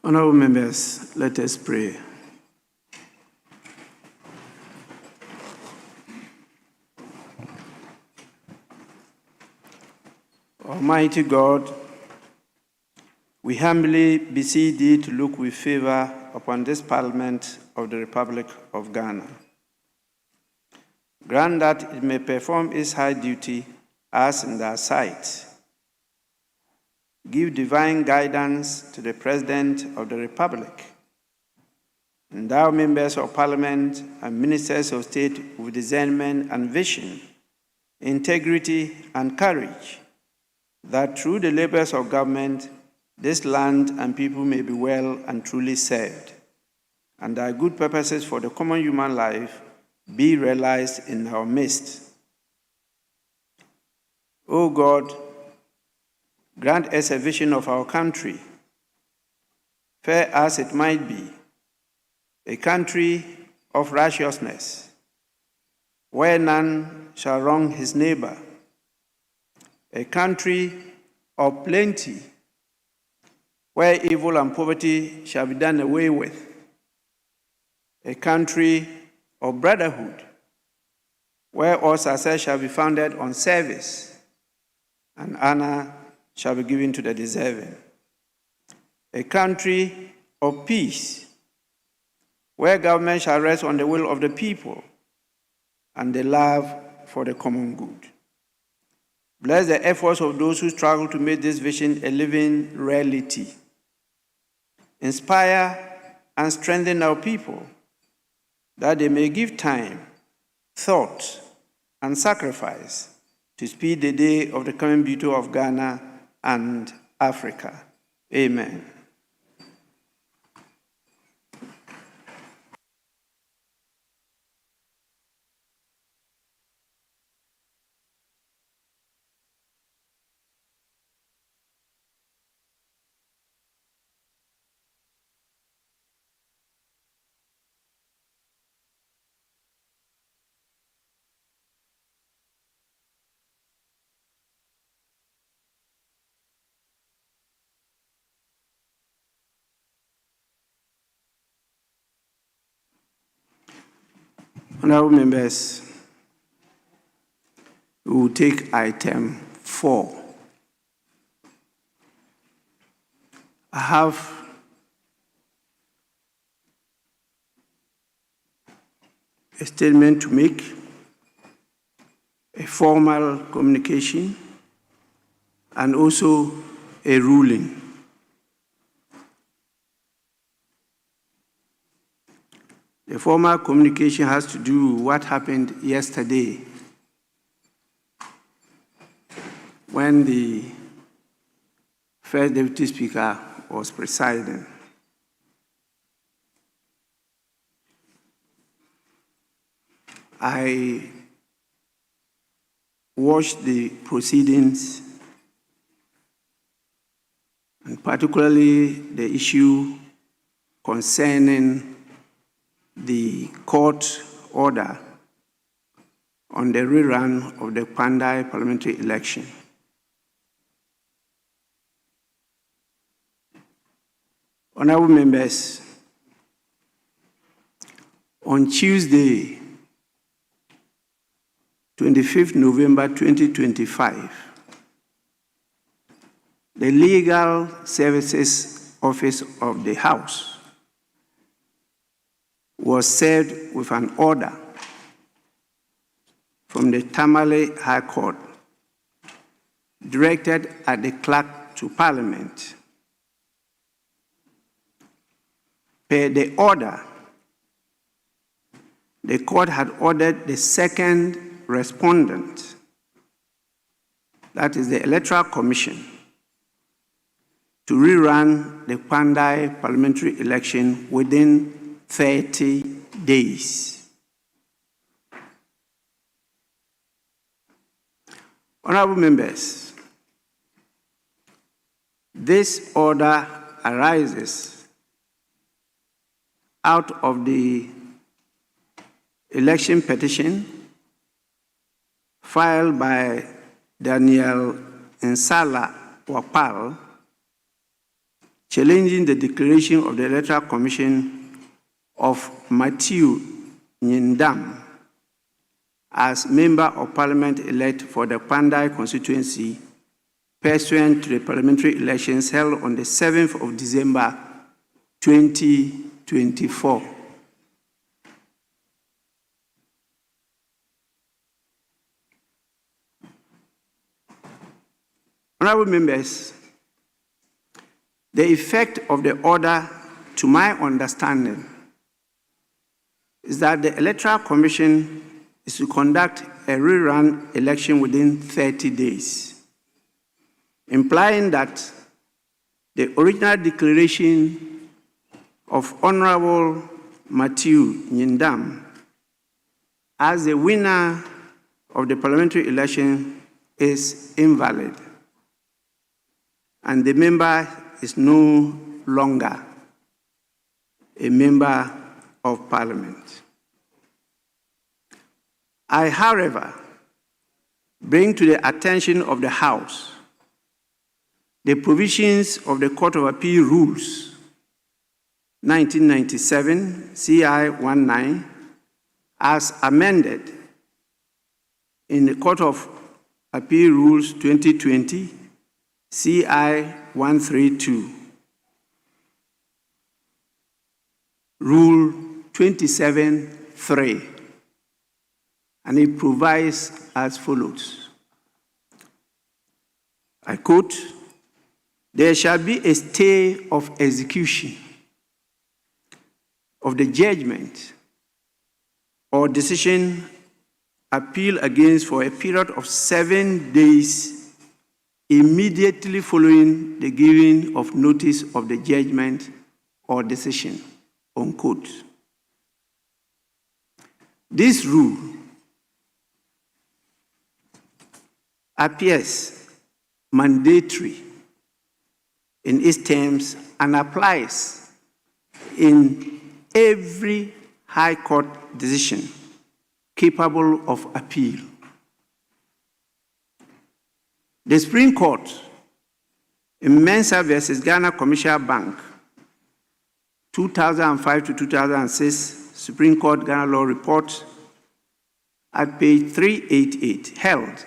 Honorable members, let us pray. Almighty God, we humbly beseech thee to look with favor upon this Parliament of the Republic of Ghana. Grant that it may perform its high duty as in thy sight. Give divine guidance to the President of the Republic, endow members of Parliament and ministers of state with discernment and vision, integrity and courage, that through the labors of government, this land and people may be well and truly served, and thy good purposes for the common human life be realized in our midst. O God, grant us a vision of our country, fair as it might be, a country of righteousness, where none shall wrong his neighbor, a country of plenty, where evil and poverty shall be done away with, a country of brotherhood, where all success shall be founded on service, and honor shall be given to the deserving, a country of peace, where government shall rest on the will of the people and the love for the common good. Bless the efforts of those who struggle to make this vision a living reality. Inspire and strengthen our people, that they may give time, thought, and sacrifice to speed the day of the coming beauty of Ghana and Africa. Amen. Honorable members, we will take item 4. I have a statement to make, a formal communication, and also a ruling. The formal communication has to do with what happened yesterday when the First Deputy Speaker was presiding. I watched the proceedings, and particularly the issue concerning the court order on the rerun of the Pandai parliamentary election. Honorable members, on Tuesday, 25th November 2025, the Legal Services Office of the House was served with an order from the Tamale High Court directed at the clerk to Parliament. Per the order, the court had ordered the second respondent, that is the Electoral Commission, to rerun the Pandai parliamentary election within 30 days. Honorable members, this order arises out of the election petition filed by Daniel Nsala Wapal, challenging the declaration of the Electoral Commission of Matthew Nyindam as Member of Parliament-elect for the Pandai constituency pursuant to the parliamentary elections held on the 7th of December 2024. Honorable members, the effect of the order, to my understanding, is that the Electoral Commission is to conduct a rerun election within 30 days, implying that the original declaration of Honorable Matthew Nyindam as the winner of the parliamentary election is invalid, and the member is no longer a member of Parliament. I, however, bring to the attention of the House the provisions of the Court of Appeal Rules 1997 CI 19 as amended in the Court of Appeal Rules 2020 CI 132, Rule 27(3), and it provides as follows. I quote, "There shall be a stay of execution of the judgment or decision appealed against for a period of 7 days immediately following the giving of notice of the judgment or decision," unquote. This rule appears mandatory in its terms and applies in every High Court decision capable of appeal. The Supreme Court in Mensah versus Ghana Commercial Bank, 2005 to 2006, Supreme Court Ghana Law Report at page 388, held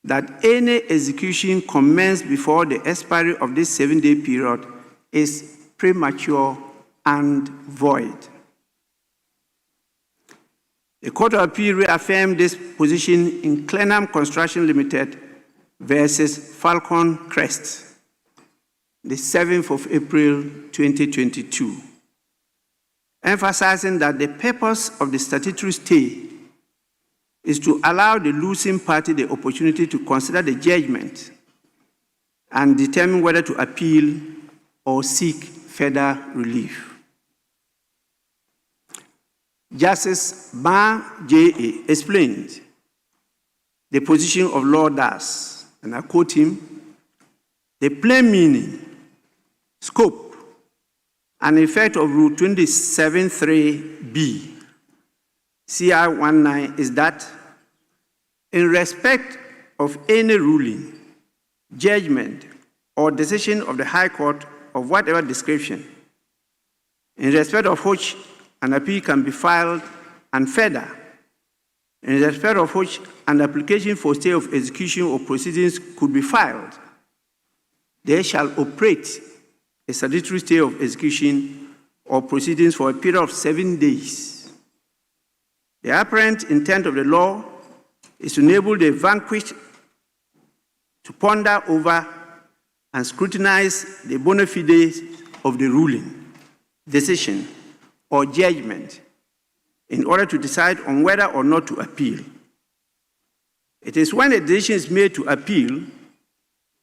that any execution commenced before the expiry of this 7-day period is premature and void. The Court of Appeal reaffirmed this position in Clenham Construction Limited versus Falcon Crest, the 7th of April 2022, emphasizing that the purpose of the statutory stay is to allow the losing party the opportunity to consider the judgment and determine whether to appeal or seek further relief. Justice Ba J.A. explained the position of Lord Das, and I quote him, "The plain meaning, scope, and effect of Rule 27(3)(b) CI 19 is that in respect of any ruling, judgment, or decision of the High Court of whatever description, in respect of which an appeal can be filed, and further, in respect of which an application for stay of execution or proceedings could be filed, they shall operate a statutory stay of execution or proceedings for a period of 7 days. The apparent intent of the law is to enable the vanquished to ponder over and scrutinize the bona fides of the ruling, decision, or judgment in order to decide on whether or not to appeal. It is when a decision is made to appeal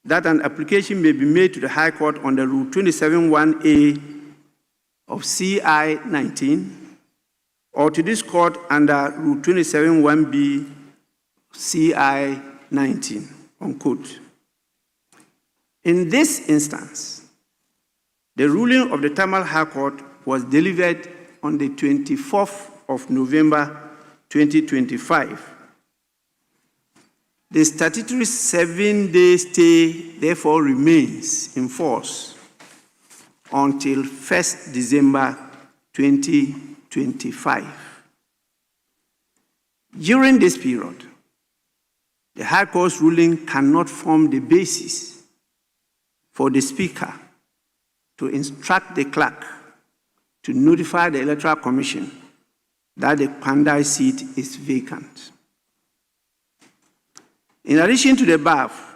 that an application may be made to the High Court under Rule 27(1)(a) of CI 19 or to this court under Rule 27(1)(b) CI 19, unquote. In this instance, the ruling of the Tamil High Court was delivered on the 24th of November 2025. The statutory 7-day stay therefore remains in force until 1st December 2025. During this period, the High Court's ruling cannot form the basis for the Speaker to instruct the clerk to notify the Electoral Commission that the Pandai seat is vacant. In addition to the above,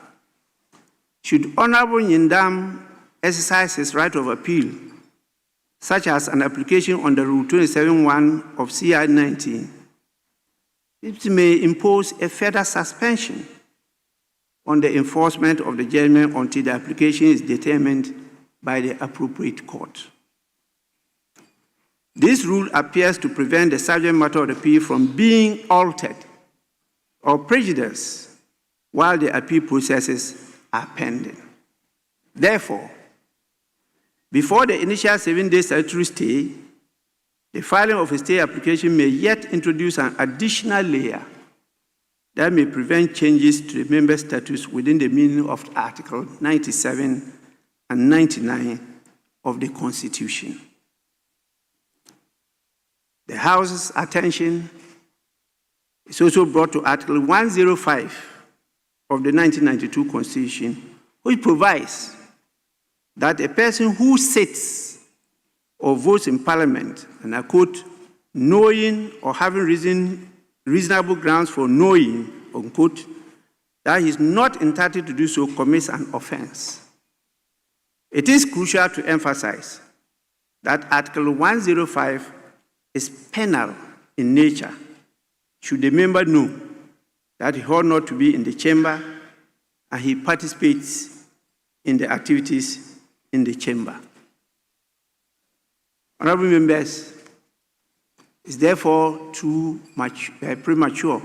should Honorable Nyindam exercise his right of appeal, such as an application under Rule 27(1) of CI 19, it may impose a further suspension on the enforcement of the judgment until the application is determined by the appropriate court. This rule appears to prevent the subject matter of the appeal from being altered or prejudiced while the appeal processes are pending. Therefore, before the initial 7-day statutory stay, the filing of a stay application may yet introduce an additional layer that may prevent changes to the member status within the meaning of Article 97 and 99 of the Constitution. The House's attention is also brought to Article 105 of the 1992 Constitution, which provides that a person who sits or votes in Parliament, and I quote, knowing or having reasonable grounds for knowing, unquote, that he is not entitled to do so, commits an offense. It is crucial to emphasize that Article 105 is penal in nature should the member know that he ought not to be in the chamber and he participates in the activities in the chamber. Honorable members, it's therefore premature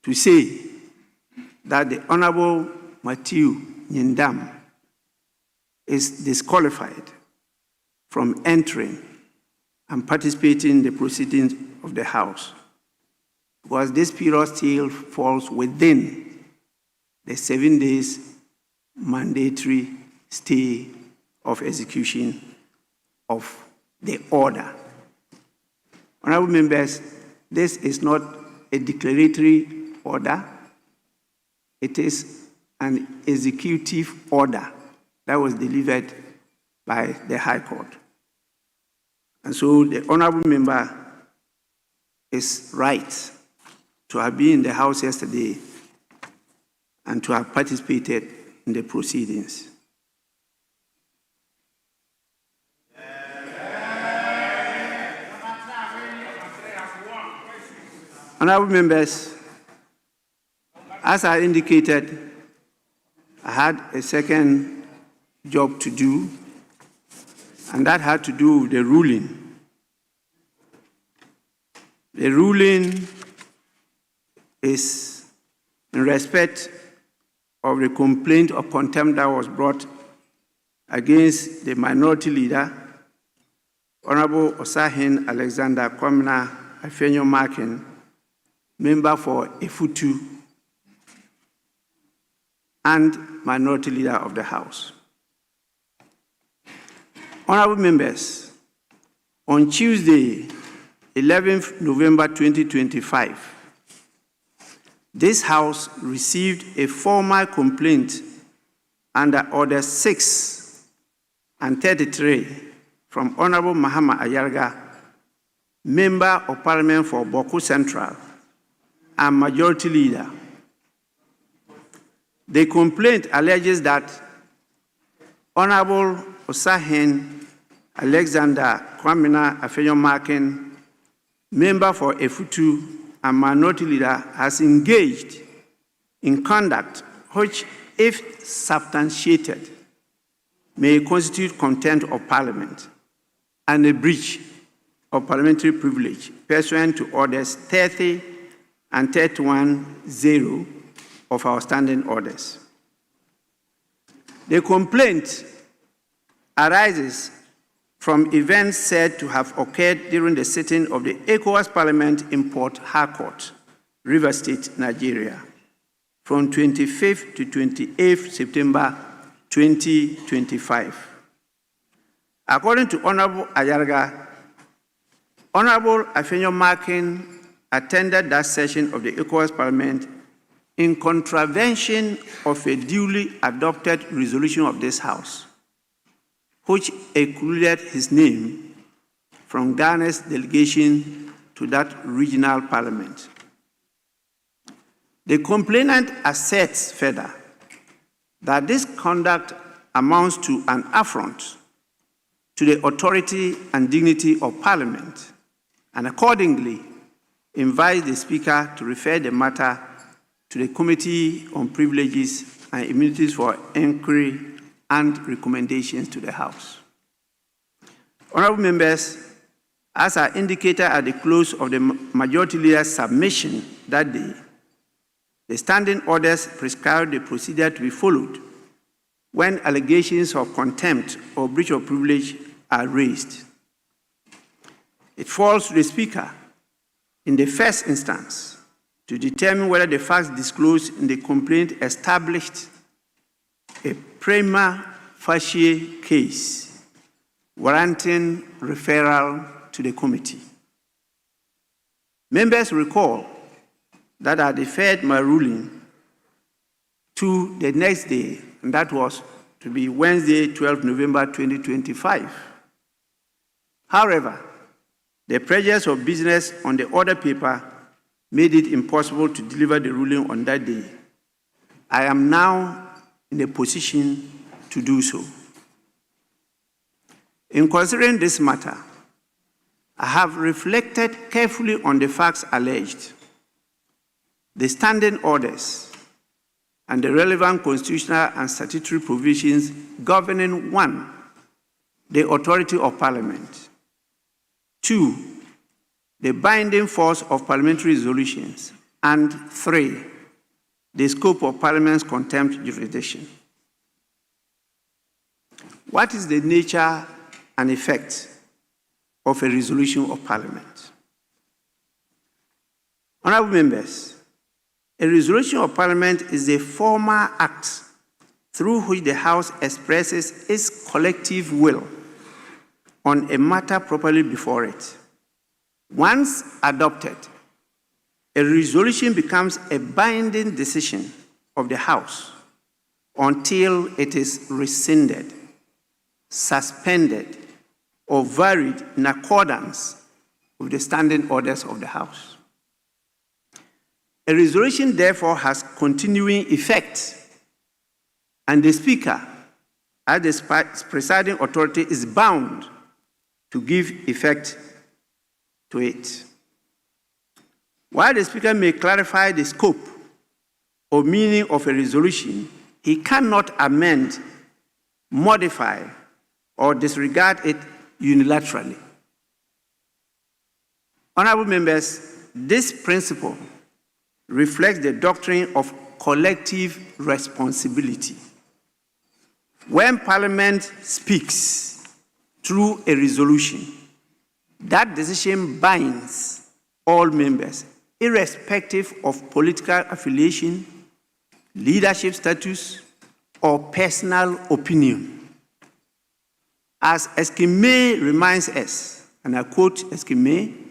to say that the Honorable Matthew Nyindam is disqualified from entering and participating in the proceedings of the House, because this period still falls within the 7 days mandatory stay of execution of the order. Honorable members, this is not a declaratory order. It is an executive order that was delivered by the High Court. And so the honorable member is right to have been in the House yesterday and to have participated in the proceedings. Honorable members, as I indicated, I had a second job to do, and that had to do with the ruling. The ruling is in respect of the complaint of contempt that was brought against the minority leader, Honorable Osahin Alexander Kwamina Afenyo-Markin, member for Efutu and minority leader of the House. Honorable members, on Tuesday, 11th November 2025, this House received a formal complaint under Order 6 and 33 from Honorable Mahama Ayarga, Member of Parliament for Boku Central and Majority Leader. The complaint alleges that Honorable Osahin Alexander Kwamina Afenyo-Markin, Member for Efutu and Minority Leader, has engaged in conduct which, if substantiated, may constitute contempt of Parliament and a breach of parliamentary privilege pursuant to Orders 30 and 31(0) of our standing orders. The complaint arises from events said to have occurred during the sitting of the ECOWAS Parliament in Port Harcourt, Rivers State, Nigeria, from 25th to 28th September 2025. According to Honorable Ayarga, Honorable Afenyo Markin attended that session of the ECOWAS Parliament in contravention of a duly adopted resolution of this House, which excluded his name from Ghana's delegation to that regional parliament. The complainant asserts further that this conduct amounts to an affront to the authority and dignity of Parliament, and accordingly invites the Speaker to refer the matter to the Committee on Privileges and Immunities for inquiry and recommendations to the House. Honorable members, as I indicated at the close of the Majority Leader's submission that day, the standing orders prescribe the procedure to be followed when allegations of contempt or breach of privilege are raised. It falls to the Speaker, in the first instance, to determine whether the facts disclosed in the complaint established a prima facie case warranting referral to the committee. Members recall that I deferred my ruling to the next day, and that was to be Wednesday, 12 November 2025. However, the pressures of business on the order paper made it impossible to deliver the ruling on that day. I am now in a position to do so. In considering this matter, I have reflected carefully on the facts alleged, the standing orders, and the relevant constitutional and statutory provisions governing 1, the authority of Parliament, 2, the binding force of parliamentary resolutions, and 3, the scope of Parliament's contempt jurisdiction. What is the nature and effect of a resolution of Parliament? Honorable members, a resolution of Parliament is a formal act through which the House expresses its collective will on a matter properly before it. Once adopted, a resolution becomes a binding decision of the House until it is rescinded, suspended, or varied in accordance with the standing orders of the House. A resolution, therefore, has continuing effect, and the Speaker, as the presiding authority, is bound to give effect to it. While the Speaker may clarify the scope or meaning of a resolution, he cannot amend, modify, or disregard it unilaterally. Honorable members, this principle reflects the doctrine of collective responsibility. When Parliament speaks through a resolution, that decision binds all members, irrespective of political affiliation, leadership status, or personal opinion. As Eskime reminds us, and I quote Eskime,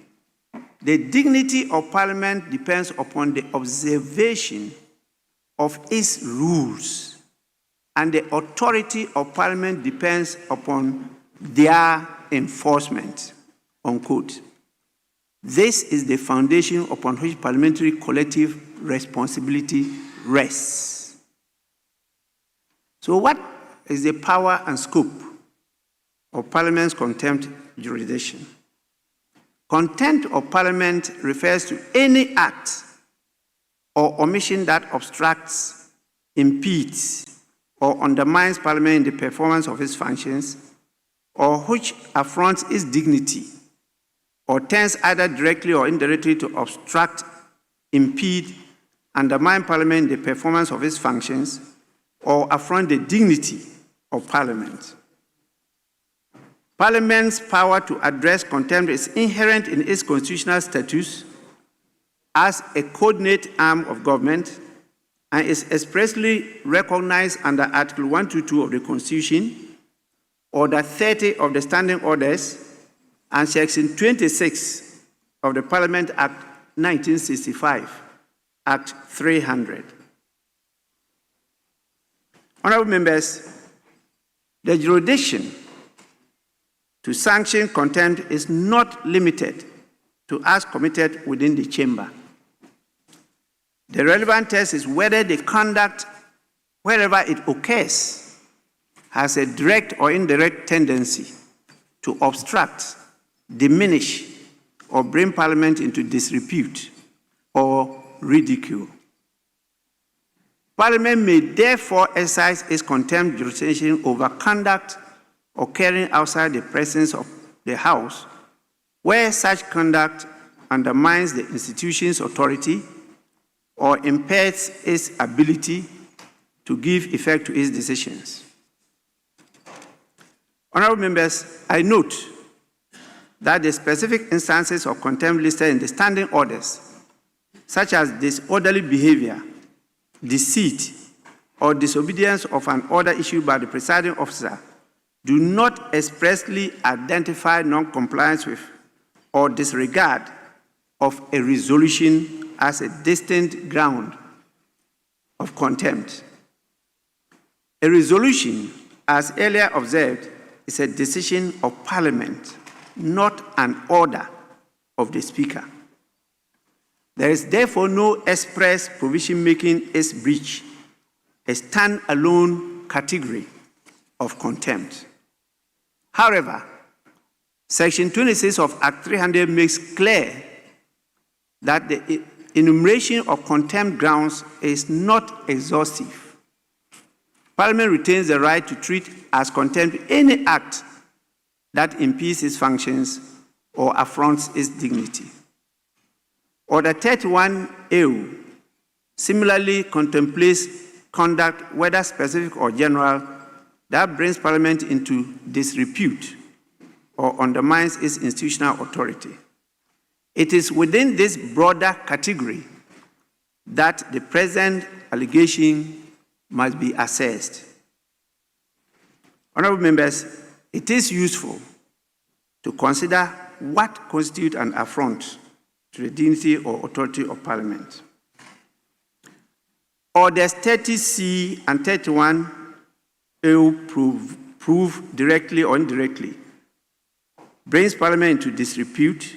the dignity of Parliament depends upon the observation of its rules, and the authority of Parliament depends upon their enforcement, unquote. This is the foundation upon which parliamentary collective responsibility rests. So what is the power and scope of Parliament's contempt jurisdiction? Contempt of Parliament refers to any act or omission that obstructs, impedes, or undermines Parliament in the performance of its functions, or which affronts its dignity, or tends either directly or indirectly to obstruct, impede, undermine Parliament in the performance of its functions, or affront the dignity of Parliament. Parliament's power to address contempt is inherent in its constitutional status as a coordinate arm of government and is expressly recognized under Article 122 of the Constitution Order 30 of the Standing Orders, and Section 26 of the Parliament Act 1965, Act 300. Honorable members, the jurisdiction to sanction contempt is not limited to acts committed within the chamber. The relevant test is whether the conduct, wherever it occurs, has a direct or indirect tendency to obstruct, diminish, or bring Parliament into disrepute or ridicule. Parliament may therefore exercise its contempt jurisdiction over conduct occurring outside the presence of the House, where such conduct undermines the institution's authority or impairs its ability to give effect to its decisions. Honorable members, I note that the specific instances of contempt listed in the standing orders, such as disorderly behavior, deceit, or disobedience of an order issued by the presiding officer, do not expressly identify non-compliance with or disregard of a resolution as a distinct ground of contempt. A resolution, as earlier observed, is a decision of Parliament, not an order of the Speaker. There is therefore no express provision making its breach a stand-alone category of contempt. However, Section 26 of Act 300 makes clear that the enumeration of contempt grounds is not exhaustive. Parliament retains the right to treat as contempt any act that impedes its functions or affronts its dignity. Order 31A similarly contemplates conduct, whether specific or general, that brings Parliament into disrepute or undermines its institutional authority. It is within this broader category that the present allegation must be assessed. Honorable members, it is useful to consider what constitutes an affront to the dignity or authority of Parliament. Orders 30C and 31 prove directly or indirectly brings Parliament into disrepute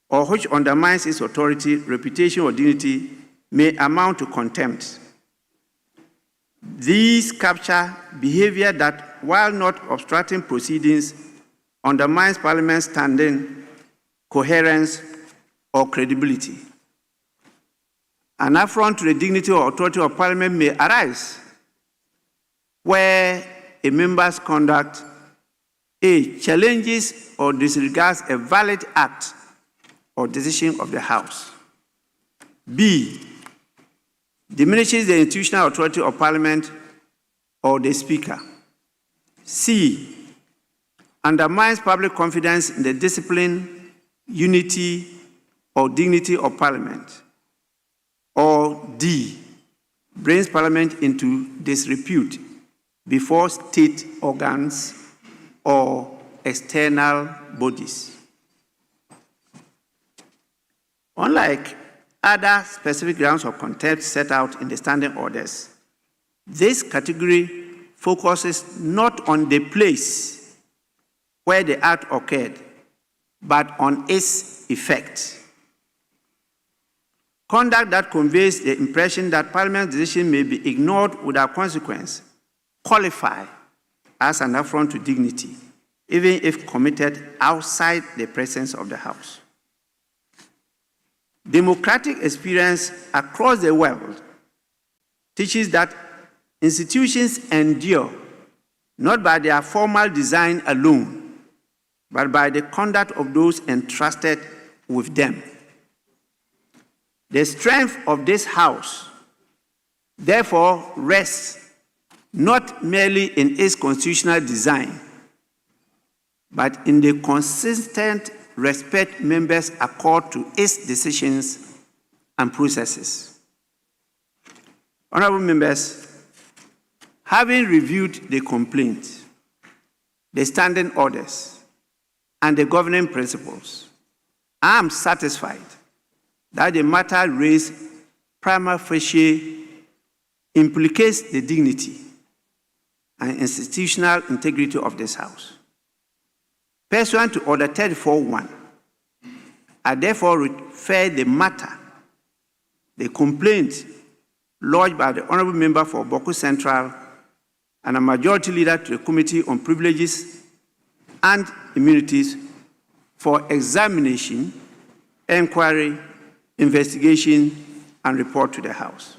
or which undermines its authority, reputation, or dignity may amount to contempt. These capture behavior that, while not obstructing proceedings, undermines Parliament's standing, coherence, or credibility. An affront to the dignity or authority of Parliament may arise where a member's conduct A, challenges or disregards a valid act or decision of the House. B, diminishes the institutional authority of Parliament or the Speaker. C, undermines public confidence in the discipline, unity, or dignity of Parliament. Or D, brings Parliament into disrepute before state organs or external bodies. Unlike other specific grounds of contempt set out in the standing orders, this category focuses not on the place where the act occurred, but on its effect. Conduct that conveys the impression that Parliament's decision may be ignored without consequence qualify as an affront to dignity, even if committed outside the presence of the House. Democratic experience across the world teaches that institutions endure not by their formal design alone, but by the conduct of those entrusted with them. The strength of this House, therefore, rests not merely in its constitutional design, but in the consistent respect members accord to its decisions and processes. Honorable members, having reviewed the complaint, the standing orders, and the governing principles, I am satisfied that the matter raised prima facie implicates the dignity and institutional integrity of this House. Pursuant to Order 34.1, I therefore refer the matter, the complaint lodged by the Honourable Member for Bawku Central and a majority leader to the Committee on Privileges and Immunities for examination, inquiry, investigation, and report to the House.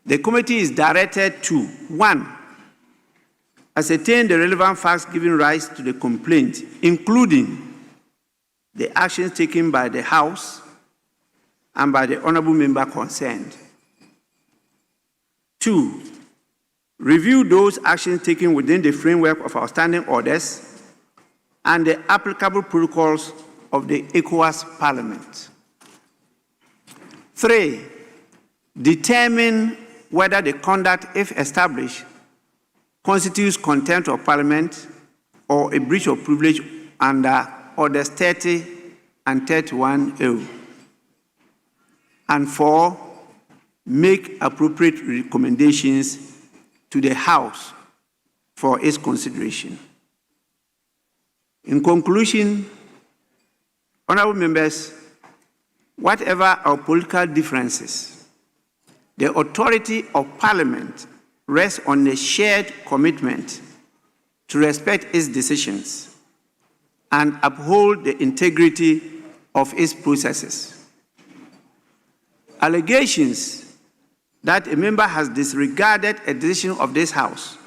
The committee is directed to 1. Ascertain the relevant facts giving rise to the complaint, including the actions taken by the House and by the Honourable Member concerned. 2. Review those actions taken within the framework of our standing orders and the applicable protocols of the ECOWAS Parliament. 3. Determine whether the conduct, if established, constitutes contempt of Parliament or a breach of privilege under Orders 30 and 31A. And 4. Make appropriate recommendations to the House for its consideration. In conclusion, honourable members, whatever our political differences, the authority of Parliament rests on a shared commitment to respect its decisions and uphold the integrity of its processes. Allegations that a member has disregarded a decision of this House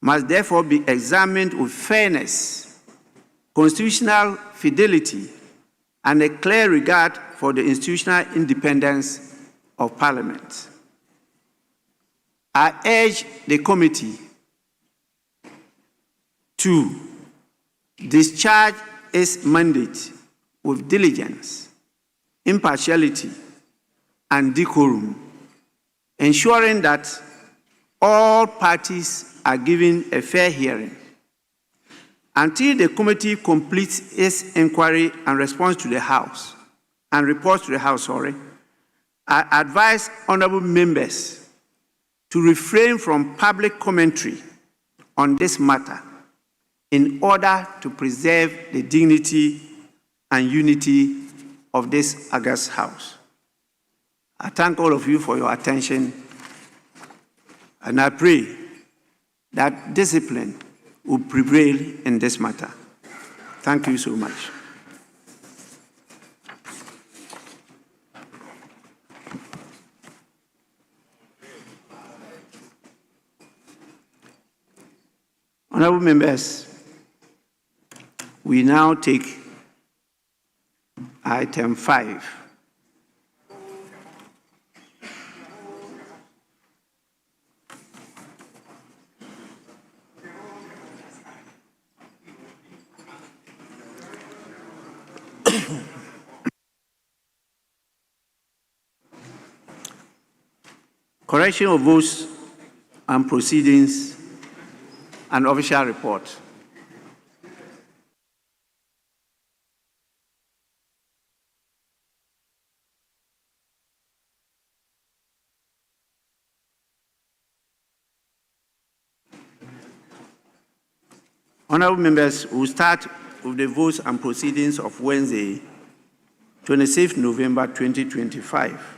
must therefore be examined with fairness, constitutional fidelity, and a clear regard for the institutional independence of Parliament. I urge the committee to discharge its mandate with diligence, impartiality, and decorum, ensuring that all parties are given a fair hearing. Until the committee completes its inquiry and responds to the House, and reports to the House, I advise honourable members to refrain from public commentary on this matter in order to preserve the dignity and unity of this august House. I thank all of you for your attention, and I pray that discipline will prevail in this matter. Thank you so much. Honourable members, we now take item 5. Correction of votes and proceedings and official report. Honourable members, we'll start with the votes and proceedings of Wednesday, 26th November 2025.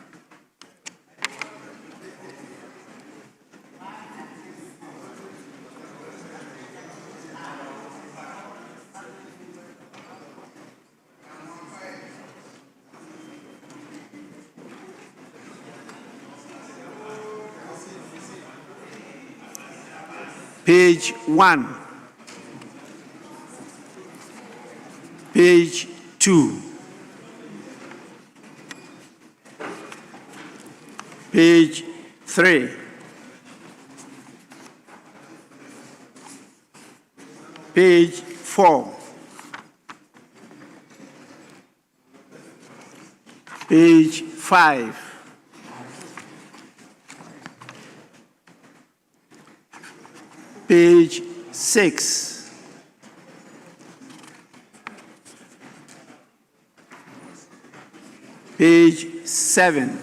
Page 1, page 2, page 3, page 4, page 5, page 6. Page 7.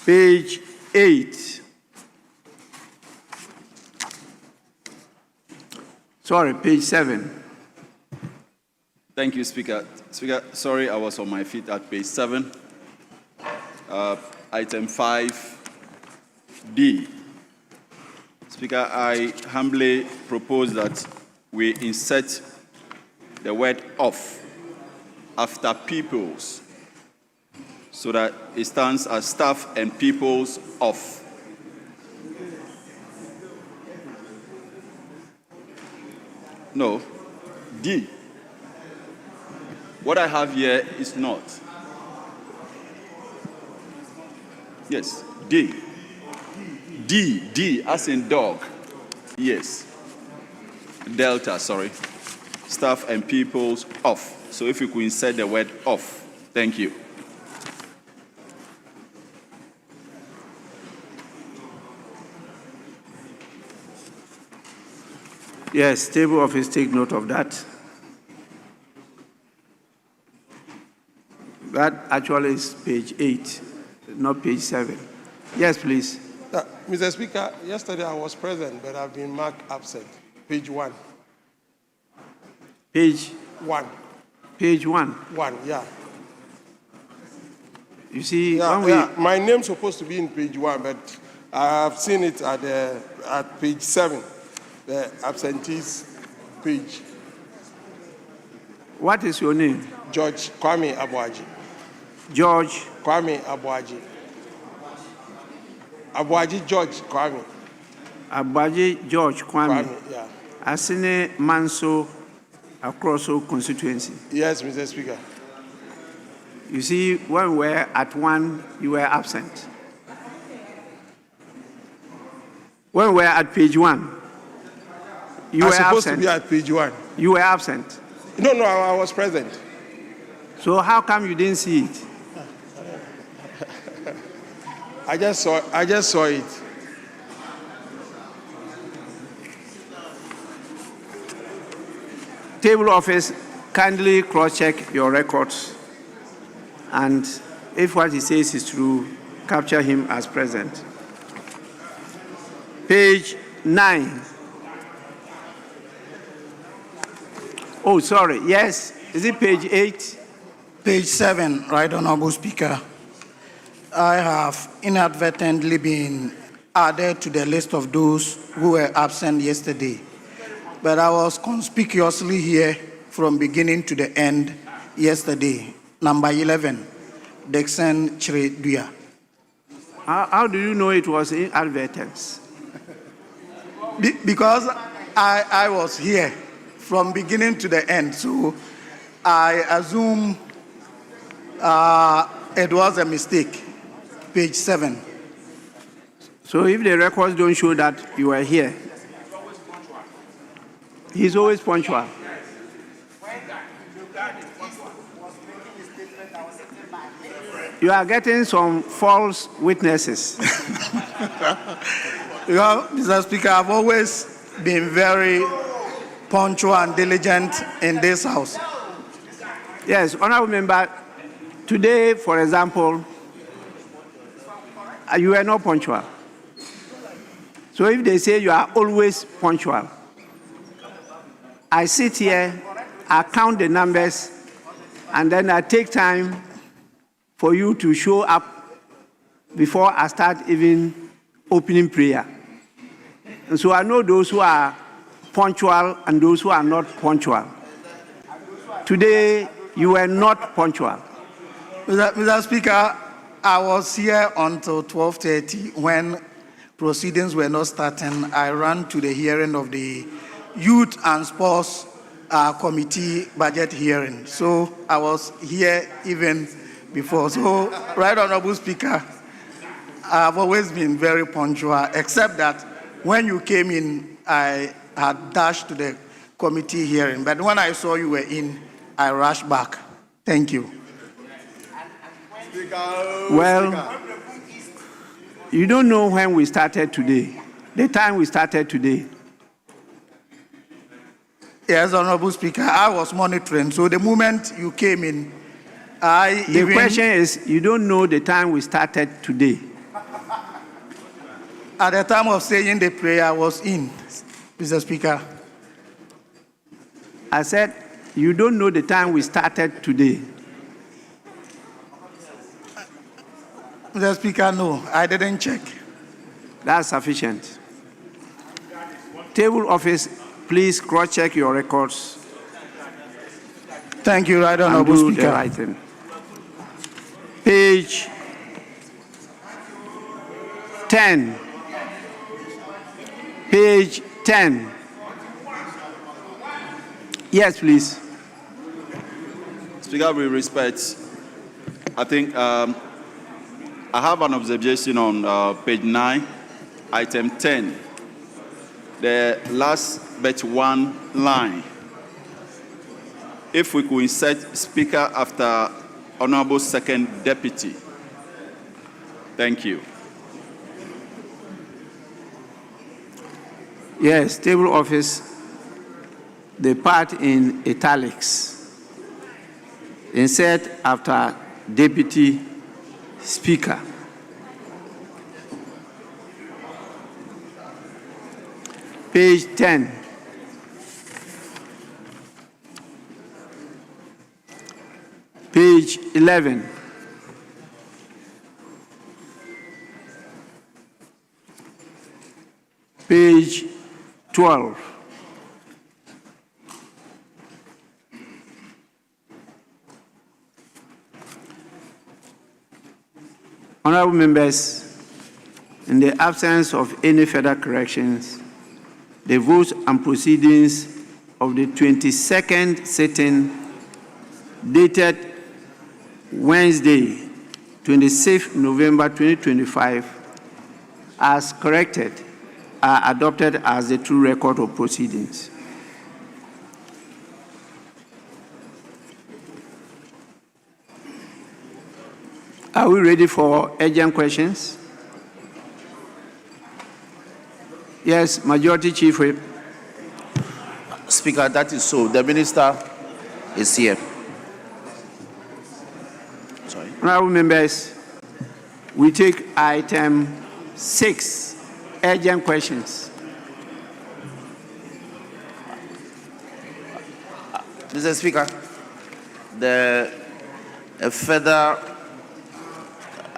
Page 8. Sorry, page 7. Thank you, Speaker. Speaker, sorry, I was on my feet at page 7. Item 5D. Speaker, I humbly propose that we insert the word "of" after "peoples," so that it stands as staff and peoples of. No, D. What I have here is not. Yes, D. D, as in dog. Yes. Delta, sorry. Staff and peoples of. So if you could insert the word "of." Thank you. Yes, table office, take note of that. That actually is page 8, not page 7. Yes, please. Mr. Speaker, yesterday I was present, but I've been marked absent. Page 1. Page 1. Page 1. 1, yeah. You see, my name's supposed to be in page 1, but I have seen it at page 7, the absentees page. What is your name? George Kwame Abuaji. George Kwame Abuaji. Abuaji George Kwame. Abuaji George Kwame. Yeah. Asine Manso Akroso constituency. Yes, Mr. Speaker. You see, when we were at 1, you were absent. When we were at page 1, you were absent. Supposed to be at page 1. You were absent. No, I was present. So how come you didn't see it? I just saw it. Table office, kindly cross-check your records, and if what he says is true, capture him as present. Page 9. Oh, sorry. Yes. Is it page 8? Page 7, Right Honorable Speaker. I have inadvertently been added to the list of those who were absent yesterday, but I was conspicuously here from beginning to the end yesterday. Number 11, Dixon Chireduya. How do you know it was inadvertence? Because I was here from beginning to the end, so I assume it was a mistake. Page 7. So if the records don't show that you were here, he's always punctual. You are getting some false witnesses. Mr. Speaker, I've always been very punctual and diligent in this house. Yes, honorable member, today, for example, you were not punctual. So if they say you are always punctual, I sit here, I count the numbers, and then I take time for you to show up before I start even opening prayer. And so I know those who are punctual and those who are not punctual. Today, you were not punctual. Mr. Speaker, I was here until 12:30 when proceedings were not starting. I ran to the hearing of the Youth and Sports Committee budget hearing. So I was here even before. So, Right Honorable Speaker, I've always been very punctual, except that when you came in, I had dashed to the committee hearing. But when I saw you were in, I rushed back. Thank you. Well, You don't know when we started today, the time we started today. Yes, Honorable Speaker, I was monitoring. So the moment you came in, The question is, you don't know the time we started today. At the time of saying the prayer, I was in, Mr. Speaker. I said, you don't know the time we started today. Mr. Speaker, no, I didn't check. That's sufficient. Table office, please cross-check your records. Thank you, Right and Honorable do Speaker. the right thing. Page 10. Page 10. Yes, please. Speaker, with respect, I think I have an observation on page 9, item 10, the last but one line. If we could insert Speaker after Honorable Second Deputy. Thank you. Yes, table office, the part in italics. Insert after Deputy Speaker. Page 10. Page 11. Page 12. Honorable members, in the absence of any further corrections, the votes and proceedings of the 22nd sitting dated Wednesday, 26th November 2025, as corrected, are adopted as the true record of proceedings. Are we ready for urgent questions? Yes, Majority Chief Whip. Speaker, that is so. The minister is here. Sorry. Honorable members, we take item 6, urgent questions. Mr. Speaker, a further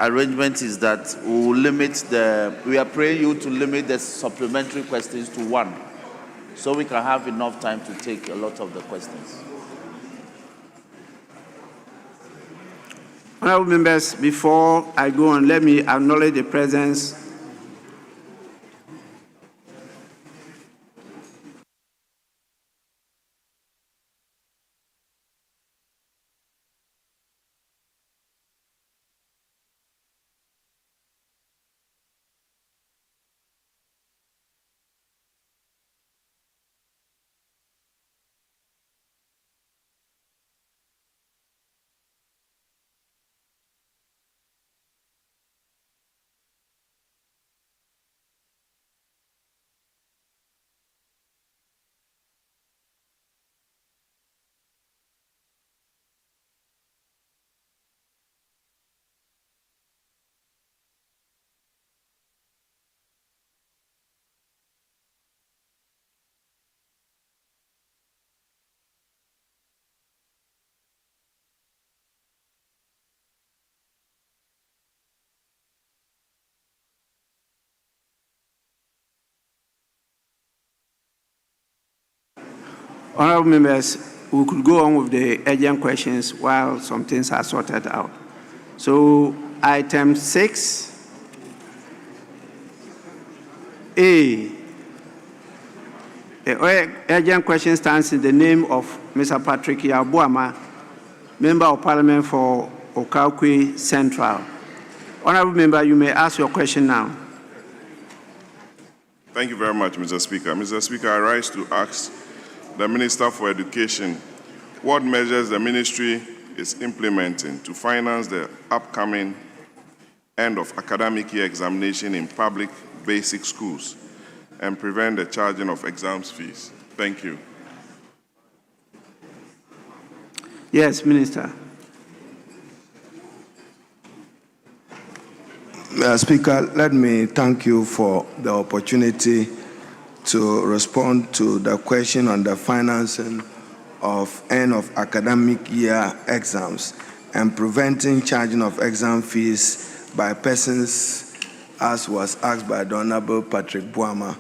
arrangement is that we are praying you to limit the supplementary questions to 1, so we can have enough time to take a lot of the questions. Honorable members, before I go on, let me acknowledge the presence Honorable members, we could go on with the urgent questions while some things are sorted out. So, item 6A. The urgent question stands in the name of Mr. Patrick Yabuama, Member of Parliament for Okaukwe Central. Honorable member, you may ask your question now. Thank you very much, Mr. Speaker. Mr. Speaker, I rise to ask the Minister for Education what measures the ministry is implementing to finance the upcoming end of academic year examination in public basic schools and prevent the charging of exams fees. Thank you. Yes, Minister. Mr. Speaker, let me thank you for the opportunity to respond to the question on the financing of end of academic year exams and preventing charging of exam fees by persons, as was asked by the Honorable Patrick Boama.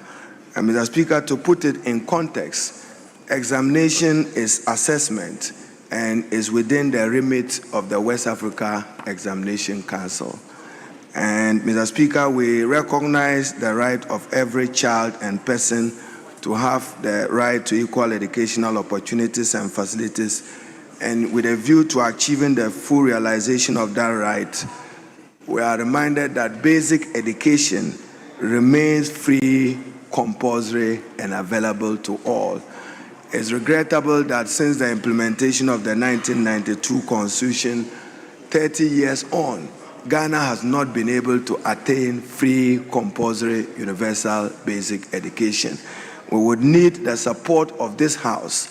And Mr. Speaker, to put it in context, examination is assessment and is within the remit of the West Africa Examination Council. And Mr. Speaker, we recognize the right of every child and person to have the right to equal educational opportunities and facilities. And with a view to achieving the full realization of that right, we are reminded that basic education remains free, compulsory, and available to all. It's regrettable that since the implementation of the 1992 Constitution, 30 years on, Ghana has not been able to attain free, compulsory, universal basic education. We would need the support of this House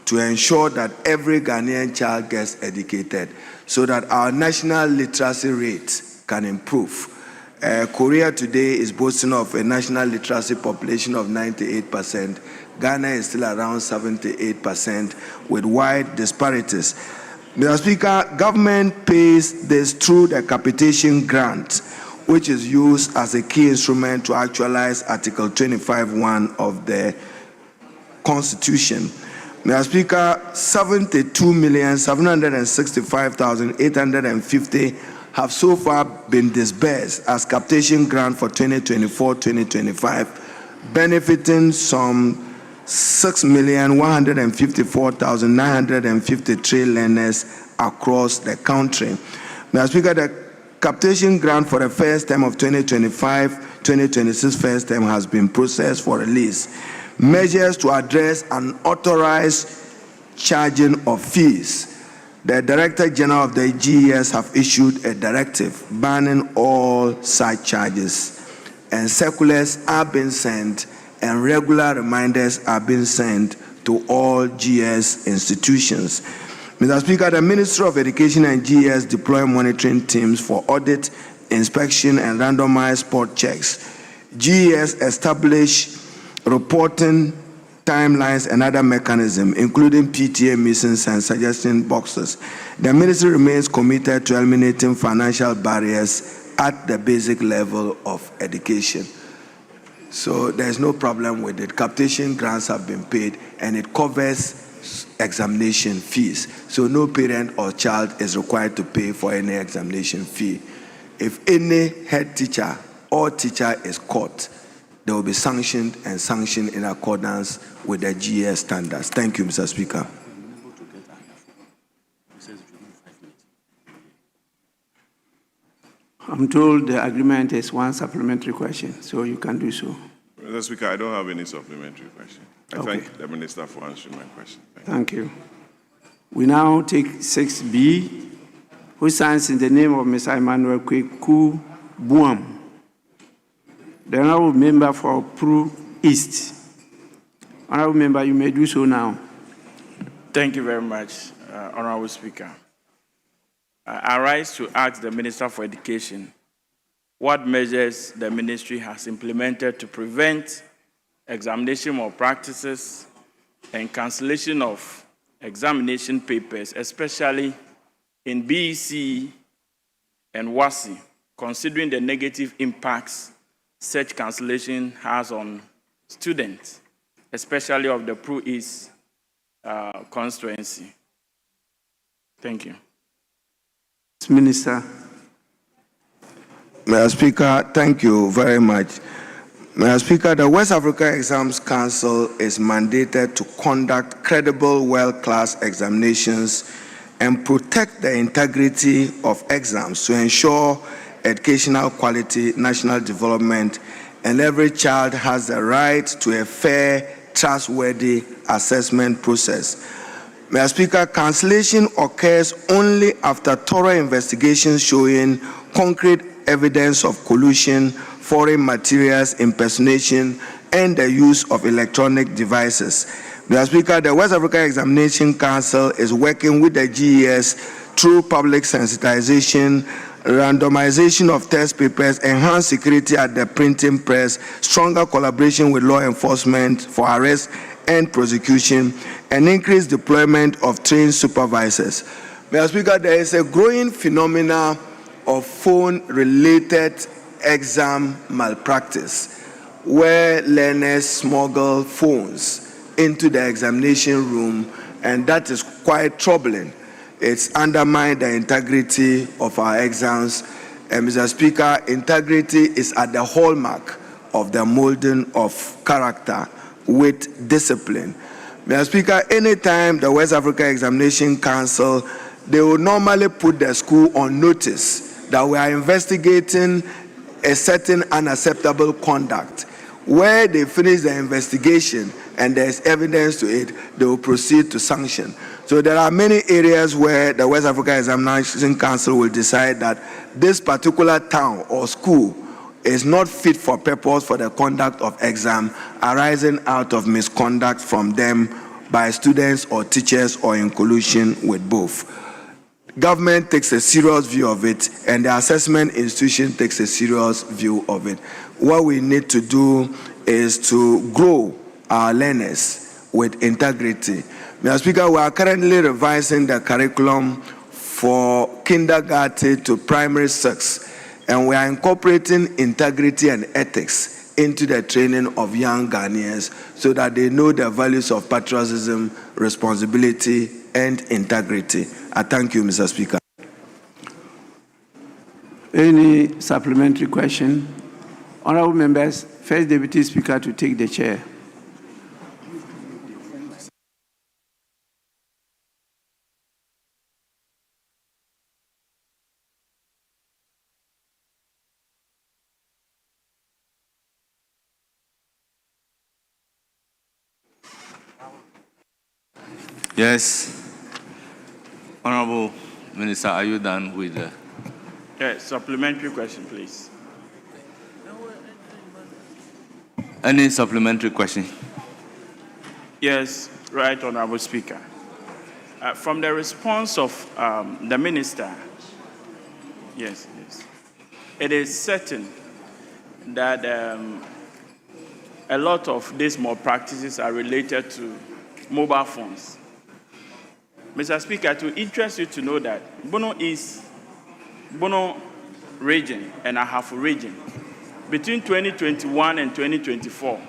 to ensure that every Ghanaian child gets educated so that our national literacy rate can improve. Korea today is boasting of a national literacy population of 98%. Ghana is still around 78% with wide disparities. Mr. Speaker, government pays this through the capitation grant, which is used as a key instrument to actualize Article 25(1) of the Constitution. Mr. Speaker, 72,765,850 have so far been disbursed as capitation grant for 2024-2025, benefiting some 6,154,953 learners across the country. Mr. Speaker, the capitation grant for the first term of 2025-2026 first term has been processed for release. Measures to address unauthorized charging of fees. The Director General of the GES have issued a directive banning all such charges, and circulars are being sent and regular reminders are being sent to all GS institutions. Mr. Speaker, the Ministry of Education and GS deploy monitoring teams for audit, inspection, and randomized spot checks. GS establish reporting timelines and other mechanisms, including PTA meetings and suggestion boxes. The ministry remains committed to eliminating financial barriers at the basic level of education. So there's no problem with it. Capitation grants have been paid and it covers examination fees. So no parent or child is required to pay for any examination fee. If any head teacher or teacher is caught, they will be sanctioned and sanctioned in accordance with the GS standards. Thank you, Mr. Speaker. I'm told the agreement is one supplementary question, so you can do so. Mr. Speaker, I don't have any supplementary question. I Okay. thank the Minister for answering my question. Thank you. We now take 6B, who signs in the name of Mr. Emmanuel Kweku Buam, the Honorable Member for Pro East. Honorable Member, you may do so now. Thank you very much, Honorable Speaker. I rise to ask the Minister for Education what measures the ministry has implemented to prevent examination malpractices and cancellation of examination papers, especially in BEC and WASI, considering the negative impacts such cancellation has on students, especially of the Pro East constituency. Thank you. Minister. Mr. Speaker, thank you very much. Mr. Speaker, the West Africa Exams Council is mandated to conduct credible, world-class examinations and protect the integrity of exams to ensure educational quality, national development, and every child has the right to a fair, trustworthy assessment process. Mr. Speaker, cancellation occurs only after thorough investigations showing concrete evidence of collusion, foreign materials, impersonation, and the use of electronic devices. Mr. Speaker, the West Africa Examination Council is working with the GES through public sensitization, randomization of test papers, enhanced security at the printing press, stronger collaboration with law enforcement for arrest and prosecution, and increased deployment of trained supervisors. Mr. Speaker, there is a growing phenomenon of phone-related exam malpractice, where learners smuggle phones into the examination room, and that is quite troubling. It's undermined the integrity of our exams. And Mr. Speaker, integrity is at the hallmark of the molding of character with discipline. Mr. Speaker, anytime the West Africa Examination Council, they will normally put the school on notice that we are investigating a certain unacceptable conduct. Where they finish the investigation and there's evidence to it, they will proceed to sanction. So there are many areas where the West Africa Examination Council will decide that this particular town or school is not fit for purpose for the conduct of exam arising out of misconduct from them by students or teachers or in collusion with both. Government takes a serious view of it, and the assessment institution takes a serious view of it. What we need to do is to grow our learners with integrity. Mr. Speaker, we are currently revising the curriculum for kindergarten to primary 6, and we are incorporating integrity and ethics into the training of young Ghanaians so that they know the values of patriotism, responsibility, and integrity. I thank you, Mr. Speaker. Any supplementary question? Honorable members, First Deputy Speaker to take the chair. Yes. Honorable Minister, are you done with the... Yes, supplementary question, please. Any supplementary question? Yes, right, Honorable Speaker. From the response of the Minister, yes, it is certain that a lot of these malpractices are related to mobile phones. Mr. Speaker, to interest you to know that Bono region and Ahafo region, between 2021 and 2024,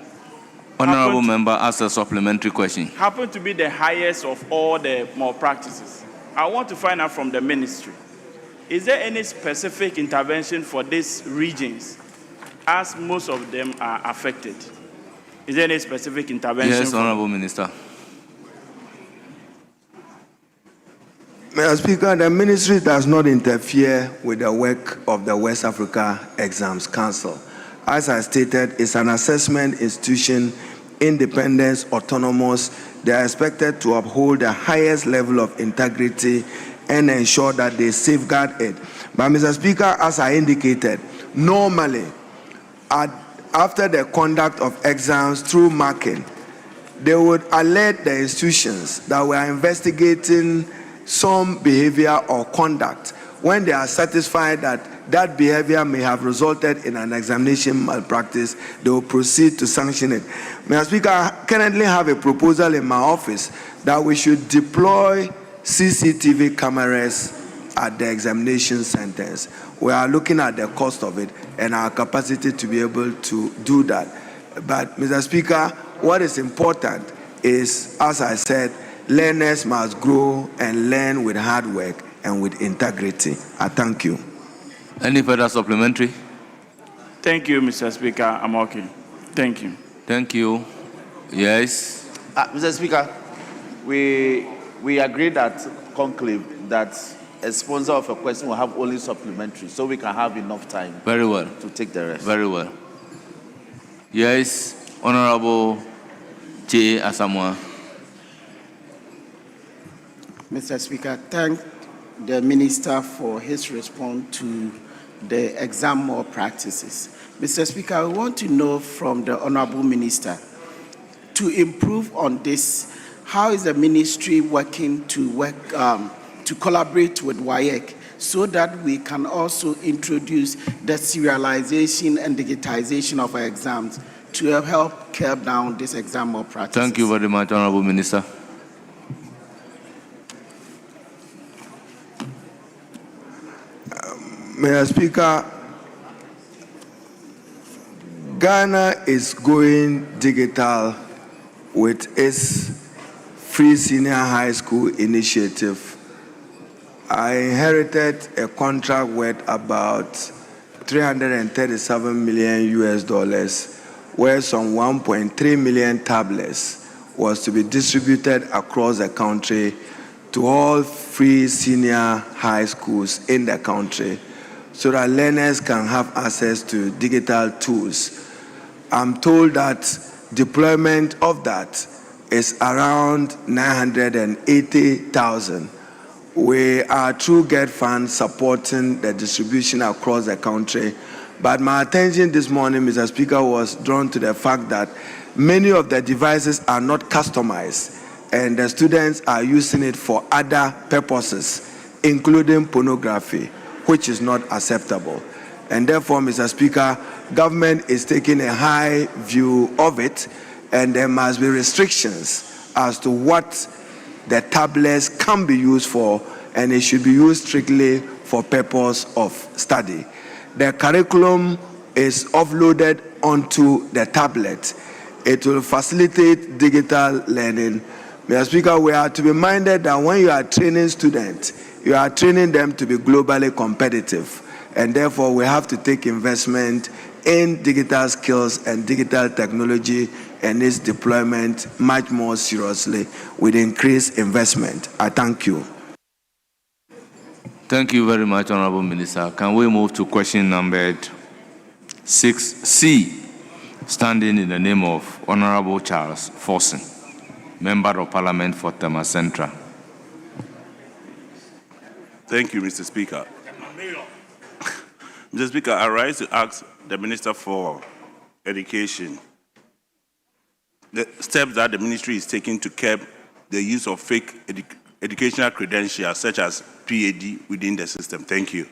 Honorable member asks a supplementary question. Happen to be the highest of all the malpractices. I want to find out from the ministry, is there any specific intervention for these regions, as most of them are affected? Is there any specific intervention? Yes, Honorable Minister. Mr. Speaker, the ministry does not interfere with the work of the West Africa Exams Council. As I stated, it's an assessment institution, independent, autonomous. They are expected to uphold the highest level of integrity and ensure that they safeguard it. But Mr. Speaker, as I indicated, normally, after the conduct of exams through marking, they would alert the institutions that we are investigating some behavior or conduct. When they are satisfied that that behavior may have resulted in an examination malpractice, they will proceed to sanction it. Mr. Speaker, I currently have a proposal in my office that we should deploy CCTV cameras at the examination centers. We are looking at the cost of it and our capacity to be able to do that. But, Mr. Speaker, what is important is, as I said, learners must grow and learn with hard work and with integrity. I thank you. Any further supplementary? Thank you, Mr. Speaker. I'm okay. Thank you. Thank you. Yes. Mr. Speaker, we agreed at conclave that a sponsor of a question will have only supplementary, so we can have enough time. Very well. To take the rest. Very well. Yes, Honorable J. Asamoah. Mr. Speaker, thank the Minister for his response to the exam malpractices. Mr. Speaker, we want to know from the Honorable Minister, to improve on this, how is the ministry working to collaborate with WAEC so that we can also introduce the serialization and digitization of our exams to help curb down this exam malpractice? Thank you very much, Honorable Minister. Mr. Speaker, Ghana is going digital with its free senior high school initiative. I inherited a contract worth about $337 million, where some 1.3 million tablets was to be distributed across the country to all free senior high schools in the country, so that learners can have access to digital tools. I'm told that deployment of that is around 980,000. We are through GET Fund supporting the distribution across the country. But my attention this morning, Mr. Speaker, was drawn to the fact that many of the devices are not customized, and the students are using it for other purposes, including pornography, which is not acceptable. And therefore, Mr. Speaker, government is taking a high view of it, and there must be restrictions as to what the tablets can be used for, and it should be used strictly for purpose of study. The curriculum is offloaded onto the tablet. It will facilitate digital learning. Mr. Speaker, we are to be minded that when you are training students, you are training them to be globally competitive, and therefore we have to take investment in digital skills and digital technology and its deployment much more seriously with increased investment. I thank you. Thank you very much, Honorable Minister. Can we move to question numbered 6C, standing in the name of Honorable Charles Forson, Member of Parliament for Tema Central. Thank you, Mr. Speaker. Mr. Speaker, I rise to ask the Minister for Education the steps that the ministry is taking to curb the use of fake educational credentials such as PhD within the system. Thank you.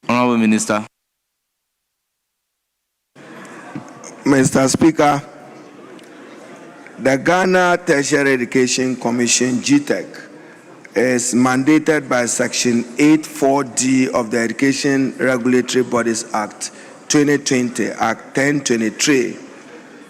Honorable Minister. Mr. Speaker, the Ghana Tertiary Education Commission, GTEC, is mandated by Section 84D of the Education Regulatory Bodies Act 2020, Act 1023,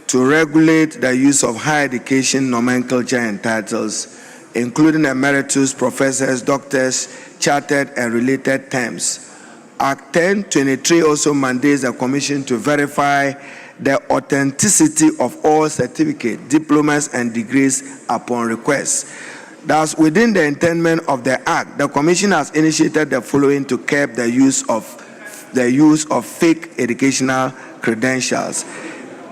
to regulate the use of higher education nomenclature and titles, including emeritus, professors, doctors, chartered and related terms. Act 1023 also mandates the Commission to verify the authenticity of all certificates, diplomas, and degrees upon request. Thus, within the intent of the Act, the Commission has initiated the following to curb the use of fake educational credentials: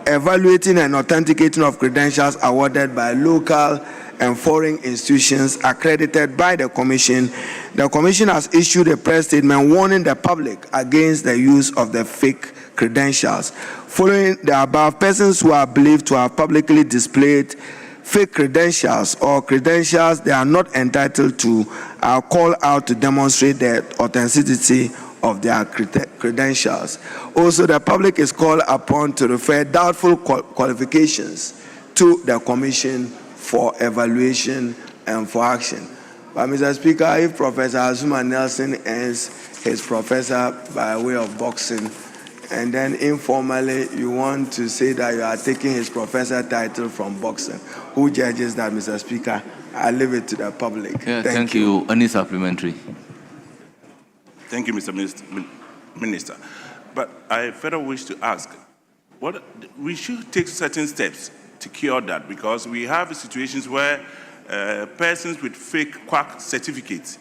evaluating and authenticating of credentials awarded by local and foreign institutions accredited by the Commission. The Commission has issued a press statement warning the public against the use of the fake credentials. Following the above, persons who are believed to have publicly displayed fake credentials or credentials they are not entitled to are called out to demonstrate the authenticity of their credentials. Also, the public is called upon to refer doubtful qualifications to the Commission for evaluation and for action. But Mr. Speaker, if Professor Azuma Nelson ends his professor by way of boxing, and then informally you want to say that you are taking his professor title from boxing, who judges that, Mr. Speaker? I leave it to the public. Yeah, thank you. Any supplementary? Thank you, Mr. Minister. But I further wish to ask, we should take certain steps to cure that, because we have situations where persons with fake quack certificates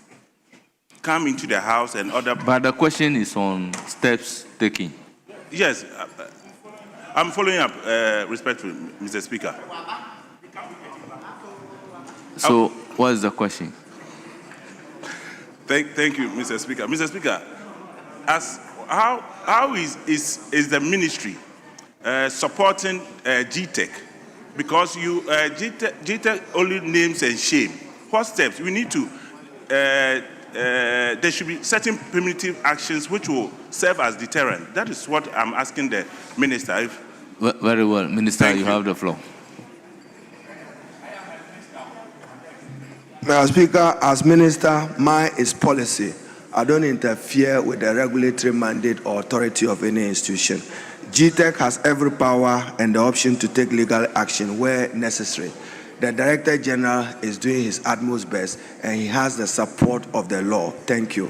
come into the house and other... But the question is on steps taken. Yes, I'm following up respectfully, Mr. Speaker. So, what is the question? Thank you, Mr. Speaker. Mr. Speaker, how is the ministry supporting GTEC? Because GTEC only names and shame. What steps? We need to, there should be certain primitive actions which will serve as deterrent. That is what I'm asking the minister. Very well. Minister, you have the floor. Mr. Speaker, as minister, mine is policy. I don't interfere with the regulatory mandate or authority of any institution. GTEC has every power and the option to take legal action where necessary. The Director General is doing his utmost best and he has the support of the law. Thank you.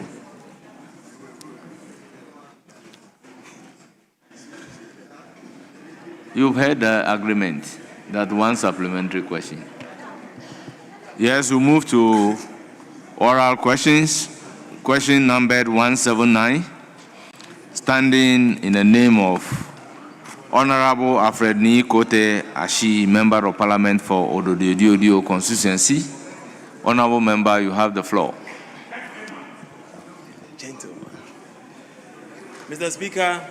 You've heard the agreement. That one supplementary question. Yes, we move to oral questions. Question numbered 179. Standing in the name of Honorable Alfred Ni Kote Ashi, Member of Parliament for Ododio constituency. Honorable Member, you have the floor. Gentlemen. Mr. Speaker,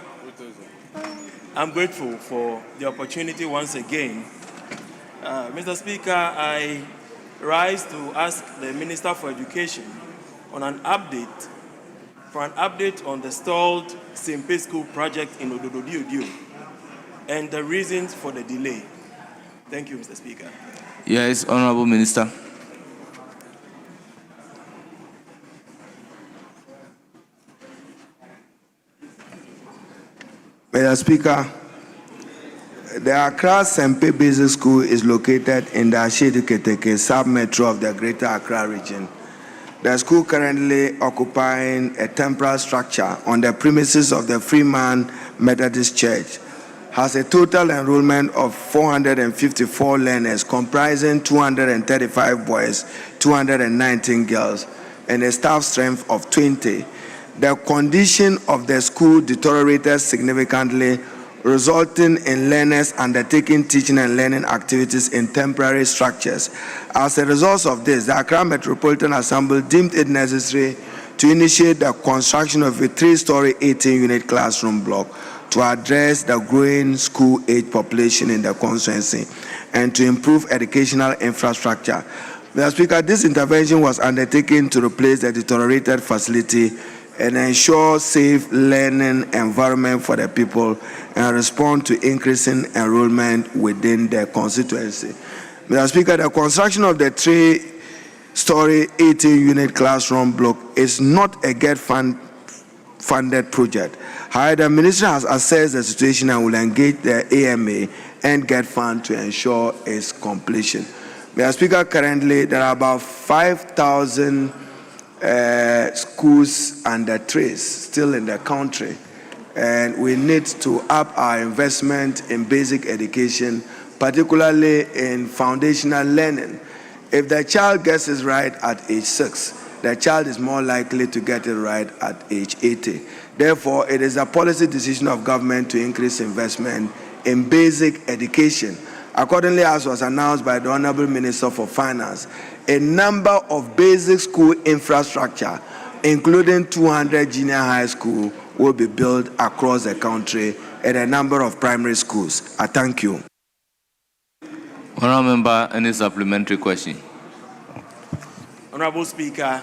I'm grateful for the opportunity once again. Mr. Speaker, I rise to ask the Minister for Education on an update on the stalled Sempe School project in Ododio and the reasons for the delay. Thank you, Mr. Speaker. Yes, Honorable Minister. Mr. Speaker, the Accra Sempe Basic School is located in the Ashedi-Keteke sub-metro of the Greater Accra region. The school currently occupying a temporary structure on the premises of the Freeman Methodist Church has a total enrollment of 454 learners comprising 235 boys, 219 girls, and a staff strength of 20. The condition of the school deteriorated significantly, resulting in learners undertaking teaching and learning activities in temporary structures. As a result of this, the Accra Metropolitan Assembly deemed it necessary to initiate the construction of a 3-story 18-unit classroom block to address the growing school-age population in the constituency and to improve educational infrastructure. Mr. Speaker, this intervention was undertaken to replace the deteriorated facility and ensure safe learning environment for the people and respond to increasing enrollment within the constituency. Mr. Speaker, the construction of the 3-story 18-unit classroom block is not a GET-funded project. However, the ministry has assessed the situation and will engage the AMA and GET fund to ensure its completion. Mr. Speaker, currently there are about 5,000 schools under trace still in the country, and we need to up our investment in basic education, particularly in foundational learning. If the child gets it right at age 6, the child is more likely to get it right at age 80. Therefore, it is a policy decision of government to increase investment in basic education. Accordingly, as was announced by the Honorable Minister for Finance, a number of basic school infrastructure, including 200 junior high schools, will be built across the country and a number of primary schools. I thank you. Honourable Member, any supplementary question? Honorable Speaker,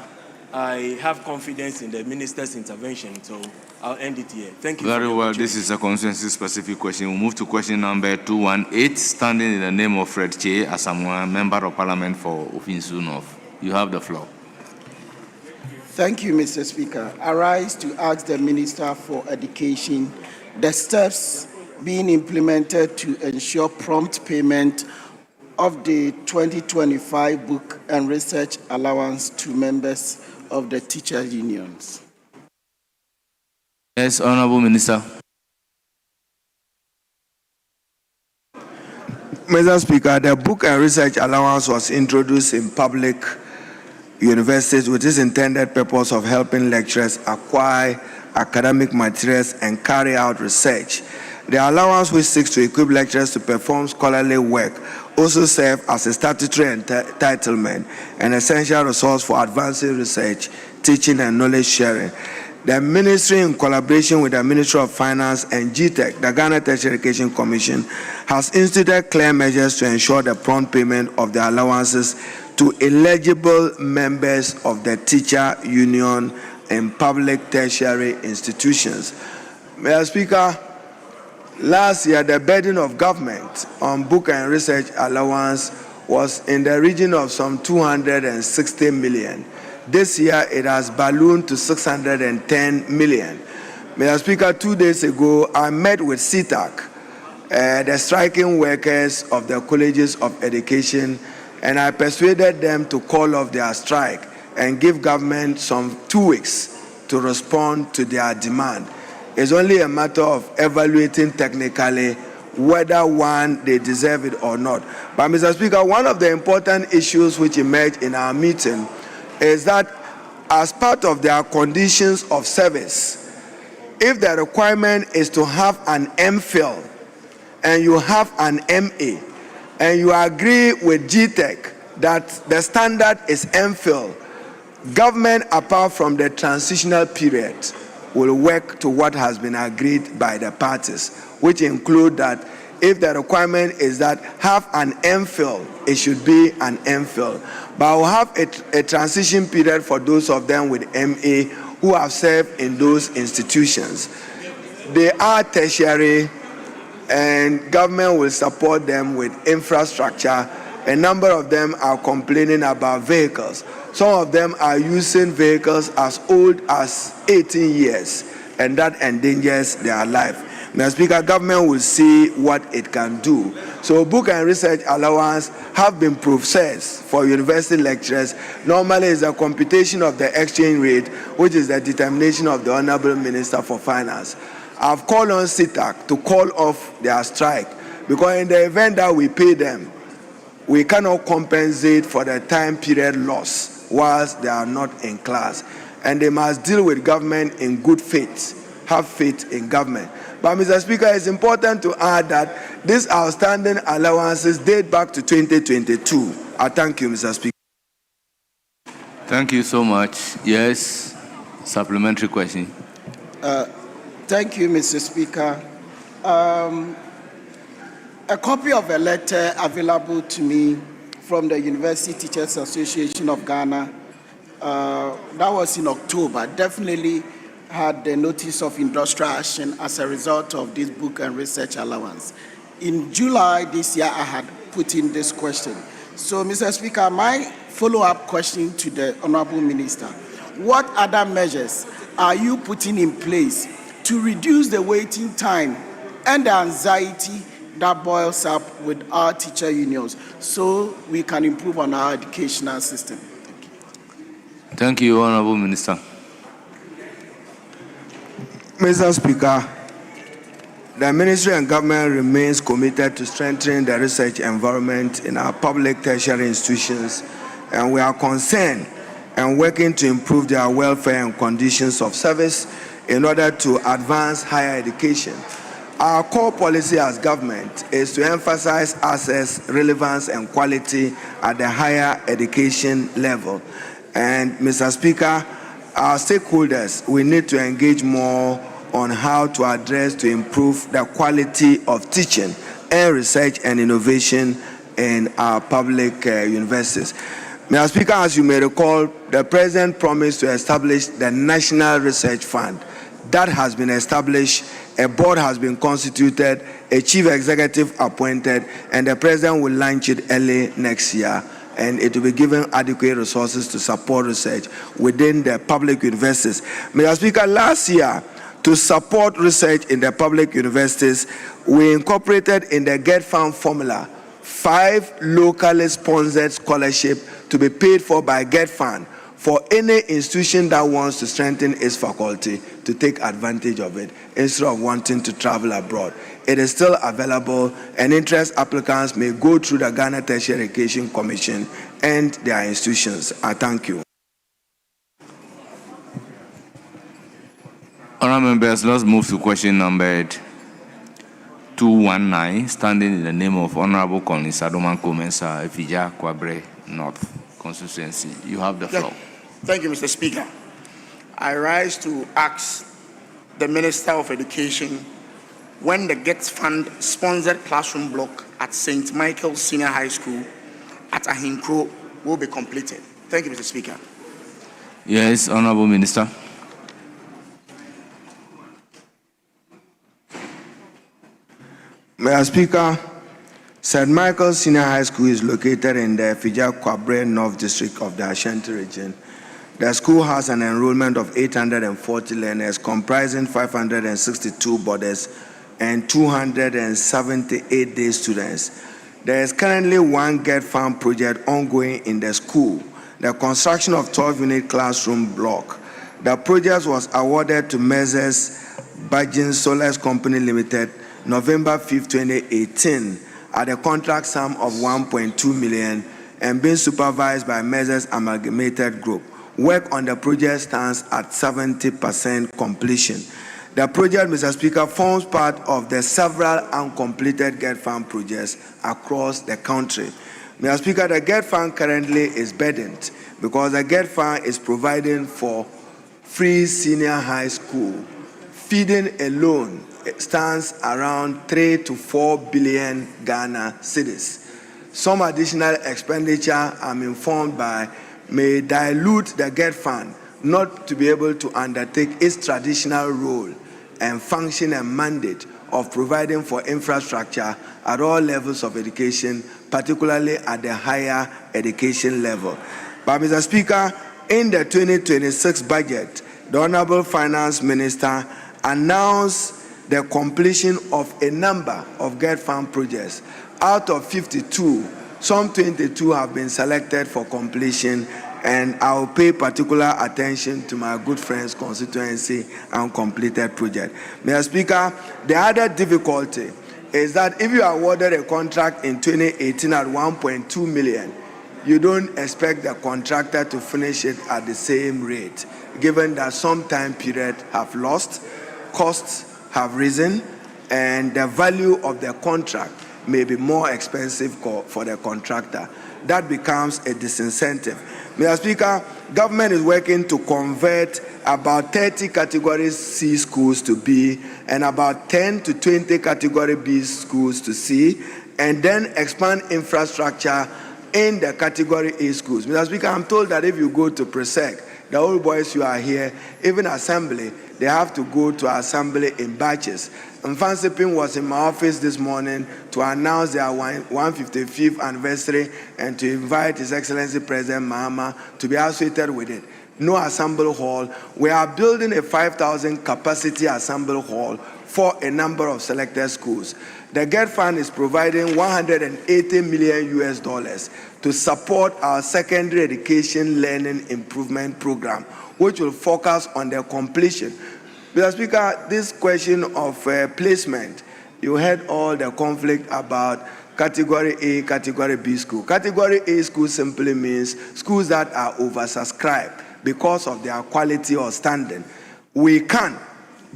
I have confidence in the Minister's intervention, so I'll end it here. Thank you. Very well. This is a consensus-specific question. We'll move to question number 218, standing in the name of Fred Che Asamoah, Member of Parliament for Ofinsu North. You have the floor. Thank you, Mr. Speaker. I rise to ask the Minister for Education the steps being implemented to ensure prompt payment of the 2025 book and research allowance to members of the teachers' unions. Yes, Honourable Minister. Mr. Speaker, the book and research allowance was introduced in public universities with its intended purpose of helping lecturers acquire academic materials and carry out research. The allowance, which seeks to equip lecturers to perform scholarly work, also serves as a statutory entitlement and essential resource for advancing research, teaching and knowledge sharing. The ministry, in collaboration with the Ministry of Finance and GTEC, the Ghana Tertiary Education Commission, has instituted clear measures to ensure the prompt payment of the allowances to eligible members of the teacher union in public tertiary institutions. Mr. Speaker, last year, the burden of government on book and research allowance was in the region of some 260 million. This year, it has ballooned to 610 million. Mr. Speaker, 2 days ago, I met with CTAC, the striking workers of the colleges of education, and I persuaded them to call off their strike and give government some 2 weeks to respond to their demand. It's only a matter of evaluating technically whether, one, they deserve it or not. But, Mr. Speaker, one of the important issues which emerged in our meeting is that as part of their conditions of service, if the requirement is to have an MPhil and you have an MA, and you agree with GTEC that the standard is MPhil, government, apart from the transitional period, will work to what has been agreed by the parties, which include that if the requirement is that have an MPhil, it should be an MPhil. But we'll have a transition period for those of them with MA who have served in those institutions. They are tertiary, and government will support them with infrastructure. A number of them are complaining about vehicles. Some of them are using vehicles as old as 18 years, and that endangers their life. Mr. Speaker, government will see what it can do. So book and research allowance have been processed for university lecturers. Normally, it's a computation of the exchange rate, which is the determination of the Honorable Minister for Finance. I've called on CTAC to call off their strike, because in the event that we pay them, we cannot compensate for the time period loss whilst they are not in class. And they must deal with government in good faith, have faith in government. But, Mr. Speaker, it's important to add that these outstanding allowances date back to 2022. I thank you, Mr. Speaker. Thank you so much. Yes, supplementary question. Thank you, Mr. Speaker. A copy of a letter available to me from the University Teachers Association of Ghana, that was in October, definitely had the notice of industrial action as a result of this book and research allowance. In July this year, I had put in this question. So, Mr. Speaker, my follow-up question to the Honorable Minister: what other measures are you putting in place to reduce the waiting time and the anxiety that boils up with our teacher unions so we can improve on our educational system? Thank you, Honorable Minister. Mr. Speaker, the Ministry and government remains committed to strengthening the research environment in our public tertiary institutions, and we are concerned and working to improve their welfare and conditions of service in order to advance higher education. Our core policy as government is to emphasize access, relevance, and quality at the higher education level. And, Mr. Speaker, our stakeholders, we need to engage more on how to address to improve the quality of teaching and research and innovation in our public universities. Mr. Speaker, as you may recall, the President promised to establish the National Research Fund. That has been established, a board has been constituted, a chief executive appointed, and the President will launch it early next year. And it will be given adequate resources to support research within the public universities. Mr. Speaker, last year, to support research in the public universities, we incorporated in the Get Fund formula 5 locally sponsored scholarships to be paid for by Get Fund for any institution that wants to strengthen its faculty to take advantage of it instead of wanting to travel abroad. It is still available, and interest applicants may go through the Ghana Tertiary Education Commission and their institutions. I thank you. Honourable members, let's move to question number 219, standing in the name of Honourable Colin Sadoman Komensa, Efija Kwabre North Constituency. You have the floor. Thank you, Mr. Speaker. I rise to ask the Minister of Education when the Get Fund sponsored classroom block at St. Michael's Senior High School at Ahinkro will be completed. Thank you, Mr. Speaker. Yes, Honorable Minister. Mr. Speaker, St. Michael's Senior High School is located in the Fija Kwabre North District of the Ashanti region. The school has an enrollment of 840 learners, comprising 562 boarders and 278 day students. There is currently one Get Farm project ongoing in the school, the construction of 12-unit classroom block. The project was awarded to Messrs. Bajin Solar Company Limited November 5, 2018, at a contract sum of 1.2 million and being supervised by Messrs. Amalgamated Group. Work on the project stands at 70% completion. The project, Mr. Speaker, forms part of the several uncompleted Get Fund projects across the country. Mr. Speaker, the Get Fund currently is burdened because the Get Fund is providing for free senior high school. Feeding alone stands around 3 to 4 billion Ghana cedis. Some additional expenditure, I'm informed by, may dilute the Get Fund not to be able to undertake its traditional role and function and mandate of providing for infrastructure at all levels of education, particularly at the higher education level. But, Mr. Speaker, in the 2026 budget, the Honorable Finance Minister announced the completion of a number of Get Fund projects. Out of 52, some 22 have been selected for completion, and I will pay particular attention to my good friend's constituency and completed project. Mr. Speaker, the other difficulty is that if you are awarded a contract in 2018 at 1.2 million, you don't expect the contractor to finish it at the same rate, given that some time period have lost, costs have risen, and the value of the contract may be more expensive for the contractor. That becomes a disincentive. Mr. Speaker, government is working to convert about 30 Category C schools to B and about 10 to 20 Category B schools to C, and then expand infrastructure in the Category A schools. Mr. Speaker, I'm told that if you go to Presec, the old boys who are here, even assembly, they have to go to assembly in batches. And Fansipin was in my office this morning to announce their 155th anniversary and to invite His Excellency President Mahama to be associated with it. No assembly hall. We are building a 5,000 capacity assembly hall for a number of selected schools. The Get Fund is providing 180 million US dollars to support our secondary education learning improvement program, which will focus on the completion. Mr. Speaker, this question of placement, you heard all the conflict about Category A, Category B school. Category A school simply means schools that are oversubscribed because of their quality or standing. We can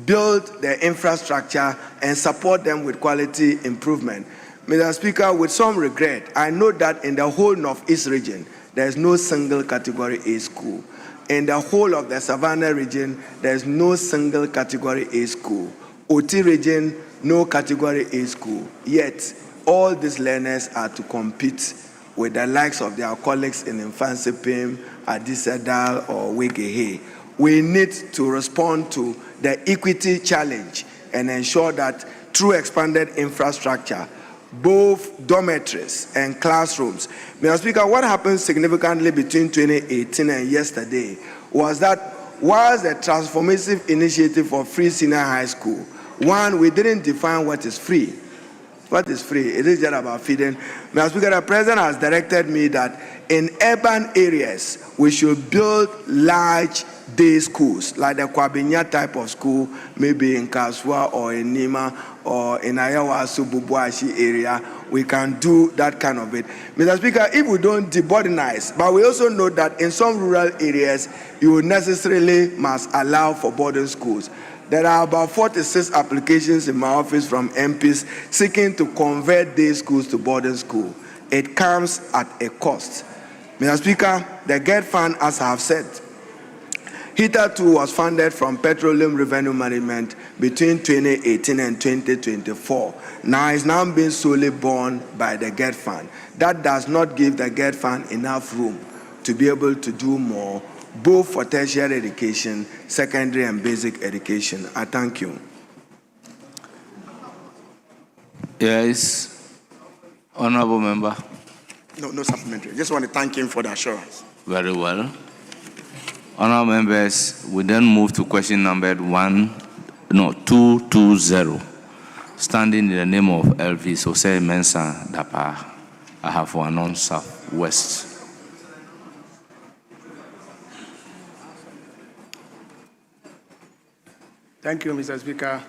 build the infrastructure and support them with quality improvement. Mr. Speaker, with some regret, I know that in the whole Northeast region, there is no single Category A school. In the whole of the Savannah region, there is no single Category A school. OT region, no Category A school. Yet, all these learners are to compete with the likes of their colleagues in Mfansipim, Adisadal, or Wegehe. We need to respond to the equity challenge and ensure that through expanded infrastructure, both dormitories and classrooms. Mr. Speaker, what happened significantly between 2018 and yesterday was that whilst the transformative initiative for free senior high school, one, we didn't define what is free. What is free? It is just about feeding. Mr. Speaker, the President has directed me that in urban areas, we should build large day schools, like the Kwabinya type of school, maybe in Kaswa or in Nima or in Ayawasu, Bubuashi area. We can do that kind of it. Mr. Speaker, if we don't deboardinize, but we also know that in some rural areas, you necessarily must allow for boarding schools. There are about 46 applications in my office from MPs seeking to convert day schools to boarding school. It comes at a cost. Mr. Speaker, the Get Fund, as I have said, Hitherto was funded from Petroleum Revenue Management between 2018 and 2024. Now it's now being solely borne by the GET Fund. That does not give the GET Fund enough room to be able to do more, both for tertiary education, secondary and basic education. I thank you. Yes, honorable member. No supplementary. Just want to thank him for the assurance. Very well. Honorable members, we then move to question number 220. Standing in the name of Elvis Jose Mensah Dapa, I have for Anon Southwest. Thank you, Mr. Speaker.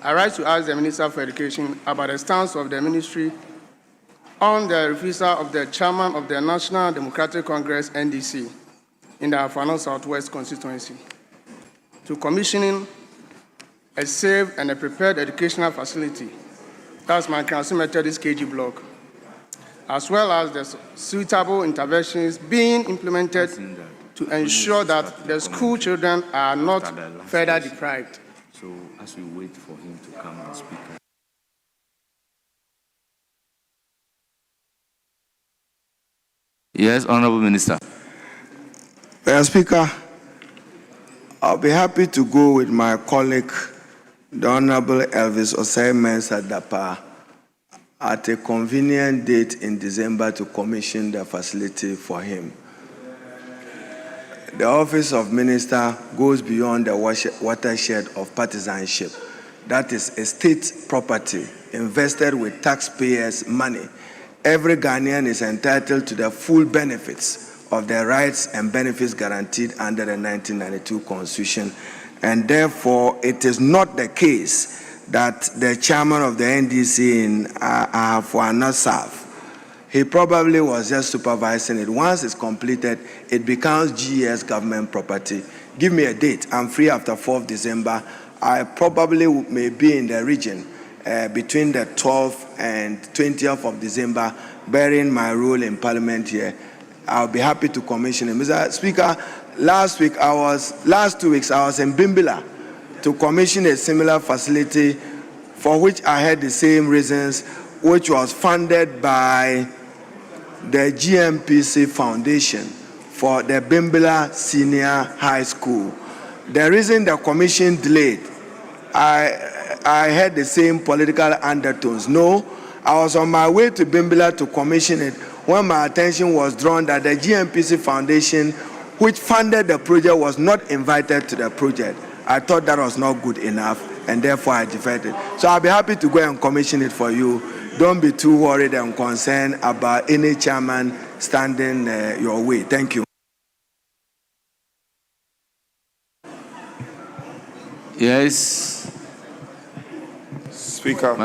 I rise to ask the Minister for Education about the stance of the ministry on the refusal of the chairman of the National Democratic Congress, NDC, in the Afano Southwest constituency to commissioning a safe and a prepared educational facility, that's my Council Methodist KG block, as well as the suitable interventions being implemented to ensure that the school children are not further deprived. So as we wait for him to come and speak. Yes, Honorable Minister. Mr. Speaker, I'll be happy to go with my colleague, the Honorable Elvis Osei Mensah Dapa, at a convenient date in December to commission the facility for him. The office of minister goes beyond the watershed of partisanship. That is a state property invested with taxpayers' money. Every Ghanaian is entitled to the full benefits of the rights and benefits guaranteed under the 1992 Constitution. And therefore, it is not the case that the chairman of the NDC in Afuana South, he probably was just supervising it. Once it's completed, it becomes GES government property. Give me a date. I'm free after 4th December. I probably may be in the region between the 12th and 20th of December, bearing my role in Parliament here. I'll be happy to commission it. Mr. Speaker, last 2 weeks, I was in Bimbila to commission a similar facility for which I had the same reasons, which was funded by the GMPC Foundation for the Bimbila Senior High School. The reason the commission delayed, I had the same political undertones. No, I was on my way to Bimbila to commission it when my attention was drawn that the GMPC Foundation, which funded the project, was not invited to the project. I thought that was not good enough, and therefore I deferred it. So I'll be happy to go and commission it for you. Don't be too worried and concerned about any chairman standing your way. Thank you. Yes. Speaker,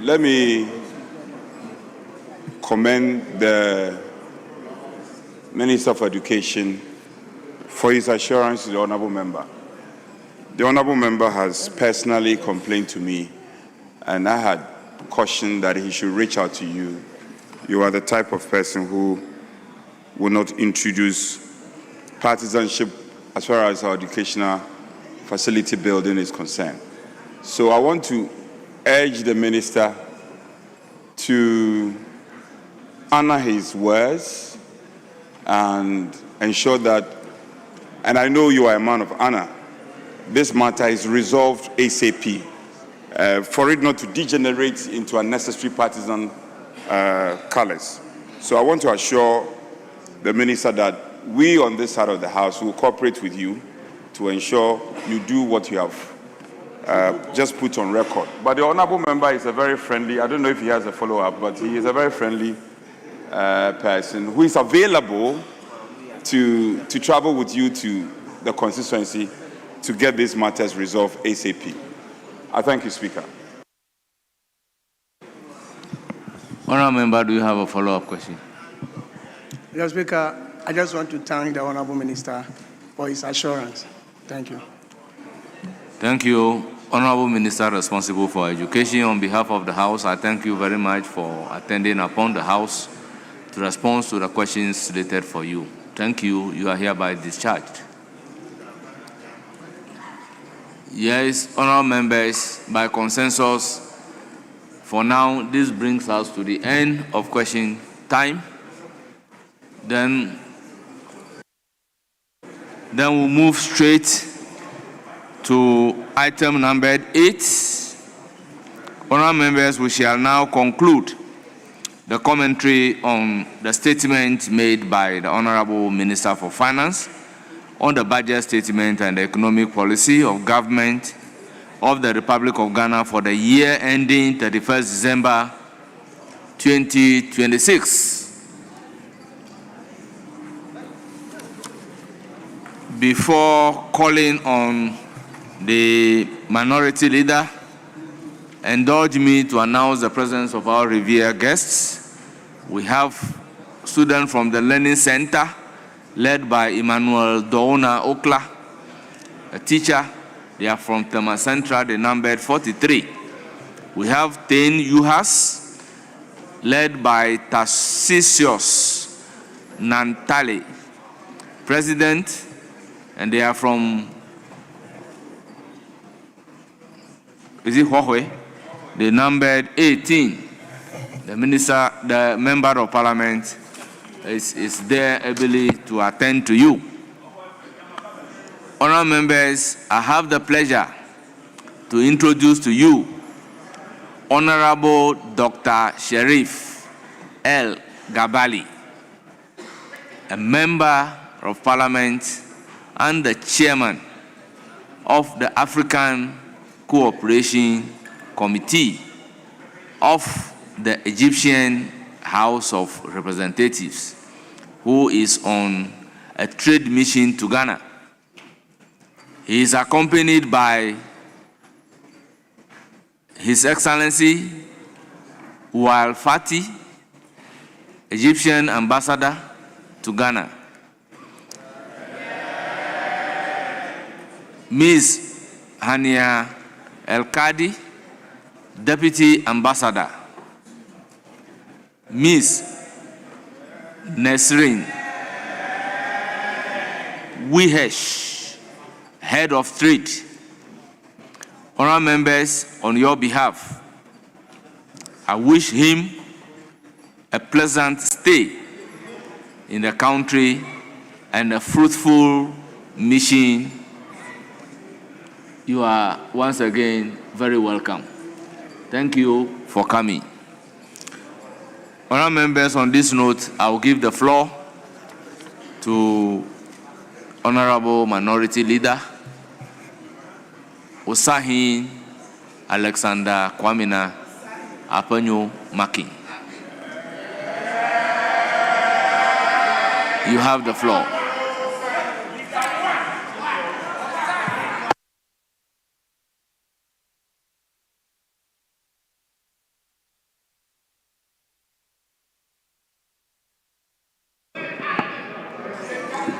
let me commend the Minister of Education for his assurance to the Honourable Member. The Honourable Member has personally complained to me, and I had cautioned that he should reach out to you. You are the type of person who will not introduce partisanship as far as our educational facility building is concerned. So I want to urge the Minister to honor his words and ensure that, and I know you are a man of honor, this matter is resolved ASAP, for it not to degenerate into unnecessary partisan colors. So I want to assure the Minister that we on this side of the House will cooperate with you to ensure you do what you have just put on record. But the Honourable Member is a very friendly, I don't know if he has a follow-up, but he is a very friendly person who is available to travel with you to the constituency to get these matters resolved ASAP. I thank you, Speaker. Honourable Member, do you have a follow-up question? Mr. Speaker, I just want to thank the Honourable Minister for his assurance. Thank you. Thank you. Honourable Minister responsible for education, on behalf of the House, I thank you very much for attending upon the House to respond to the questions slated for you. Thank you. You are hereby discharged. Yes, honorable members, by consensus, for now, this brings us to the end of question time. Then we'll move straight to item number 8. Honorable members, we shall now conclude the commentary on the statement made by the Honorable Minister for Finance on the budget statement and the economic policy of government of the Republic of Ghana for the year ending 31st December 2026. Before calling on the minority leader, indulge me to announce the presence of our revered guests. We have students from the Learning Center, led by Emmanuel Doona Okla, a teacher. They are from Tema Central, they numbered 43. We have Tain Yuhas, led by Tarsisius Nantale, president, and they are from, is it Huawei? They numbered 18. The minister, the member of parliament is there able to attend to you. Honourable members, I have the pleasure to introduce to you Honourable Dr. Sherif El Gabali, a member of parliament and the chairman of the African Cooperation Committee of the Egyptian House of Representatives, who is on a trade mission to Ghana. He is accompanied by His Excellency Oual Fati, Egyptian ambassador to Ghana. Ms. Hania El-Kadi, Deputy Ambassador. Ms. Nesrin Wihesh, Head of Trade. Honourable members, on your behalf, I wish him a pleasant stay in the country and a fruitful mission. You are once again very welcome. Thank you for coming. Honourable members, on this note, I will give the floor to Honourable Minority Leader Osahin Alexander Kwamina Apanyo Makin. You have the floor.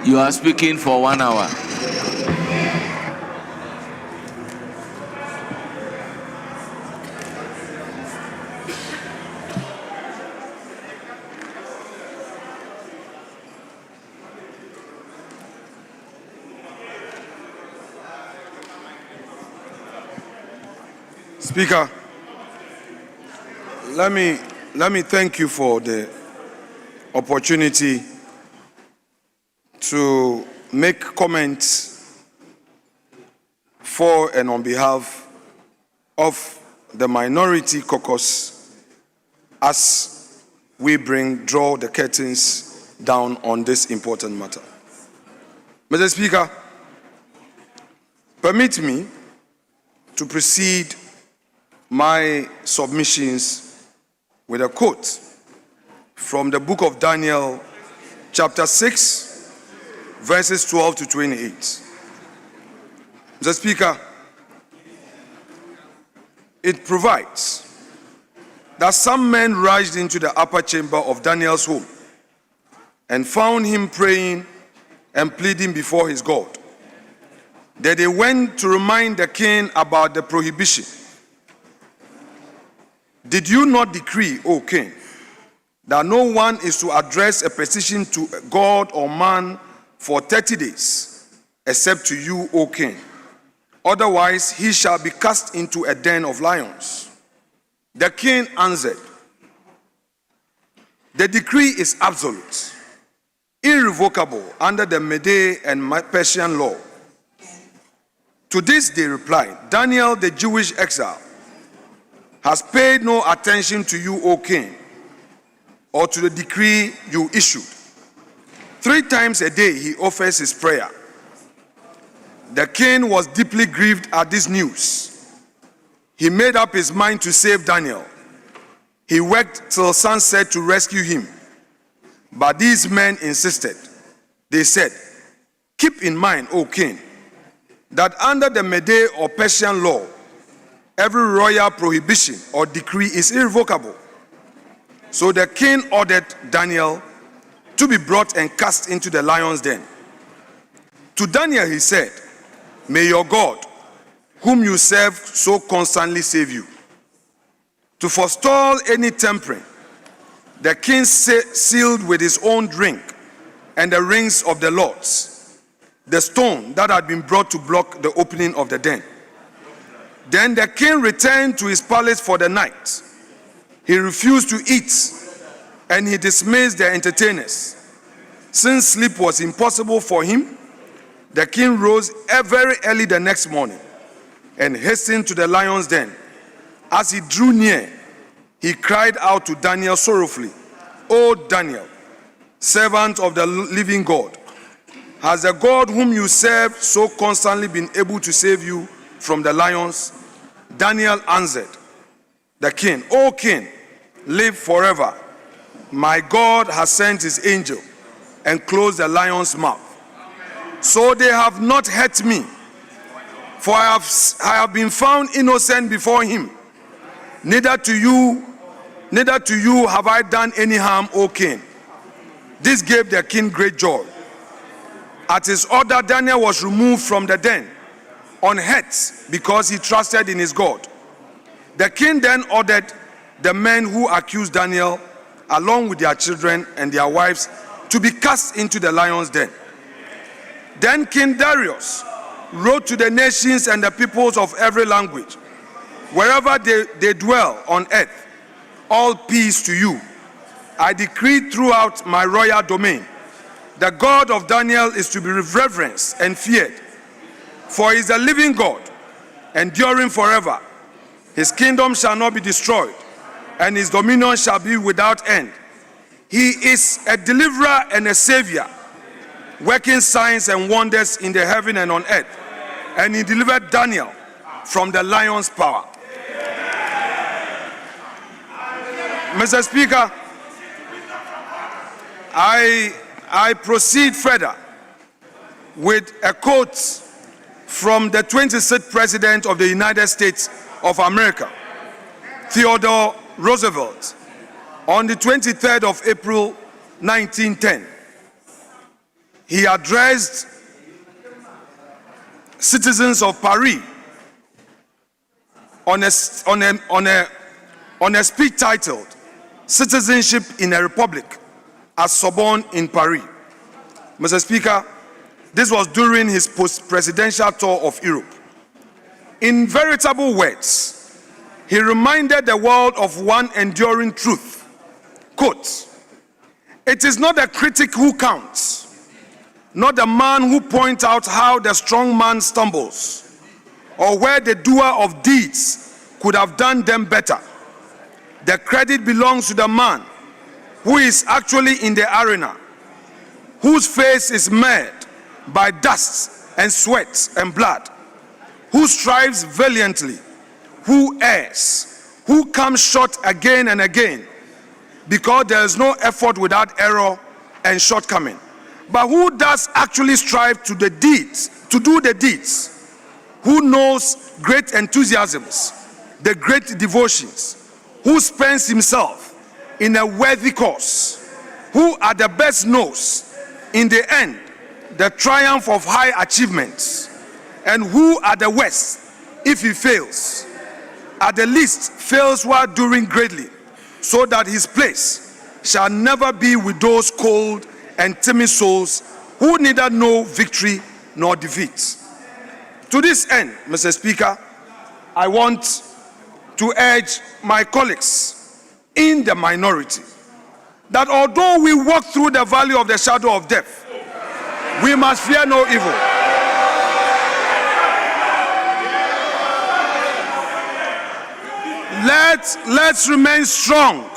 You are speaking for 1 hour. Speaker, let me thank you for the opportunity to make comments for and on behalf of the minority caucus as we draw the curtains down on this important matter. Mr. Speaker, permit me to precede my submissions with a quote from the book of Daniel, chapter 6, verses 12 to 28. Mr. Speaker, it provides that some men rushed into the upper chamber of Daniel's home and found him praying and pleading before his God. Then they went to remind the king about the prohibition. Did you not decree, O king, that no one is to address a petition to God or man for 30 days, except to you, O king? otherwise he shall be cast into a den of lions. The king answered, the decree is absolute, irrevocable under the Mede and Persian law. To this they replied, Daniel, the Jewish exile, has paid no attention to you, O king, or to the decree you issued. 3 times a day he offers his prayer. The king was deeply grieved at this news. He made up his mind to save Daniel. He worked till sunset to rescue him. But these men insisted. They said, keep in mind, O king, that under the Mede or Persian law, every royal prohibition or decree is irrevocable. So the king ordered Daniel to be brought and cast into the lion's den. To Daniel he said, may your God, whom you serve so constantly, save you. To forestall any tampering, the king sealed with his own drink and the rings of the lords the stone that had been brought to block the opening of the den. Then the king returned to his palace for the night. He refused to eat, and he dismissed the entertainers. Since sleep was impossible for him, the king rose very early the next morning and hastened to the lion's den. As he drew near, he cried out to Daniel sorrowfully, O Daniel, servant of the living God, has the God whom you serve so constantly been able to save you from the lions? Daniel answered the king, O king, live forever. My God has sent his angel and closed the lion's mouth. So they have not hurt me, for I have been found innocent before him. Neither to you have I done any harm, O king. This gave the king great joy. At his order, Daniel was removed from the den, unhurt, because he trusted in his God. The king then ordered the men who accused Daniel, along with their children and their wives, to be cast into the lion's den. Then King Darius wrote to the nations and the peoples of every language, wherever they dwell on earth, all peace to you. I decree throughout my royal domain, the God of Daniel is to be reverenced and feared, for he is the living God, enduring forever. His kingdom shall not be destroyed, and his dominion shall be without end. He is a deliverer and a savior, working signs and wonders in the heaven and on earth. And he delivered Daniel from the lion's power. Mr. Speaker, I proceed further with a quote from the 26th President of the United States of America, Theodore Roosevelt, on the 23rd of April, 1910. He addressed citizens of Paris on a speech titled Citizenship in a Republic at Sorbonne in Paris. Mr. Speaker, this was during his post-presidential tour of Europe. In veritable words, he reminded the world of one enduring truth. Quote, it is not the critic who counts, not the man who points out how the strong man stumbles, or where the doer of deeds could have done them better. The credit belongs to the man who is actually in the arena, whose face is marred by dust and sweat and blood, who strives valiantly, who errs, who comes short again and again, because there is no effort without error and shortcoming, but who does actually strive to do the deeds, who knows great enthusiasms, the great devotions, who spends himself in a worthy cause, who at the best knows in the end the triumph of high achievements, and who at the worst, if he fails, at the least fails while doing greatly, so that his place shall never be with those cold and timid souls who neither know victory nor defeat. To this end, Mr. Speaker, I want to urge my colleagues in the minority that although we walk through the valley of the shadow of death, we must fear no evil. Let's remain strong.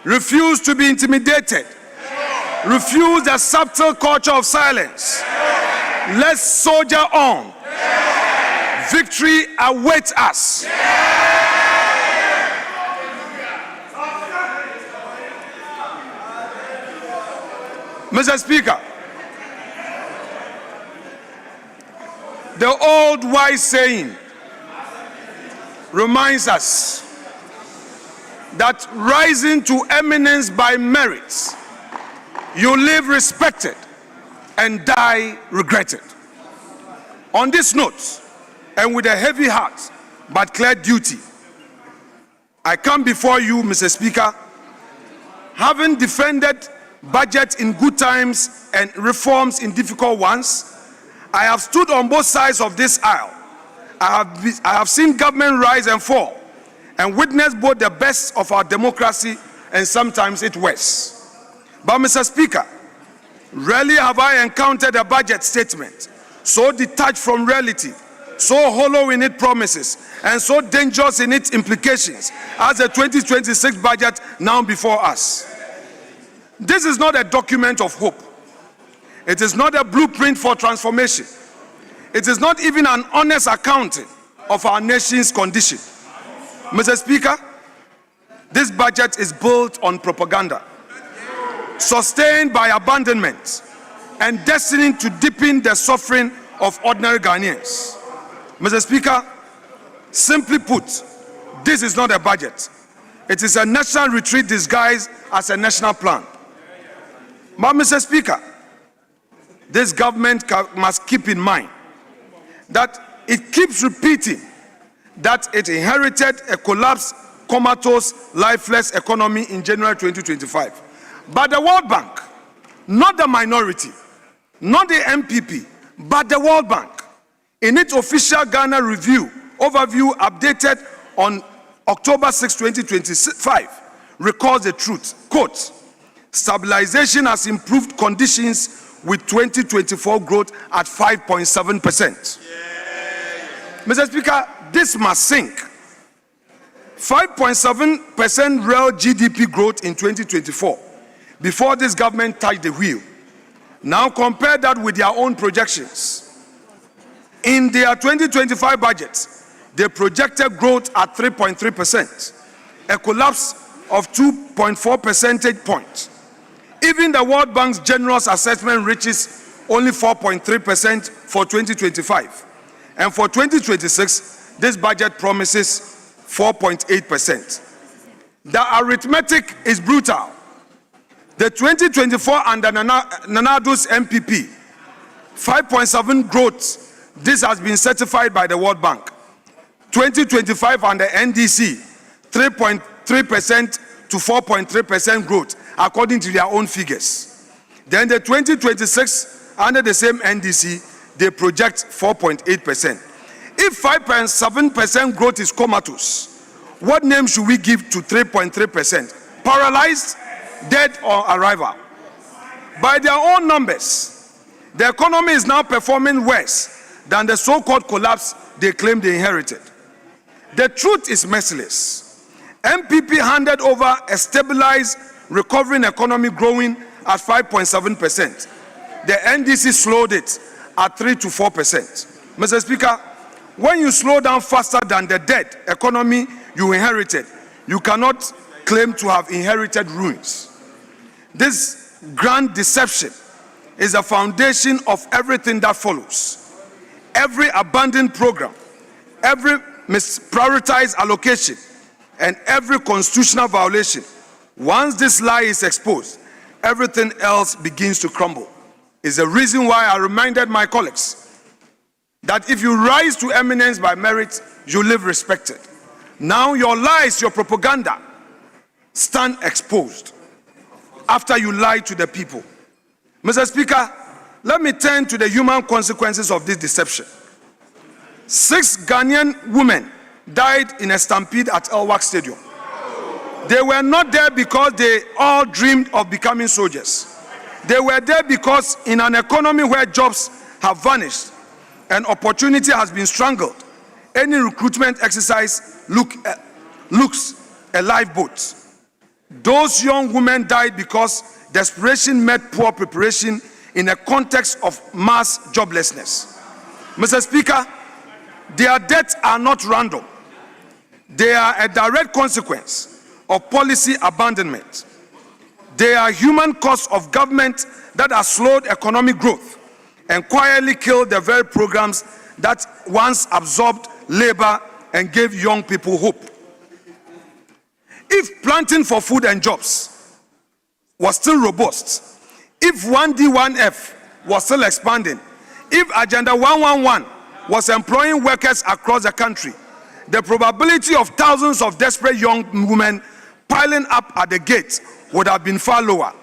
Refuse to be intimidated. Refuse the subtle culture of silence. Let's soldier on. Victory awaits us. Mr. Speaker, the old wise saying reminds us that rising to eminence by merit, you live respected and die regretted. On this note, and with a heavy heart but clear duty, I come before you, Mr. Speaker, having defended budget in good times and reforms in difficult ones. I have stood on both sides of this aisle. I have seen government rise and fall and witnessed both the best of our democracy and sometimes its worst. But Mr. Speaker, rarely have I encountered a budget statement so detached from reality, so hollow in its promises, and so dangerous in its implications as the 2026 budget now before us. This is not a document of hope. It is not a blueprint for transformation. It is not even an honest accounting of our nation's condition. Mr. Speaker, this budget is built on propaganda, sustained by abandonment, and destined to deepen the suffering of ordinary Ghanaians. Mr. Speaker, simply put, this is not a budget. It is a national retreat disguised as a national plan. But Mr. Speaker, this government must keep in mind that it keeps repeating that it inherited a collapsed, comatose, lifeless economy in January 2025. But the World Bank, not the minority, not the MPP, but the World Bank, in its official Ghana review overview updated on October 6, 2025, records the truth. Quote, stabilization has improved conditions with 2024 growth at 5.7%. Mr. Speaker, this must sink. 5.7% real GDP growth in 2024 before this government touched the wheel. Now compare that with their own projections. In their 2025 budget, they projected growth at 3.3%, a collapse of 2.4 percentage points. Even the World Bank's generous assessment reaches only 4.3% for 2025. And for 2026, this budget promises 4.8%. The arithmetic is brutal. The 2024 under Nanado's MPP, 5.7 growth, this has been certified by the World Bank. 2025 under NDC, 3.3% to 4.3% growth, according to their own figures. Then the 2026 under the same NDC, they project 4.8%. If 5.7% growth is comatose, what name should we give to 3.3%? Paralyzed, dead, or arrival? By their own numbers, the economy is now performing worse than the so-called collapse they claim they inherited. The truth is merciless. MPP handed over a stabilized, recovering economy growing at 5.7%. The NDC slowed it at 3 to 4%. Mr. Speaker, when you slow down faster than the dead economy you inherited, you cannot claim to have inherited ruins. This grand deception is the foundation of everything that follows. Every abandoned program, every misprioritized allocation, and every constitutional violation. Once this lie is exposed, everything else begins to crumble. Is the reason why I reminded my colleagues that if you rise to eminence by merit, you live respected. Now your lies, your propaganda, stand exposed after you lie to the people. Mr. Speaker, let me turn to the human consequences of this deception. 6 Ghanaian women died in a stampede at Elwak Stadium. They were not there because they all dreamed of becoming soldiers. They were there because in an economy where jobs have vanished and opportunity has been strangled, any recruitment exercise looks a lifeboat. Those young women died because desperation met poor preparation in a context of mass joblessness. Mr. Speaker, their deaths are not random. They are a direct consequence of policy abandonment. They are human costs of government that has slowed economic growth and quietly killed the very programs that once absorbed labor and gave young people hope. If planting for food and jobs was still robust, if 1D1F was still expanding, if Agenda 111 was employing workers across the country, the probability of thousands of desperate young women piling up at the gate would have been far lower.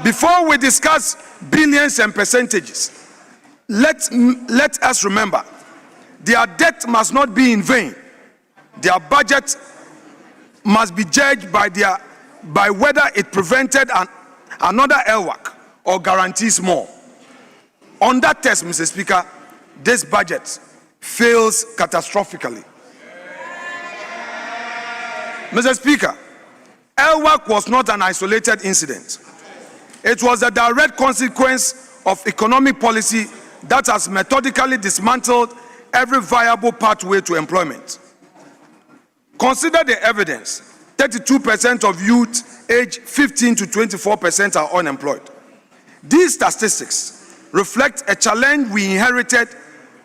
Before we discuss billions and percentages, let us remember, their death must not be in vain. Their budget must be judged by whether it prevented another Elwak or guarantees more. On that test, Mr. Speaker, this budget fails catastrophically. Mr. Speaker, Elwak was not an isolated incident. It was a direct consequence of economic policy that has methodically dismantled every viable pathway to employment. Consider the evidence. 32% of youth aged 15 to 24% are unemployed. These statistics reflect a challenge we inherited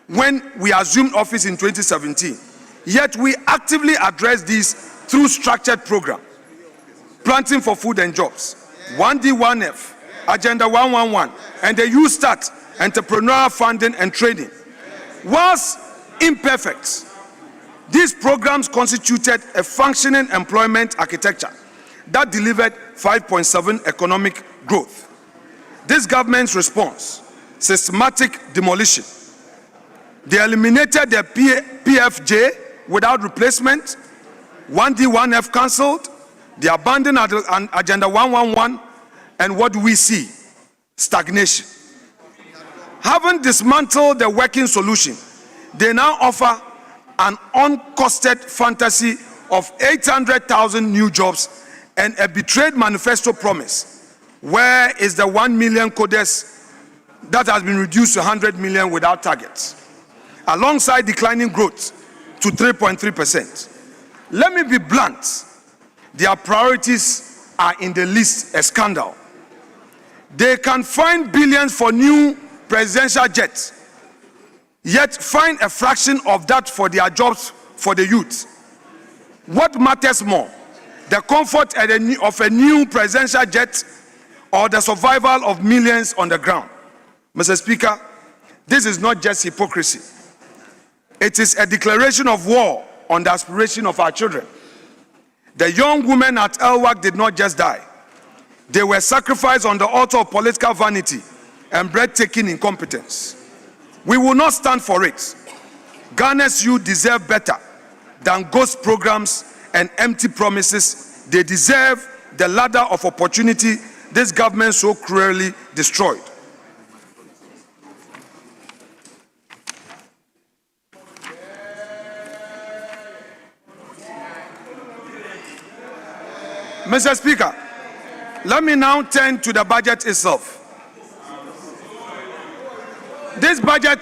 when we assumed office in 2017. Yet we actively address these through structured programs. Planting for food and jobs, 1D1F, Agenda 111, and the Youth Start entrepreneurial funding and training. Whilst imperfect, these programs constituted a functioning employment architecture that delivered 5.7 economic growth. This government's response, systematic demolition. They eliminated the PFJ without replacement, 1D1F cancelled, they abandoned Agenda 111, and what do we see? Stagnation. Having dismantled the working solution, they now offer an uncosted fantasy of 800,000 new jobs and a betrayed manifesto promise. Where is the 1 million coders that has been reduced to 100 million without targets, alongside declining growth to 3.3%? Let me be blunt. Their priorities are in the least a scandal. They can find billions for new presidential jets, yet find a fraction of that for their jobs for the youth. What matters more, the comfort of a new presidential jet or the survival of millions on the ground? Mr. Speaker, this is not just hypocrisy. It is a declaration of war on the aspiration of our children. The young women at Elwak did not just die. They were sacrificed on the altar of political vanity and breathtaking incompetence. We will not stand for it. Ghana's youth deserve better than ghost programs and empty promises. They deserve the ladder of opportunity this government so cruelly destroyed. Mr. Speaker, let me now turn to the budget itself. This budget,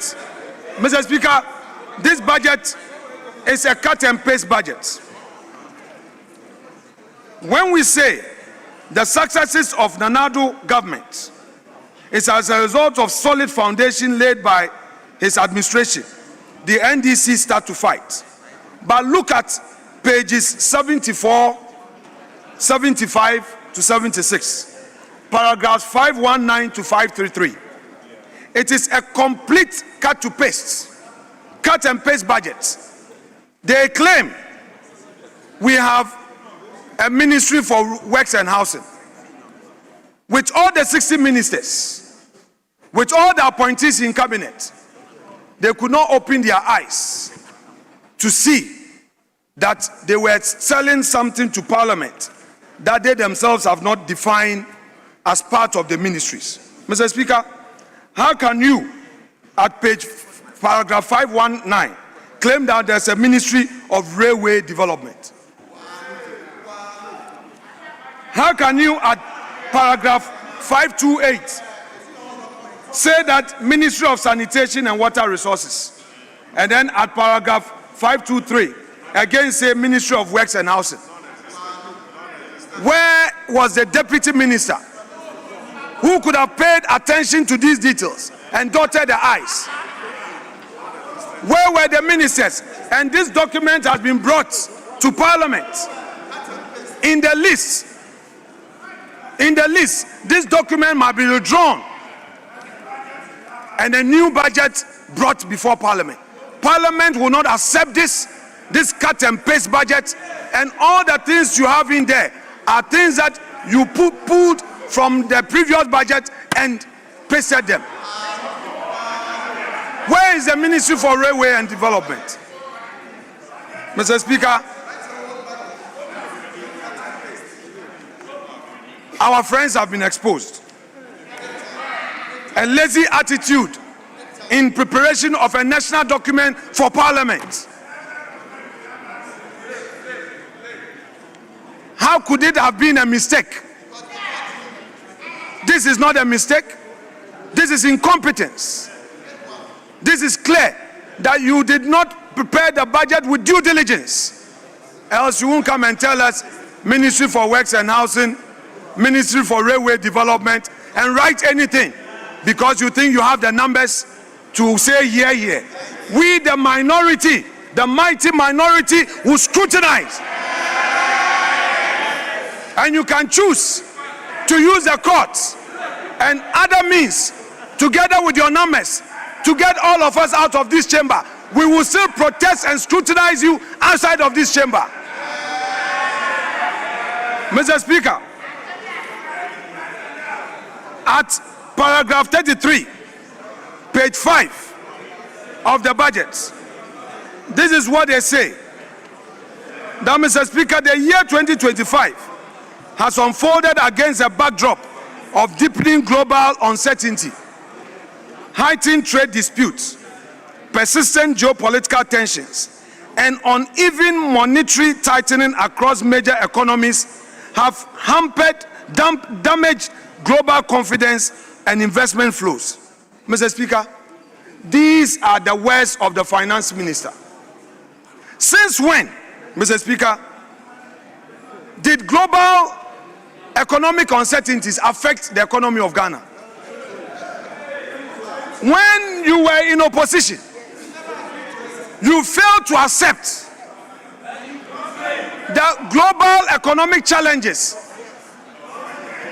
Mr. Speaker, this budget is a cut and paste budget. When we say the successes of Nanado government is as a result of solid foundation laid by his administration, the NDC start to fight. But look at pages 74, 75 to 76, paragraphs 519 to 533. It is a complete cut to paste, cut and paste budget. They claim we have a ministry for works and housing with all the 60 ministers, with all the appointees in cabinet, they could not open their eyes to see that they were selling something to Parliament that they themselves have not defined as part of the ministries. Mr. Speaker, how can you, at paragraph 519, claim that there's a Ministry of Railway Development? How can you, at paragraph 528, say that Ministry of Sanitation and Water Resources, and then at paragraph 523, again say Ministry of Works and Housing? Where was the Deputy Minister who could have paid attention to these details and dotted the I's? Where were the ministers? And this document has been brought to Parliament. In the list, this document might be withdrawn and a new budget brought before Parliament. Parliament will not accept this cut and paste budget, and all the things you have in there are things that you pulled from the previous budget and pasted them. Where is the Ministry for Railway and Development? Mr. Speaker, our friends have been exposed. A lazy attitude in preparation of a national document for Parliament. How could it have been a mistake? This is not a mistake. This is incompetence. This is clear that you did not prepare the budget with due diligence. Else you won't come and tell us Ministry for Works and Housing, Ministry for Railway Development, and write anything because you think you have the numbers to say here. We, the minority, the mighty minority, will scrutinize. And you can choose to use the courts and other means together with your numbers to get all of us out of this chamber. We will still protest and scrutinize you outside of this chamber. Mr. Speaker, at paragraph 33, page 5 of the budget, this is what they say. That, Mr. Speaker, the year 2025 has unfolded against a backdrop of deepening global uncertainty, heightened trade disputes, persistent geopolitical tensions, and uneven monetary tightening across major economies have damaged global confidence and investment flows. Mr. Speaker, these are the words of the Finance Minister. Since when, Mr. Speaker, did global economic uncertainties affect the economy of Ghana? When you were in opposition, you failed to accept that global economic challenges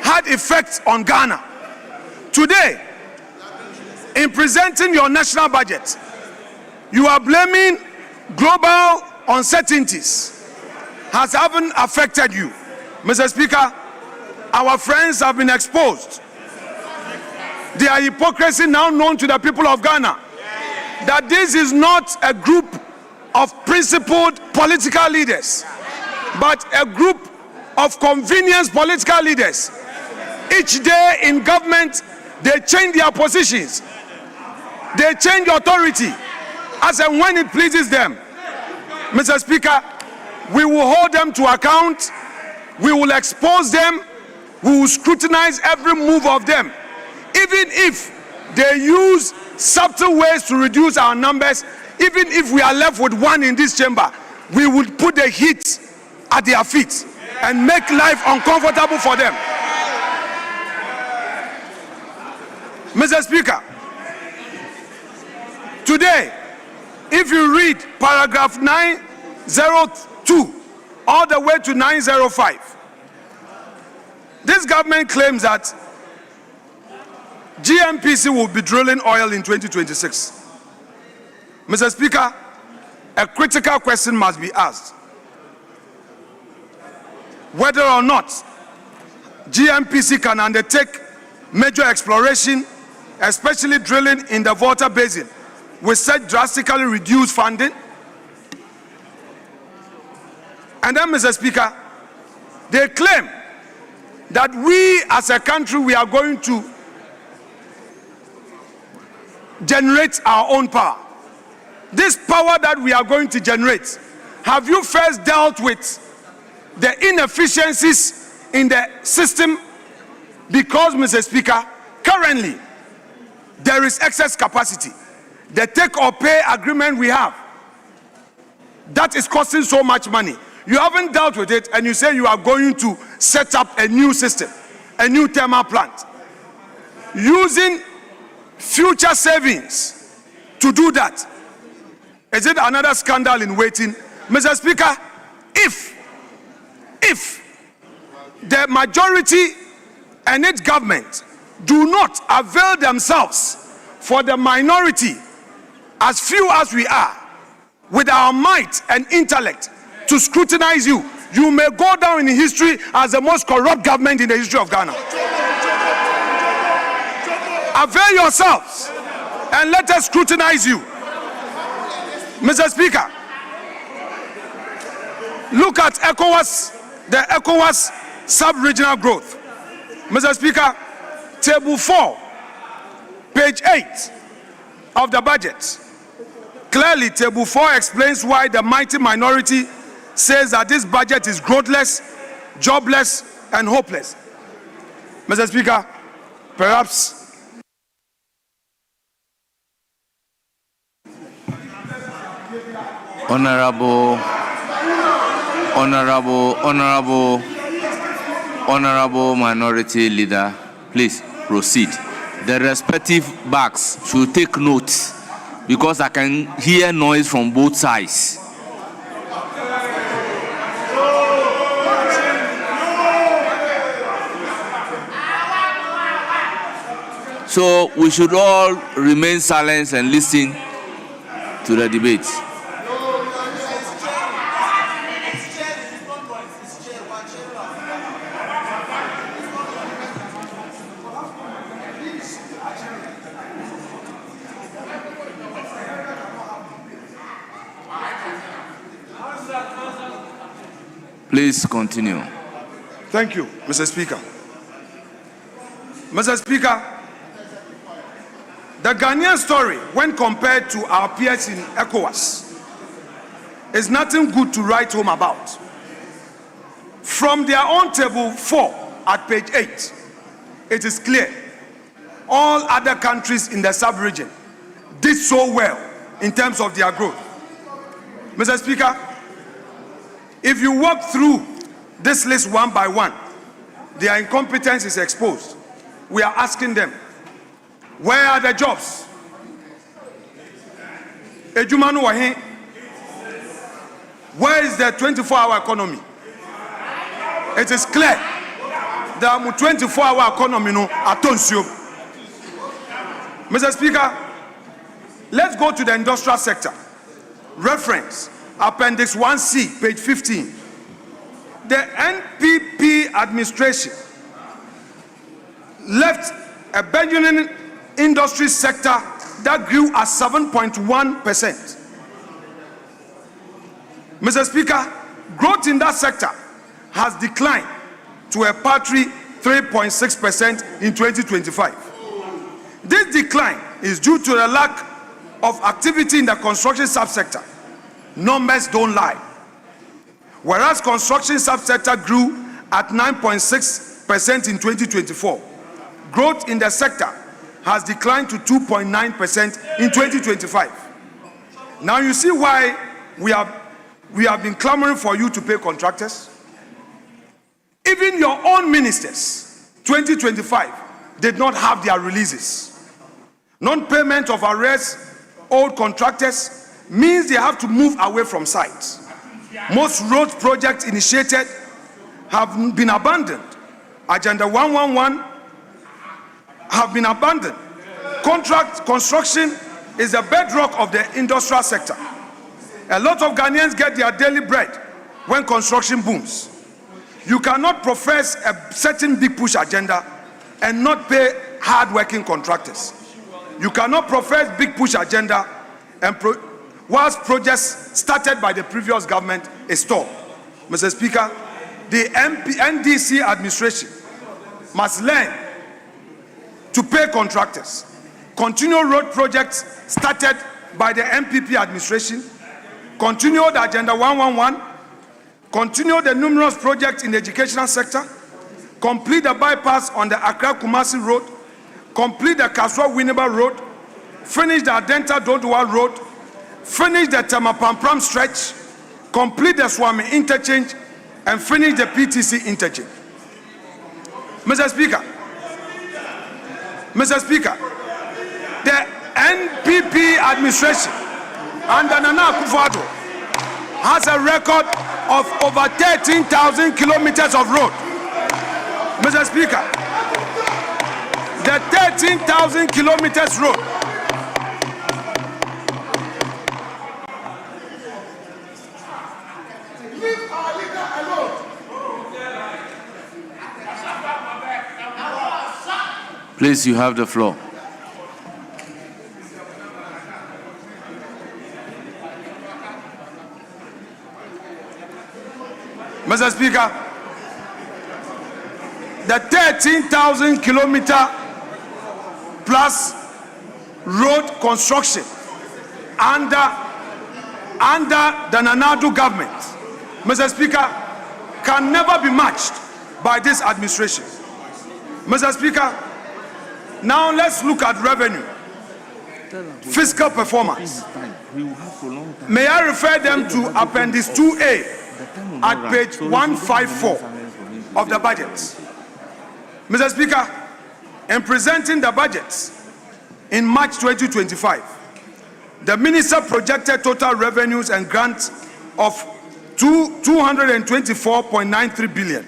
had effects on Ghana. Today, in presenting your national budget, you are blaming global uncertainties has haven't affected you. Mr. Speaker, our friends have been exposed. Their hypocrisy now known to the people of Ghana, that this is not a group of principled political leaders, but a group of convenience political leaders. Each day in government, they change their positions. They change authority as and when it pleases them. Mr. Speaker, we will hold them to account. We will expose them. We will scrutinize every move of them. Even if they use subtle ways to reduce our numbers, even if we are left with one in this chamber, we will put the heat at their feet and make life uncomfortable for them. Mr. Speaker, today, if you read paragraph 902 all the way to 905, this government claims that GMPC will be drilling oil in 2026. Mr. Speaker, a critical question must be asked. Whether or not GMPC can undertake major exploration, especially drilling in the Volta Basin, with such drastically reduced funding? And then, Mr. Speaker, they claim that we as a country, we are going to generate our own power. This power that we are going to generate, have you first dealt with the inefficiencies in the system? Because, Mr. Speaker, currently there is excess capacity. The take or pay agreement we have, that is costing so much money. You haven't dealt with it, and you say you are going to set up a new system, a new thermal plant, using future savings to do that. Is it another scandal in waiting? Mr. Speaker, if the majority and its government do not avail themselves for the minority, as few as we are, with our might and intellect to scrutinize you, you may go down in history as the most corrupt government in the history of Ghana. Avail yourselves and let us scrutinize you. Mr. Speaker, look at ECOWAS, the ECOWAS sub-regional growth. Mr. Speaker, table 4, page 8 of the budget. Clearly, table 4 explains why the mighty minority says that this budget is growthless, jobless, and hopeless. Mr. Speaker, perhaps Honorable Minority Leader, please proceed. The respective backs should take note, because I can hear noise from both sides. So we should all remain silent and listen to the debate. Please continue. Thank you, Mr. Speaker. Mr. Speaker, the Ghanaian story, when compared to our peers in ECOWAS, is nothing good to write home about. From their own table 4 at page 8, it is clear all other countries in the sub-region did so well in terms of their growth. Mr. Speaker, if you walk through this list one by one, their incompetence is exposed. We are asking them, where are the jobs? Ejumanu wahe? Where is the 24-hour economy? It is clear that 24-hour economy no atonsio. Mr. Speaker, let's go to the industrial sector. Reference Appendix 1C, page 15. The NPP administration left a burgeoning industry sector that grew at 7.1%. Mr. Speaker, growth in that sector has declined to a paltry 3.6% in 2025. This decline is due to the lack of activity in the construction subsector. Numbers don't lie. Whereas construction subsector grew at 9.6% in 2024, growth in the sector has declined to 2.9% in 2025. Now you see why we have been clamoring for you to pay contractors. Even your own ministers, 2025, did not have their releases. Non-payment of arrears owed contractors means they have to move away from sites. Most road projects initiated have been abandoned. Agenda 111 have been abandoned. Contract construction is the bedrock of the industrial sector. A lot of Ghanaians get their daily bread when construction booms. You cannot profess a certain big push agenda and not pay hard-working contractors. You cannot profess big push agenda whilst projects started by the previous government is stalled. Mr. Speaker, the NDC administration must learn to pay contractors, continue road projects started by the MPP administration, continue the Agenda 111, continue the numerous projects in the educational sector, complete the bypass on the Accra-Kumasi Road, complete the Kaswa-Winneba Road, finish the Adenta-Dodowa Road, finish the Tamapampram stretch, complete the Swami interchange, and finish the PTC interchange. Mr. Speaker, the NPP administration under Nana Akufo-Addo has a record of over 13,000 kilometers of road. Mr. Speaker, the 13,000 kilometers road Please, you have the floor. Mr. Speaker, the 13,000 kilometer plus road construction under the Nanado government, Mr. Speaker, can never be matched by this administration. Mr. Speaker, now let's look at revenue, fiscal performance. May I refer them to Appendix 2A at page 154 of the budget. Mr. Speaker, in presenting the budget in March 2025, the minister projected total revenues and grants of 224.93 billion,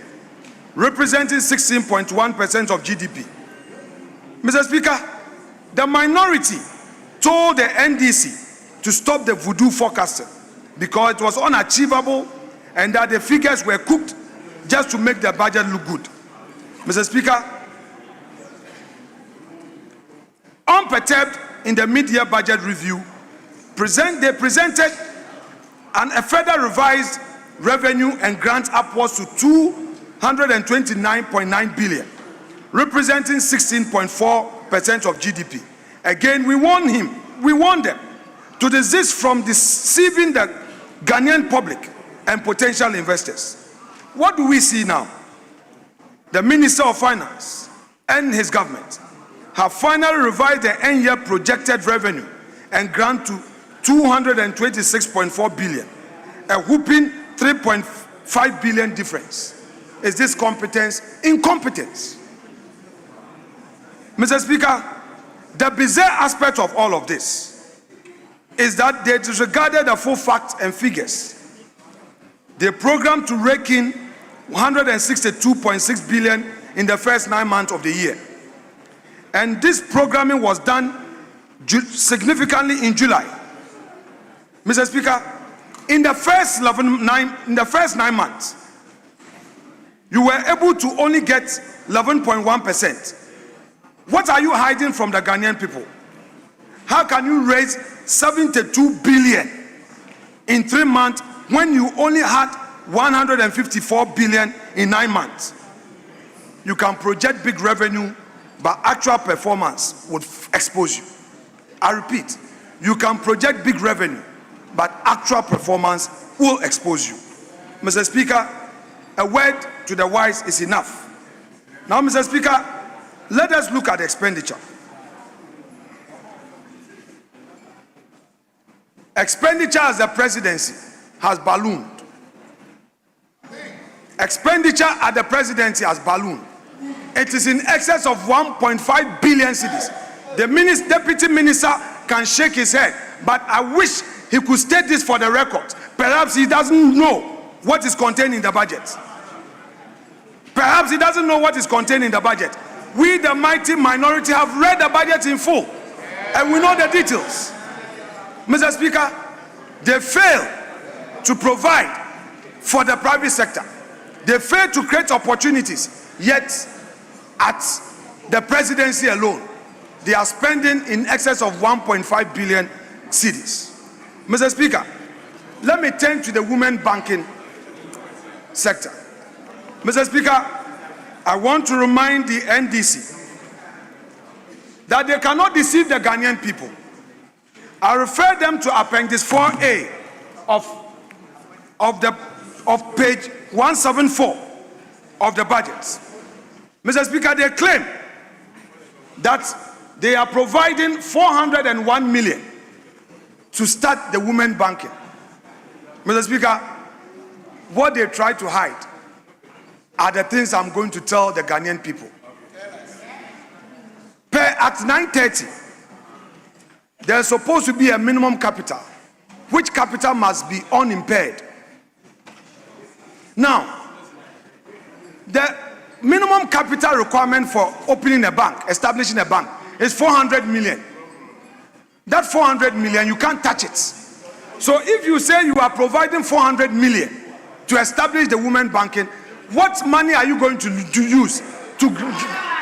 representing 16.1% of GDP. Mr. Speaker, the minority told the NDC to stop the voodoo forecasting because it was unachievable and that the figures were cooked just to make the budget look good. Mr. Speaker, unperturbed in the mid-year budget review, they presented a further revised revenue and grants upwards to 229.9 billion, representing 16.4% of GDP. Again, we warn them to desist from deceiving the Ghanaian public and potential investors. What do we see now? The Minister of Finance and his government have finally revised the end-year projected revenue and grant to 226.4 billion, a whooping 3.5 billion difference. Is this competence? Incompetence. Mr. Speaker, the bizarre aspect of all of this is that they disregarded the full facts and figures. They programmed to rake in 162.6 billion in the first 9 months of the year. And this programming was done significantly in July. Mr. Speaker, in the first 9 months, you were able to only get 11.1%. What are you hiding from the Ghanaian people? How can you raise 72 billion in 3 months when you only had 154 billion in 9 months? You can project big revenue, but actual performance would expose you. I repeat, you can project big revenue, but actual performance will expose you. Mr. Speaker, a word to the wise is enough. Now, Mr. Speaker, let us look at expenditure. Expenditure as the presidency has ballooned. Expenditure at the presidency has ballooned. It is in excess of 1.5 billion cedis. The deputy minister can shake his head, but I wish he could state this for the record. Perhaps he doesn't know what is contained in the budget. Perhaps he doesn't know what is contained in the budget. We, the mighty minority, have read the budget in full, and we know the details. Mr. Speaker, they fail to provide for the private sector. They fail to create opportunities, yet at the presidency alone, they are spending in excess of 1.5 billion cedis. Mr. Speaker, let me turn to the women banking sector. Mr. Speaker, I want to remind the NDC that they cannot deceive the Ghanaian people. I refer them to Appendix 4A of page 174 of the budget. Mr. Speaker, they claim that they are providing 401 million to start the women banking. Mr. Speaker, what they try to hide are the things I'm going to tell the Ghanaian people. Per Act 930, there's supposed to be a minimum capital, which capital must be unimpaired. Now, the minimum capital requirement for opening a bank, establishing a bank, is 400 million. That 400 million, you can't touch it. So if you say you are providing 400 million to establish the women banking, what money are you going to use to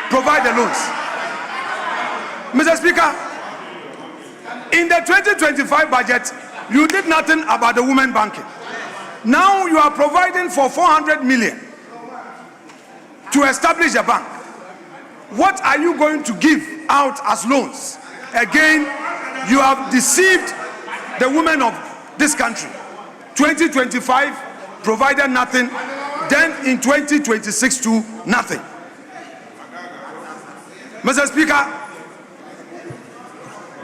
provide the loans? Mr. Speaker, in the 2025 budget, you did nothing about the women banking. Now you are providing for 400 million to establish a bank. What are you going to give out as loans? Again, you have deceived the women of this country. 2025 provided nothing, then in 2026 too, nothing. Mr. Speaker,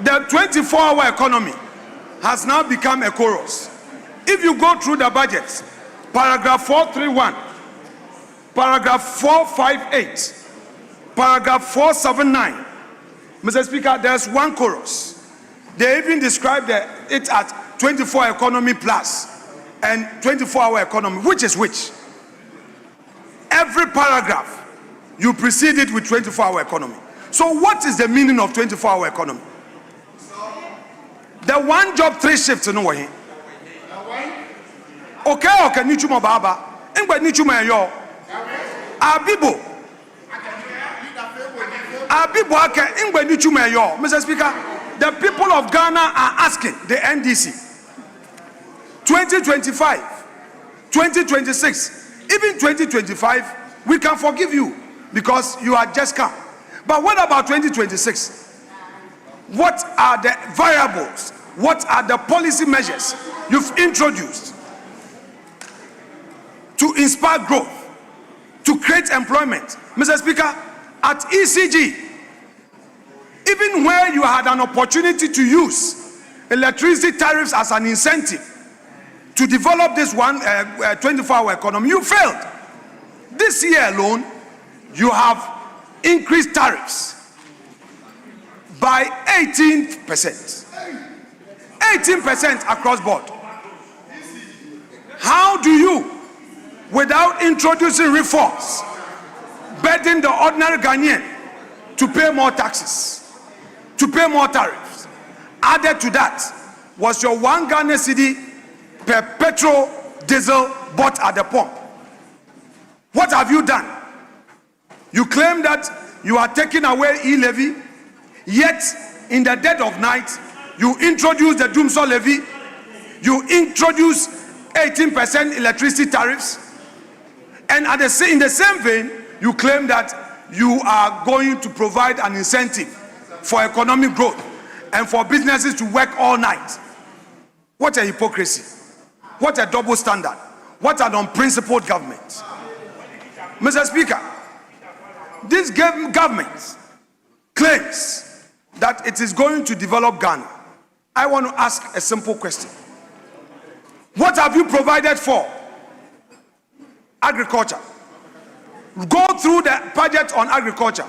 the 24-hour economy has now become a chorus. If you go through the budget, paragraph 431, paragraph 458, paragraph 479, Mr. Speaker, there's one chorus. They even describe it as 24 economy plus and 24-hour economy. Which is which? Every paragraph, you precede it with 24-hour economy. So what is the meaning of 24-hour economy? The one job, three shifts in way. Okay, nichuma baba. Engbe nichuma yo. Abibo. Abibo ake engbe nichuma yo. Mr. Speaker, the people of Ghana are asking the NDC 2025, 2026, even 2025, we can forgive you because you are just come. But what about 2026? What are the variables? What are the policy measures you've introduced to inspire growth, to create employment? Mr. Speaker, at ECG, even where you had an opportunity to use electricity tariffs as an incentive to develop this 24-hour economy, you failed. This year alone, you have increased tariffs by 18%. 18% across board. How do you, without introducing reforms, burden the ordinary Ghanaian to pay more taxes, to pay more tariffs? Added to that was your 1 Ghana cedi per petrol diesel bought at the pump. What have you done? You claim that you are taking away e-levy, yet in the dead of night, you introduce the Doomsday levy, you introduce 18% electricity tariffs, and in the same vein, you claim that you are going to provide an incentive for economic growth and for businesses to work all night. What a hypocrisy. What a double standard. What an unprincipled government. Mr. Speaker, this government claims that it is going to develop Ghana. I want to ask a simple question. What have you provided for agriculture? Go through the budget on agriculture.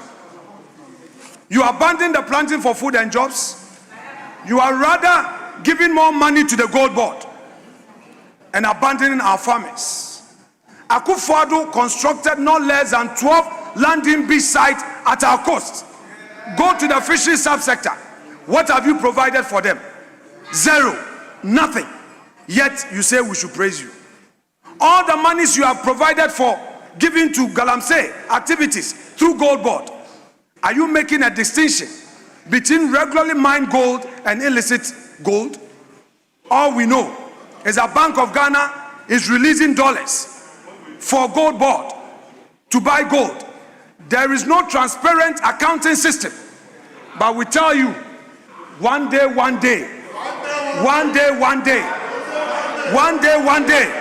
You abandon the planting for food and jobs. You are rather giving more money to the gold board and abandoning our farmers. Akufo-Addo constructed no less than 12 landing beach sites at our coast. Go to the fishery subsector. What have you provided for them? Zero. Nothing. Yet you say we should praise you. All the monies you have provided for giving to Galamsey activities through Gold Board, are you making a distinction between regularly mined gold and illicit gold. All we know is that Bank of Ghana is releasing dollars for gold board to buy gold. There is no transparent accounting system. But we tell you, one day, one day, one day, one day, one day, one day,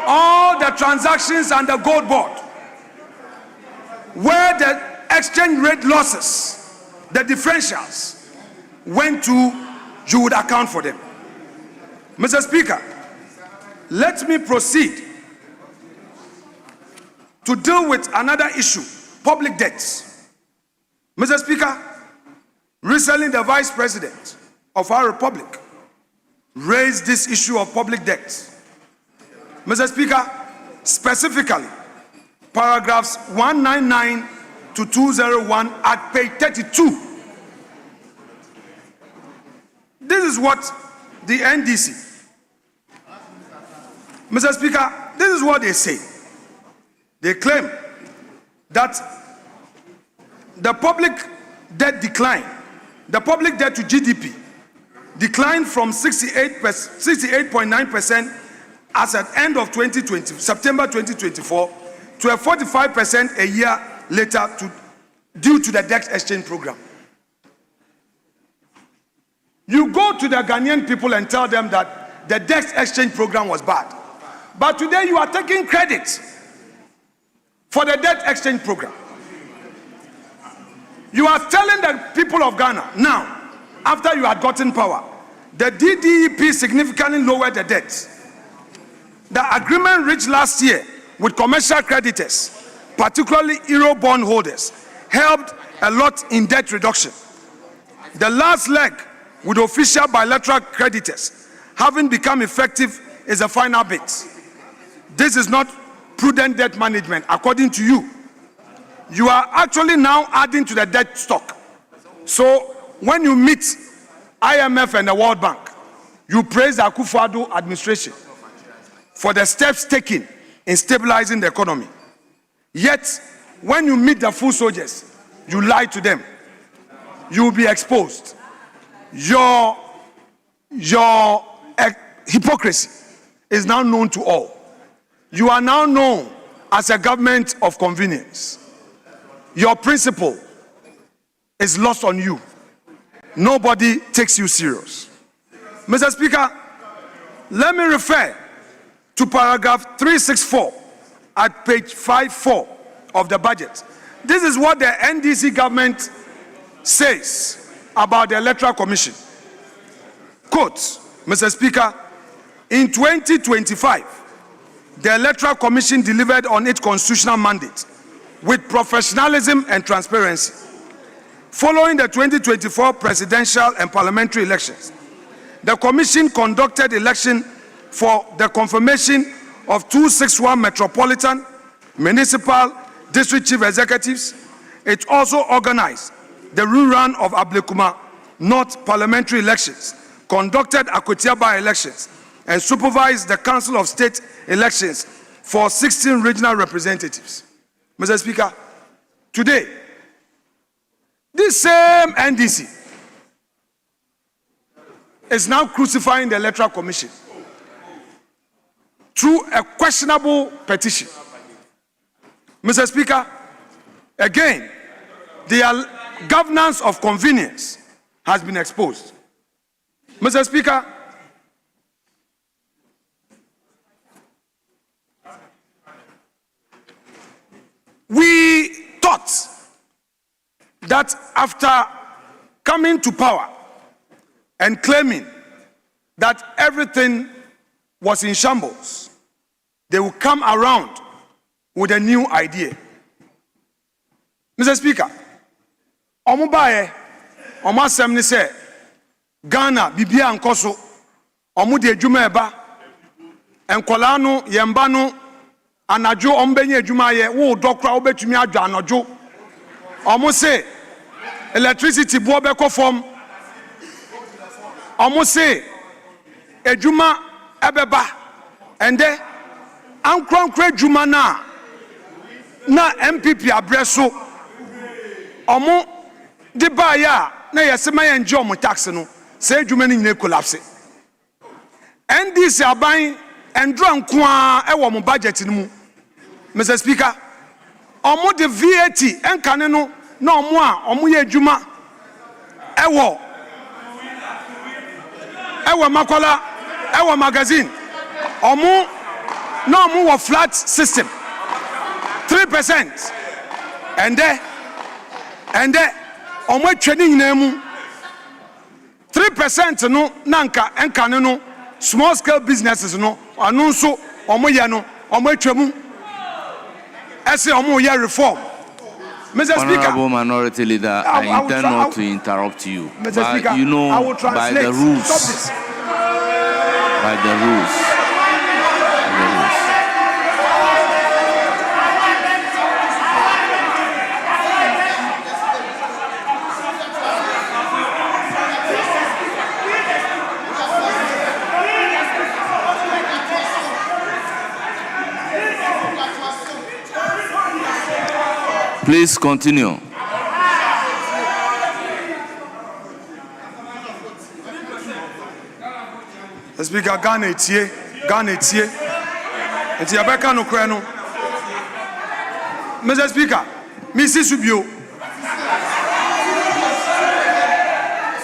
all the transactions and the gold board, where the exchange rate losses, the differentials, went to, you would account for them. Mr. Speaker, let me proceed to deal with another issue, public debts. Mr. Speaker, recently the Vice President of our Republic raised this issue of public debts. Mr. Speaker, specifically, paragraphs 199 to 201 at page 32. This is what the NDC, Mr. Speaker, this is what they say. They claim that the public debt decline, the public debt to GDP declined from 68.9% as at end of September 2024 to a 45% a year later due to the debt exchange program. You go to the Ghanaian people and tell them that the debt exchange program was bad. But today you are taking credit for the debt exchange program. You are telling the people of Ghana now, after you had gotten power, the DDEP significantly lowered the debt. The agreement reached last year with commercial creditors, particularly Euro bond holders, helped a lot in debt reduction. The last leg with official bilateral creditors having become effective is the final bit. This is not prudent debt management, according to you. You are actually now adding to the debt stock. So when you meet IMF and the World Bank, you praise the Akufo-Addo administration for the steps taken in stabilizing the economy. Yet, when you meet the full soldiers, you lie to them. You will be exposed. Your hypocrisy is now known to all. You are now known as a government of convenience. Your principle is lost on you. Nobody takes you serious. Mr. Speaker, let me refer to paragraph 364 at page 54 of the budget. This is what the NDC government says about the Electoral Commission. Quote, Mr. Speaker, in 2025, the Electoral Commission delivered on its constitutional mandate with professionalism and transparency. Following the 2024 presidential and parliamentary elections, the Commission conducted election for the confirmation of 261 metropolitan, municipal, district chief executives. It also organized the rerun of Ablekuma North parliamentary elections, conducted Akwatia by-elections, and supervised the Council of State elections for 16 regional representatives. Mr. Speaker, today, this same NDC is now crucifying the Electoral Commission through a questionable petition. Mr. Speaker, again, their governance of convenience has been exposed. Mr. Speaker, we thought that after coming to power and claiming that everything was in shambles, they will come around with a new idea. Mr. Speaker, Omubaye, Omasem ni se Ghana bibia nkoso, omu de adwuma eba, enkola no yemba no anajo ombenye adwuma ye wo dokra obetumi adwa anojo. Omu se electricity bo beko form. Omu se adwuma ebeba ende ankronkro adwuma na MPP abreso omu de ba ya na yesema ye nje omu tax no Say Jumani ne collapse. NDC aban endro nkoa e wo mo budget ni mu. Mr. Speaker, omo de VAT enkane no na omo a omo ye adwuma e wo Makola e wo magazine omo na omo wo flat system 3%. And there omo atwani nyina mu 3% no nanka enkane no small scale businesses no anu nso omo ye no omo atwamu ese omo ye reform. Mr. Speaker, Honorable Minority Leader, I intend not to interrupt you. Mr. But Speaker, you know, I will translate. by the rules, Stop this. by the rules. Please continue. Speaker, Ghana etie. Eti abeka no kra no. Mr. Speaker, Mrs. Subio.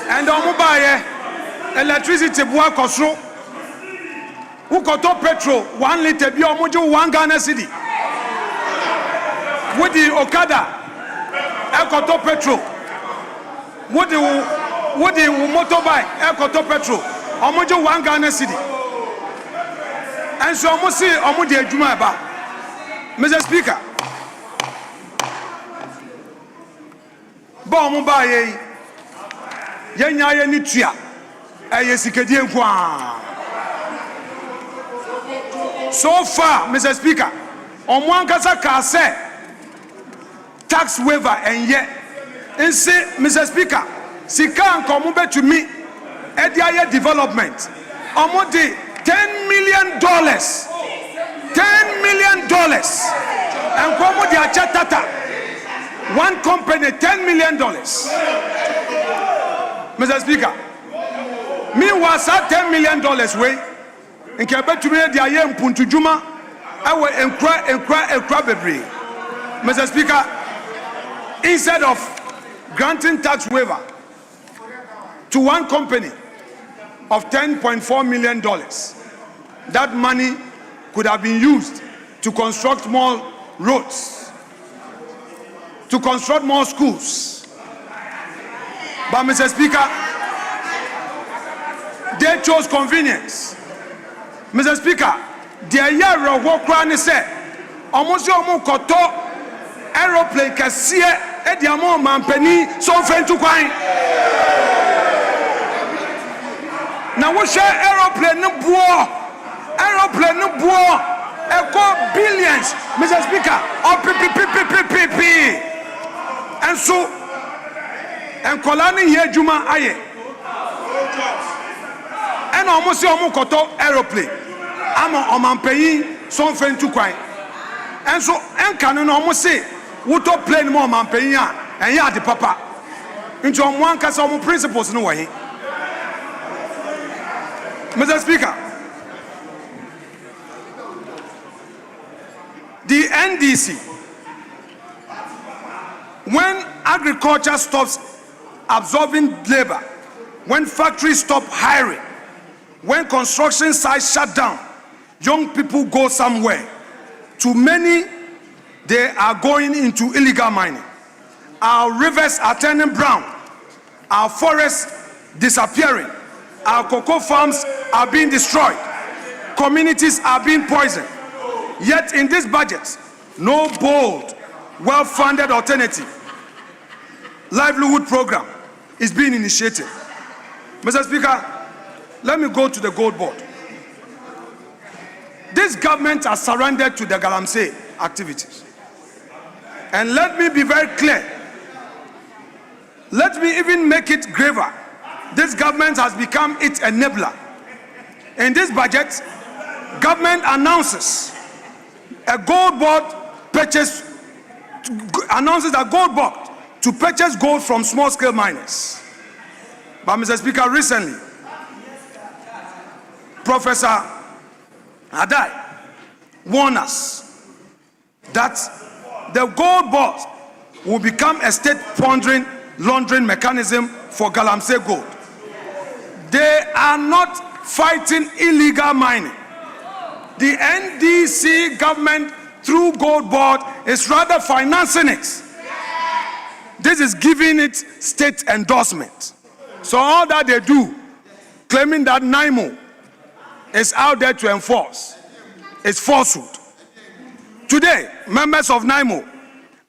And omo baye electricity bua kosro. Who koto petrol 1 liter bi omo je 1 Ghana cedi. With the Okada, Ekoto petrol. With the motorbike, Ekoto petrol. Omojo 1 Ghana cedi. And so omo see omo de adwuma ba. Mr. Speaker. Ba omo ba ye. Yenya ye ni tua. Eye sikadie nkwa. So far, Mr. Speaker, omo ankasa ka say tax waiver and yet and say, Mr. Speaker, sika ankomo to me ediaye development omo de $10 million $10 million and komo de achatata one company $10 million. Mr. Speaker, me was at $10 million way and kebe to me ediaye mpuntu juma awe enkra bebre. Mr. Speaker, instead of granting tax waiver to one company of $10.4 million, that money could have been used to construct more roads, to construct more schools. But Mr. Speaker, they chose convenience. Mr. Speaker, the year of work said, almost koto aeroplane kasiye ediamo mampani so fentu kwan na wo hwe aeroplane no buo eko billions, Mr. Speaker, of pp and so and kolani here juma aye and almost omo koto aeroplane ama omampani so fentu kwan and so enka no almost say woto plane more man penya and ya the papa into one kasa omo principles no way. Mr. Speaker, the NDC, when agriculture stops absorbing labor, when factories stop hiring, when construction sites shut down, young people go somewhere. Too many, they are going into illegal mining. Our rivers are turning brown. Our forests disappearing. Our cocoa farms are being destroyed. Communities are being poisoned. Yet in this budget, no bold, well-funded alternative livelihood program is being initiated. Mr. Speaker, let me go to the gold board. This government has surrendered to the Galamsey activities. And let me be very clear. Let me even make it graver. This government has become its enabler. In this budget, government announces a gold board purchase, announces a gold board to purchase gold from small-scale miners. But Mr. Speaker, recently, Professor Adai warned us that the gold board will become a state laundering mechanism for Galamsey gold. They are not fighting illegal mining. The NDC government, through gold board, is rather financing it. This is giving it state endorsement. So all that they do, claiming that NIMO is out there to enforce, is falsehood. Today, members of NIMO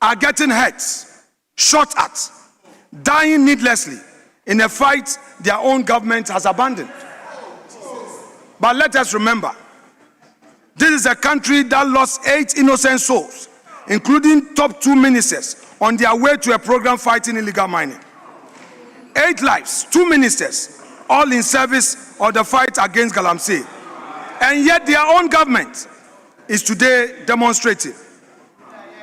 are getting hurt, shot at, dying needlessly in a fight their own government has abandoned. But let us remember, this is a country that lost 8 innocent souls, including top 2 ministers, on their way to a program fighting illegal mining. 8 lives, 2 ministers, all in service of the fight against Galamsey. And yet their own government is today demonstrating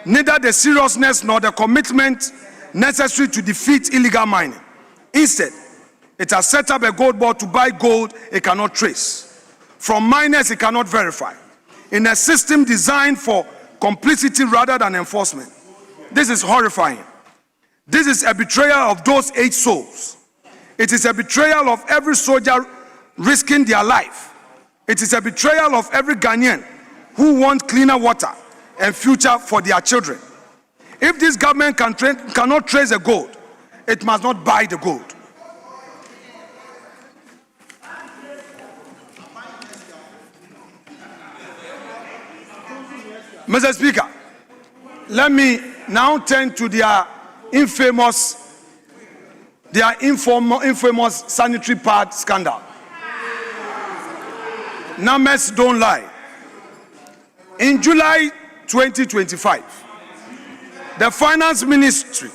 neither the seriousness nor the commitment necessary to defeat illegal mining. Instead, it has set up a gold board to buy gold it cannot trace, from miners it cannot verify, in a system designed for complicity rather than enforcement. This is horrifying. This is a betrayal of those 8 souls. It is a betrayal of every soldier risking their life. It is a betrayal of every Ghanaian who wants cleaner water and future for their children. If this government cannot trace the gold, it must not buy the gold. Mr. Speaker, let me now turn to their infamous sanitary pad scandal. Numbers don't lie. In July 2025, the Finance Ministry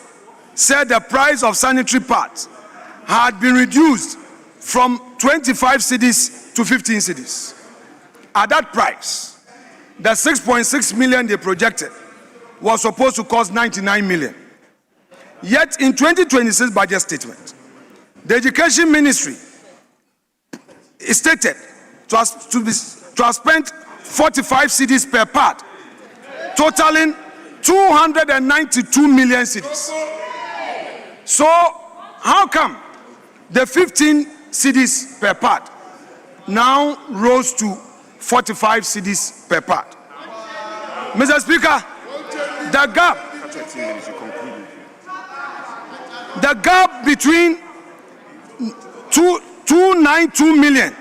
said the price of sanitary pads had been reduced from 25 cedis to 15 cedis. At that price, the 6.6 million they projected was supposed to cost 99 million. Yet in 2026 budget statement, the Education Ministry stated to have spent 45 cedis per pad, totaling 292 million cedis. So how come the 15 cedis per pad now rose to 45 cedis per pad? Mr. Speaker, the gap between 292 million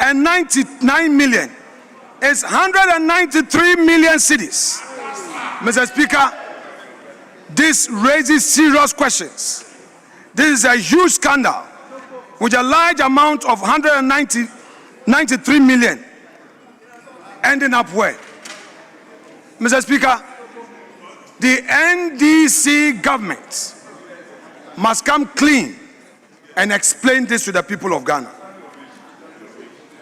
and 99 million is 193 million cedis. Mr. Speaker, this raises serious questions. This is a huge scandal with a large amount of 193 million ending up where? Mr. Speaker, the NDC government must come clean and explain this to the people of Ghana.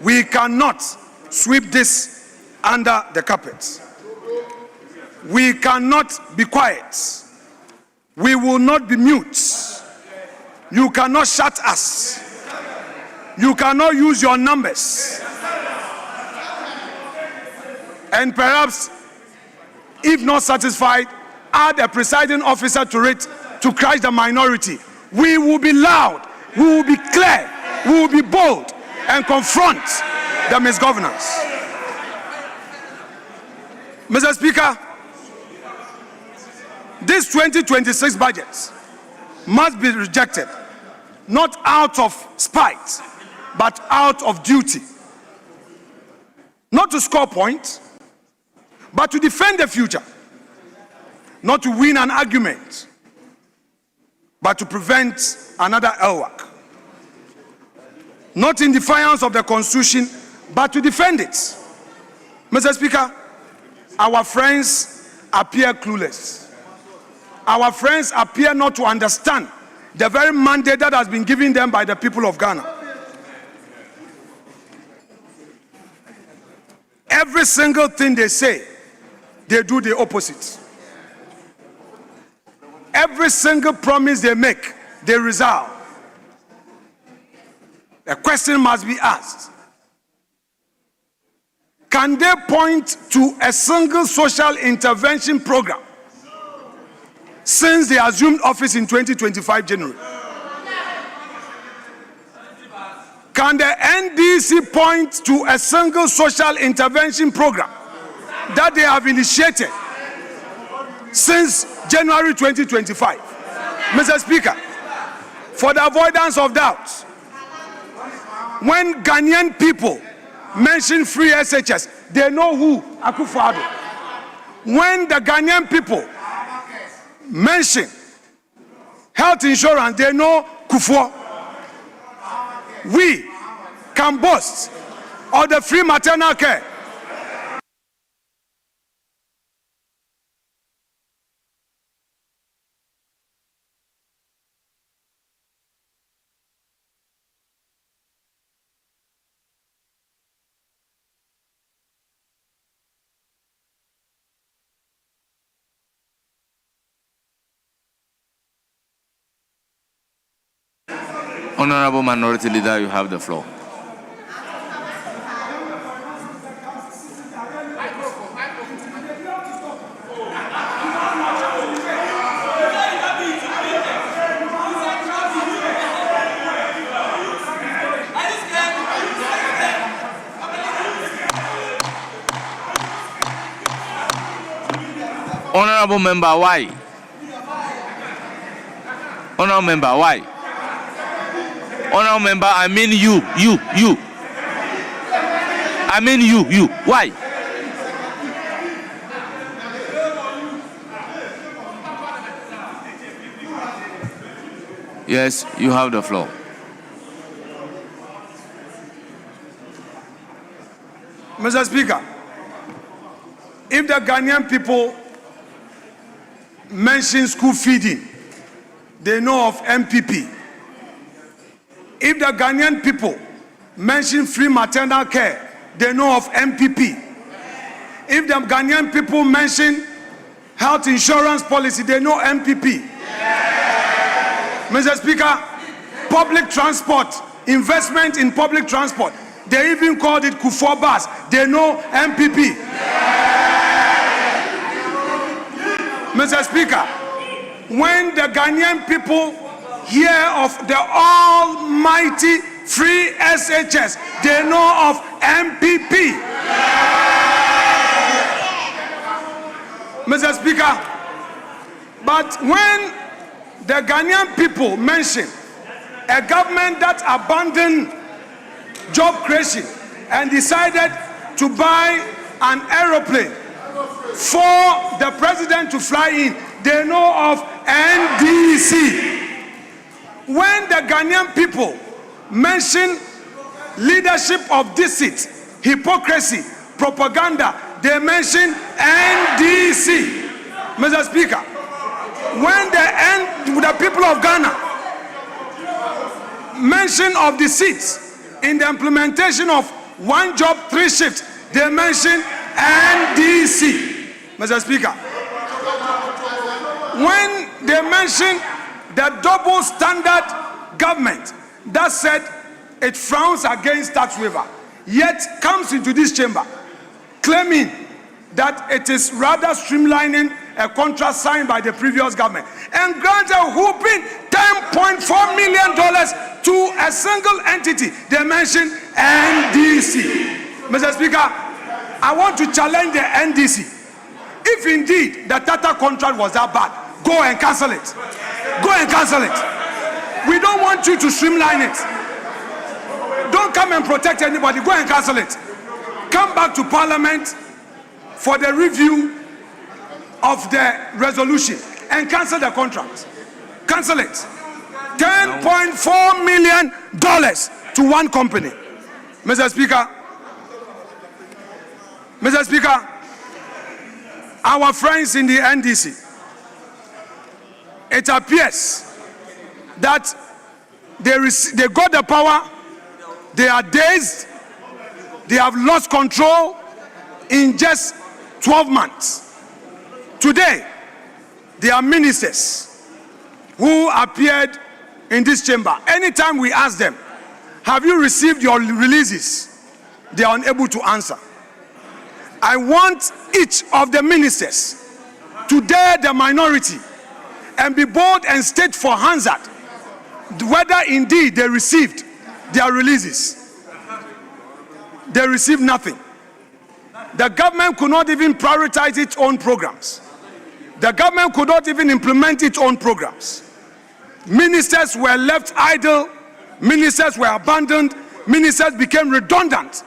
We cannot sweep this under the carpet. We cannot be quiet. We will not be mute. You cannot shut us. You cannot use your numbers. And perhaps, if not satisfied, add a presiding officer to it to crush the minority. We will be loud, we will be clear, we will be bold and confront the misgovernance. Mr. Speaker, this 2026 budget must be rejected, not out of spite, but out of duty. Not to score points, but to defend the future. Not to win an argument, but to prevent another LWAC. Not in defiance of the Constitution, but to defend it. Mr. Speaker, our friends appear clueless. Our friends appear not to understand the very mandate that has been given them by the people of Ghana. Every single thing they say, they do the opposite. Every single promise they make, they resolve. A question must be asked. Can they point to a single social intervention program since they assumed office in 2025 January? Can the NDC point to a single social intervention program that they have initiated since January 2025? Mr. Speaker, for the avoidance of doubt, when Ghanaian people mention free SHS, they know who Akufo-Addo. When the Ghanaian people mention health insurance, they know Kufuor. We can boast of the free maternal care. Honorable Minority Leader, you have the floor. Honorable Member, why? Honorable Member, why? Honorable Member, I mean you. I mean you. Why? Yes, you have the floor. Mr. Speaker, if the Ghanaian people mention school feeding, they know of MPP. If the Ghanaian people mention free maternal care, they know of MPP. If the Ghanaian people mention health insurance policy, they know MPP. Mr. Speaker, public transport, investment in public transport, they even called it Kufuor bus. They know MPP. Mr. Speaker, when the Ghanaian people hear of the almighty free SHS, they know of MPP. Mr. Speaker, but when the Ghanaian people mention a government that abandoned job creation and decided to buy an aeroplane for the president to fly in, they know of NDC. When the Ghanaian people mention leadership of deceit, hypocrisy, propaganda, they mention NDC. Mr. Speaker, when the people of Ghana mention of deceit in the implementation of one job, three shifts, they mention NDC. Mr. Speaker, when they mention the double standard government that said it frowns against tax waiver, yet comes into this chamber claiming that it is rather streamlining a contract signed by the previous government and grants a whooping $10.4 million to a single entity, they mention NDC. Mr. Speaker, I want to challenge the NDC. If indeed the Tata contract was that bad, go and cancel it. Go and cancel it. We don't want you to streamline it. Don't come and protect anybody. Go and cancel it. Come back to Parliament for the review of the resolution and cancel the contract. Cancel it. $10.4 million to one company. Mr. Speaker, our friends in the NDC, it appears that they got the power, they are dazed, they have lost control in just 12 months. Today, there are ministers who appeared in this chamber. Anytime we ask them, Have you received your releases? They are unable to answer. I want each of the ministers to dare the minority and be bold and state for Hansard whether indeed they received their releases. They received nothing. The government could not even prioritize its own programs. The government could not even implement its own programs. Ministers were left idle. Ministers were abandoned. Ministers became redundant.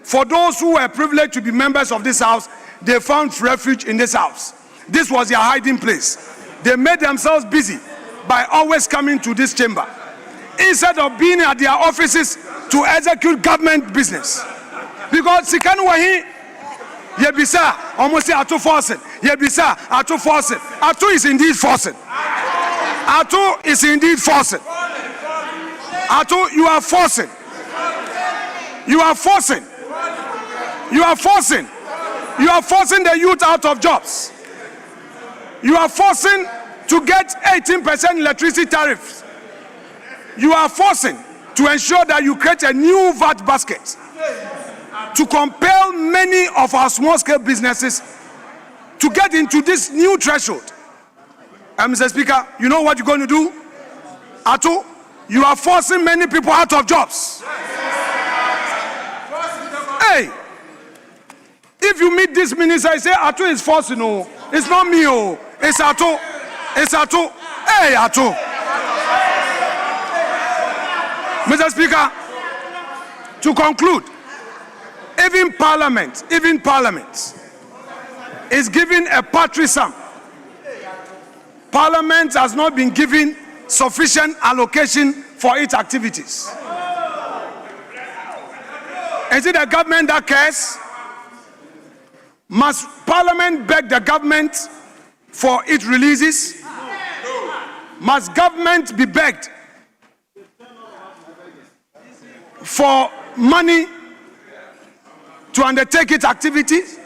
For those who were privileged to be members of this house, they found refuge in this house. This was their hiding place. They made themselves busy by always coming to this chamber instead of being at their offices to execute government business. Because Sikanu Wahi, Yebisa, almost say Atu forcing. Yebisa, Atu forcing. Atu is indeed forcing. Atu is indeed forcing. Atu, you are forcing. You are forcing. You are forcing. You are forcing the youth out of jobs. You are forcing to get 18% electricity tariffs. You are forcing to ensure that you create a new VAT basket to compel many of our small-scale businesses to get into this new threshold. And Mr. Speaker, you know what you're going to do? Atu, you are forcing many people out of jobs. Hey, if you meet this minister, I say Atu is forcing. No, it's not me. Oh, it's Atu. It's Atu. Hey, Atu. Mr. Speaker, to conclude, even Parliament is giving a paltry sum. Parliament has not been given sufficient allocation for its activities. Is it the government that cares? Must Parliament beg the government for its releases? Must government be begged for money to undertake its activities?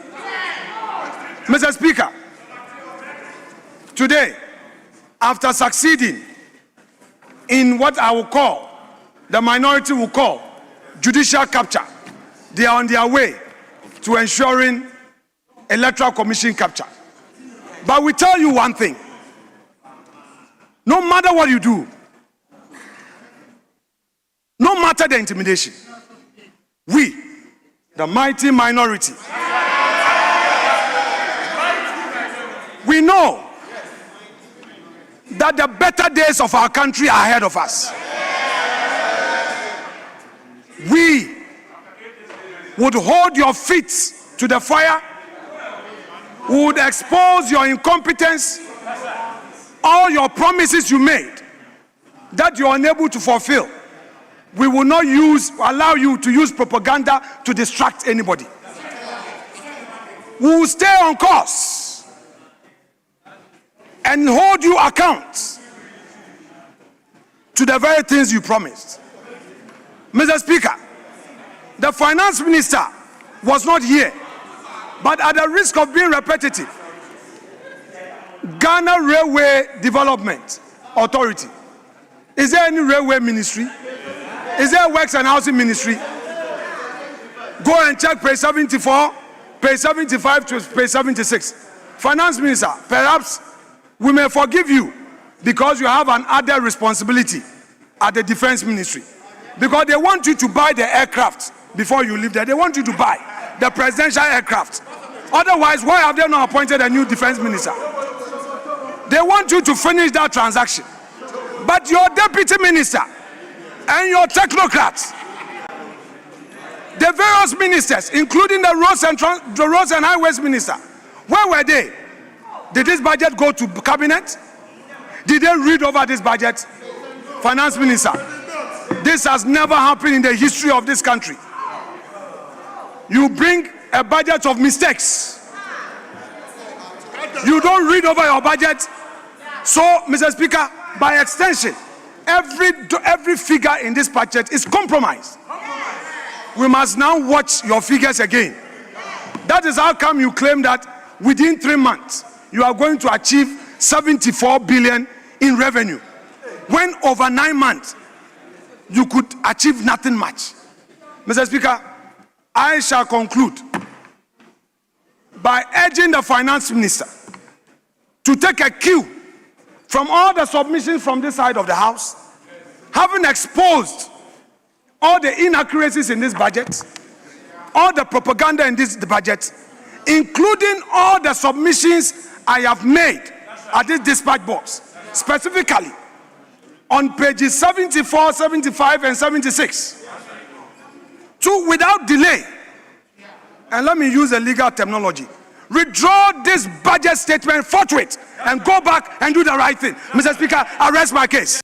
Mr. Speaker, today, after succeeding in what I will call, the minority will call, judicial capture, they are on their way to ensuring Electoral Commission capture. But we tell you one thing, no matter what you do, no matter the intimidation, we, the mighty minority, we know that the better days of our country are ahead of us. We would hold your feet to the fire, would expose your incompetence, all your promises you made that you are unable to fulfill. We will not allow you to use propaganda to distract anybody. We will stay on course and hold you account to the very things you promised. Mr. Speaker, the finance minister was not here, but at the risk of being repetitive, Ghana Railway Development Authority, is there any railway ministry? Is there a Works and Housing Ministry? Go and check page 74, page 75 to page 76. Finance Minister, perhaps we may forgive you because you have an added responsibility at the Defense Ministry. Because they want you to buy the aircraft before you leave there. They want you to buy the presidential aircraft. Otherwise, why have they not appointed a new Defense Minister? They want you to finish that transaction. But your Deputy Minister and your technocrats, the various ministers, including the Roads and Highways Minister, where were they? Did this budget go to cabinet? Did they read over this budget? Finance Minister, this has never happened in the history of this country. You bring a budget of mistakes. You don't read over your budget. So, Mr. Speaker, by extension, every figure in this budget is compromised. We must now watch your figures again. That is how come you claim that within 3 months, you are going to achieve 74 billion in revenue. When over 9 months, you could achieve nothing much. Mr. Speaker, I shall conclude by urging the finance minister to take a cue from all the submissions from this side of the house, having exposed all the inaccuracies in this budget, all the propaganda in this budget, including all the submissions I have made at this dispatch box, specifically on pages 74, 75, and 76. To, without delay, and let me use a legal terminology, withdraw this budget statement forthwith and go back and do the right thing. Mr. Speaker, I rest my case.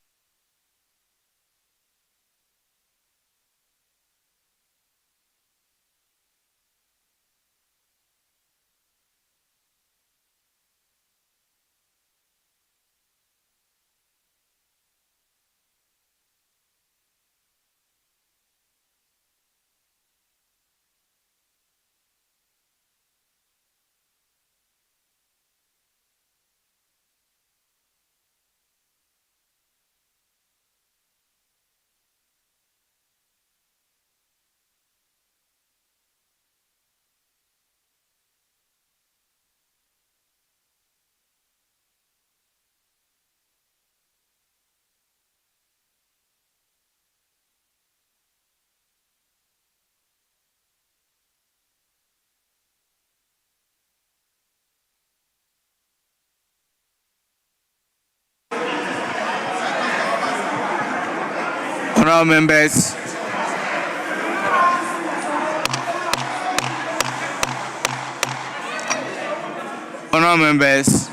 Honourable members,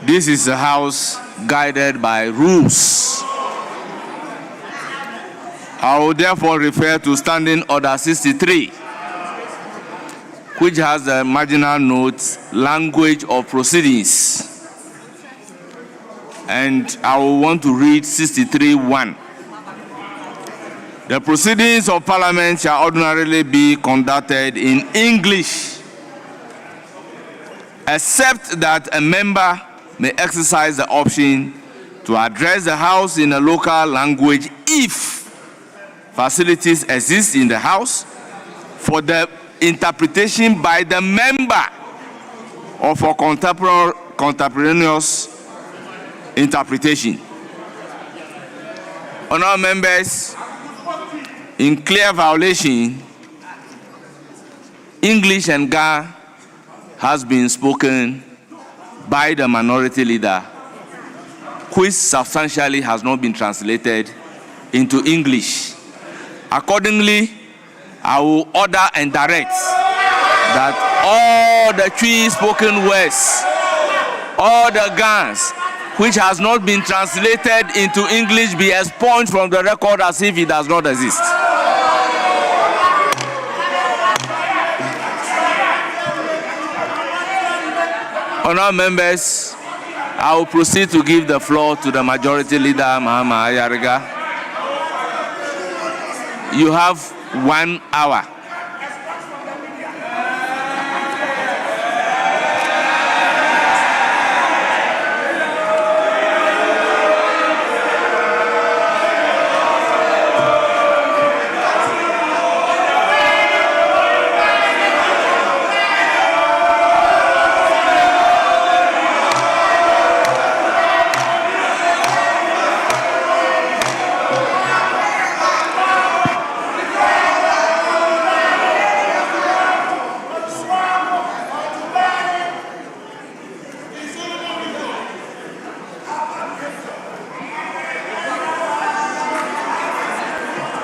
this is a house guided by rules. I will therefore refer to Standing Order 63, which has the marginal notes, language of proceedings. And I will want to read 63.1. The proceedings of Parliament shall ordinarily be conducted in English, except that a member may exercise the option to address the House in a local language if facilities exist in the House for the interpretation by the member or for contemporaneous interpretation. Honourable members, in clear violation, English and Ga has been spoken by the minority leader, which substantially has not been translated into English. Accordingly, I will order and direct that all the three spoken words, all the Gans, which has not been translated into English, be expunged from the record as if it does not exist. Honourable members, I will proceed to give the floor to the Majority Leader, Mahama Ayariga. You have 1 hour.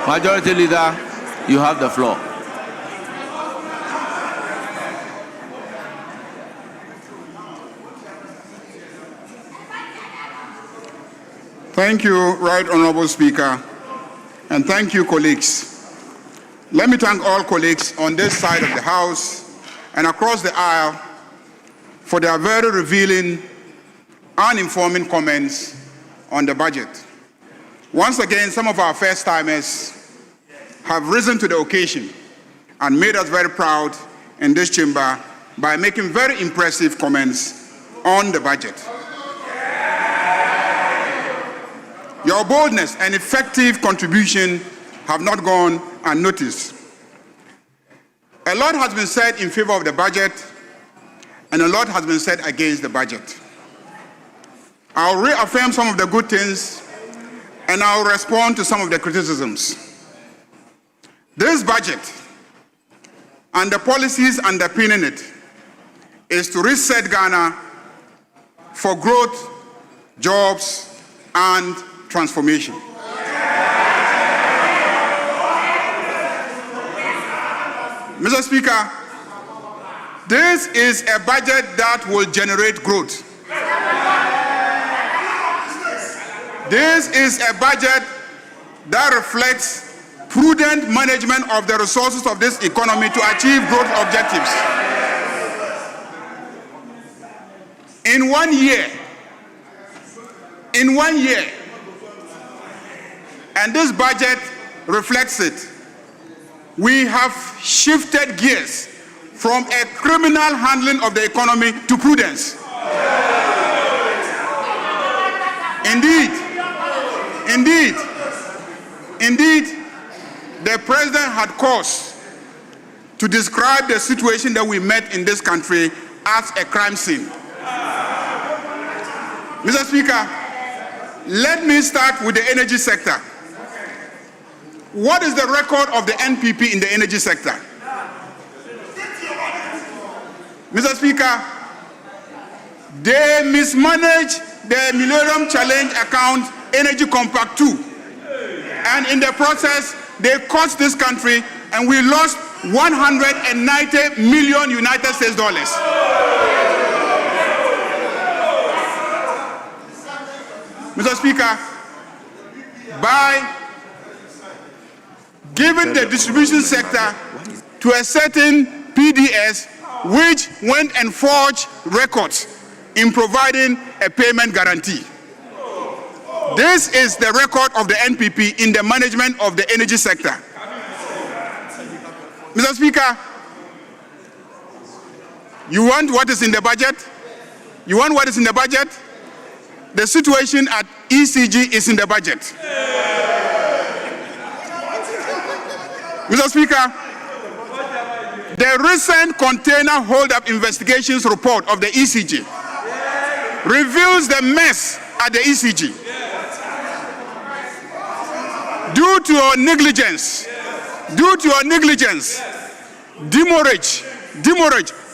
Majority Leader, you have the floor. Thank you, Right Honourable Speaker, and thank you, colleagues. Let me thank all colleagues on this side of the House and across the aisle for their very revealing and informing comments on the budget. Once again, some of our first-timers have risen to the occasion and made us very proud in this chamber by making very impressive comments on the budget. Your boldness and effective contribution have not gone unnoticed. A lot has been said in favor of the budget, and a lot has been said against the budget. I'll reaffirm some of the good things, and I'll respond to some of the criticisms. This budget and the policies underpinning it is to reset Ghana for growth, jobs, and transformation. Mr. Speaker, this is a budget that will generate growth. This is a budget that reflects prudent management of the resources of this economy to achieve growth objectives. In 1 year, and this budget reflects it, we have shifted gears from a criminal handling of the economy to prudence. Indeed, the president had cause to describe the situation that we met in this country as a crime scene. Mr. Speaker, let me start with the energy sector. What is the record of the NPP in the energy sector? Mr. Speaker, they mismanaged the Millennium Challenge account Energy Compact 2. And in the process, they cost this country, and we lost 190 million United States dollars. Mr. Speaker, by giving the distribution sector to a certain PDS, which went and forged records in providing a payment guarantee. This is the record of the NPP in the management of the energy sector. Mr. Speaker, you want what is in the budget? You want what is in the budget? The situation at ECG is in the budget. Mr. Speaker, the recent container hold-up investigations report of the ECG reveals the mess at the ECG. Due to your negligence, demurrage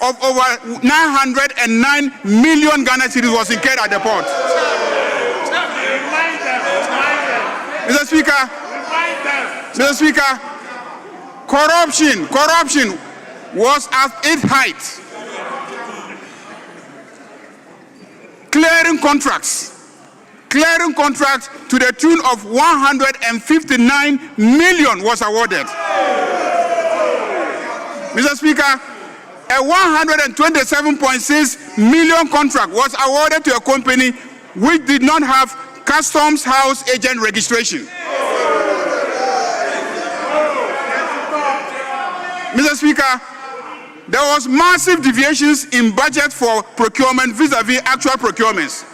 of over 909 million Ghana cedis was incurred at the port. Mr. Speaker, corruption was at its height. Clearing contracts to the tune of 159 million was awarded. Mr. Speaker, a 127.6 million contract was awarded to a company which did not have customs house agent registration. Mr. Speaker, there was massive deviations in budget for procurement vis-a-vis actual procurements.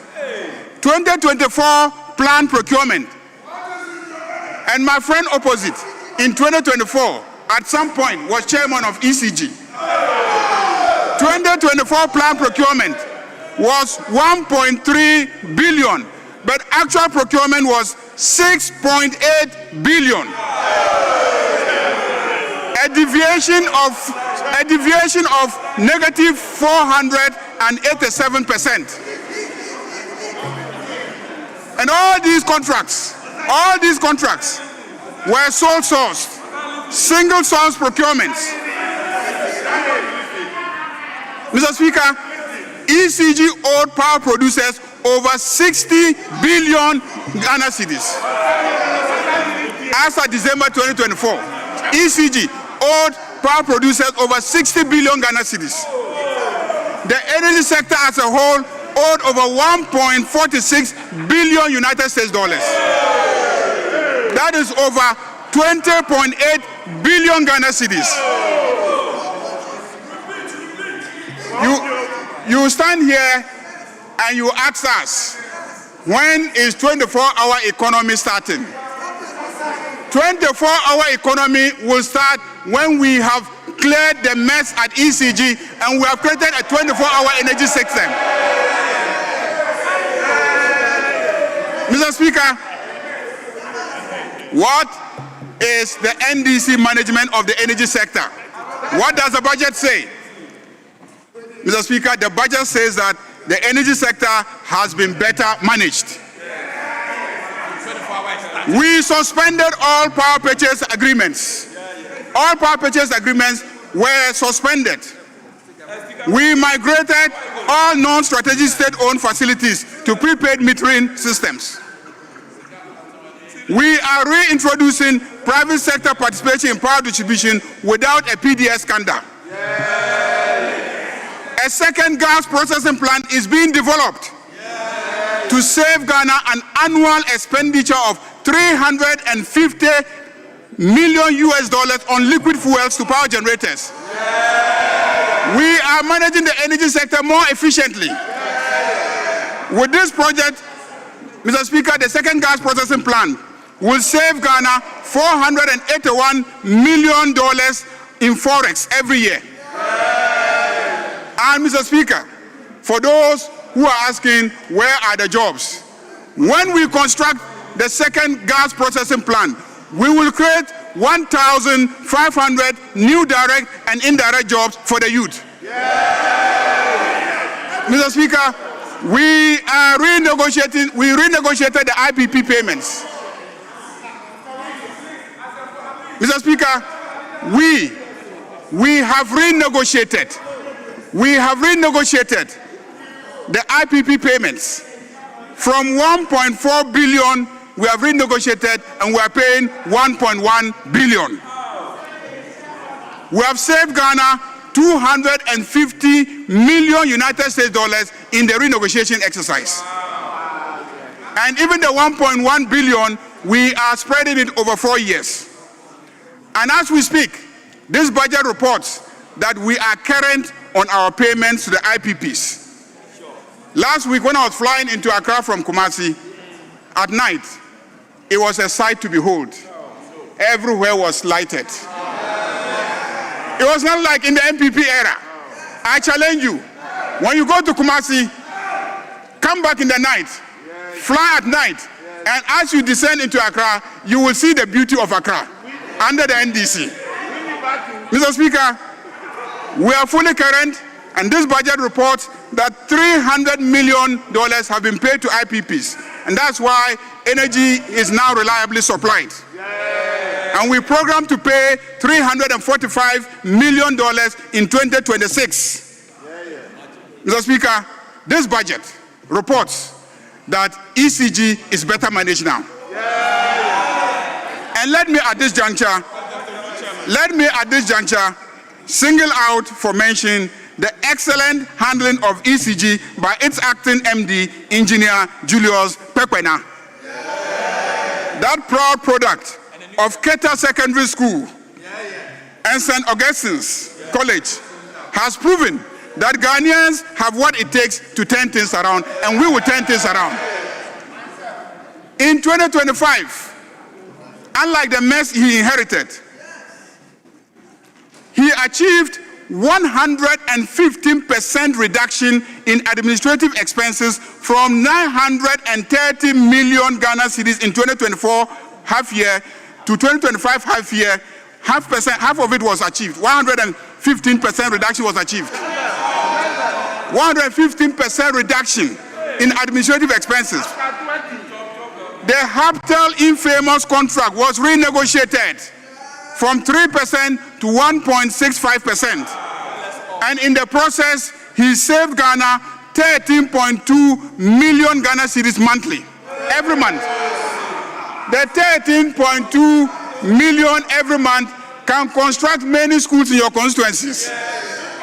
2024 planned procurement, and my friend opposite in 2024 at some point was chairman of ECG. 2024 planned procurement was 1.3 billion, but actual procurement was 6.8 billion. A deviation of negative 487%. And all these contracts were sole sourced, single source procurements. Mr. Speaker, ECG owed power producers over 60 billion Ghana cedis. As of December 2024, ECG owed power producers over 60 billion Ghana cedis. The energy sector as a whole owed over 1.46 billion United States dollars. That is over 20.8 billion Ghana cedis. You stand here and you ask us When is 24-hour economy starting? 24-hour economy will start when we have cleared the mess at ECG and we have created a 24-hour energy system. Mr. Speaker, what is the NDC management of the energy sector? What does the budget say? Mr. Speaker, the budget says that the energy sector has been better managed. We suspended all power purchase agreements. All power purchase agreements were suspended. We migrated all non-strategic state-owned facilities to prepaid metering systems. We are reintroducing private sector participation in power distribution without a PDS scandal. A second gas processing plant is being developed to save Ghana an annual expenditure of $350 million on liquid fuels to power generators. We are managing the energy sector more efficiently. With this project, Mr. Speaker, the second gas processing plant will save Ghana $481 million in forex every year. And Mr. Speaker, for those who are asking where are the jobs, when we construct the second gas processing plant, we will create 1,500 new direct and indirect jobs for the youth. Mr. Speaker, we renegotiated the IPP payments. Mr. Speaker, we have renegotiated the IPP payments. From 1.4 billion, we have renegotiated and we are paying 1.1 billion. We have saved Ghana $250 million United States dollars in the renegotiation exercise. And even the 1.1 billion, we are spreading it over 4 years. And as we speak, this budget reports that we are current on our payments to the IPPs. Last week when I was flying into Accra from Kumasi, at night, it was a sight to behold. Everywhere was lighted. It was not like in the MPP era. I challenge you, when you go to Kumasi, come back in the night, fly at night, and as you descend into Accra, you will see the beauty of Accra under the NDC. Mr. Speaker, we are fully current, and this budget reports that $300 million have been paid to IPPs, and that's why energy is now reliably supplied. And we program to pay $345 million in 2026. Mr. Speaker, this budget reports that ECG is better managed now. And let me at this juncture single out for mention the excellent handling of ECG by its acting MD, Engineer Julius Pekwena. That proud product of Keta Secondary School and St. Augustine's College has proven that Ghanaians have what it takes to turn things around, and we will turn things around. In 2025, unlike the mess he inherited, he achieved 115% reduction in administrative expenses from 930 million Ghana cedis in 2024 half year to 2025 half year. Half of it was achieved. 115% reduction was achieved. 115% reduction in administrative expenses. The Haptel infamous contract was renegotiated from 3% to 1.65%. And in the process, he saved Ghana 13.2 million Ghana cedis monthly, every month. The 13.2 million every month can construct many schools in your constituencies,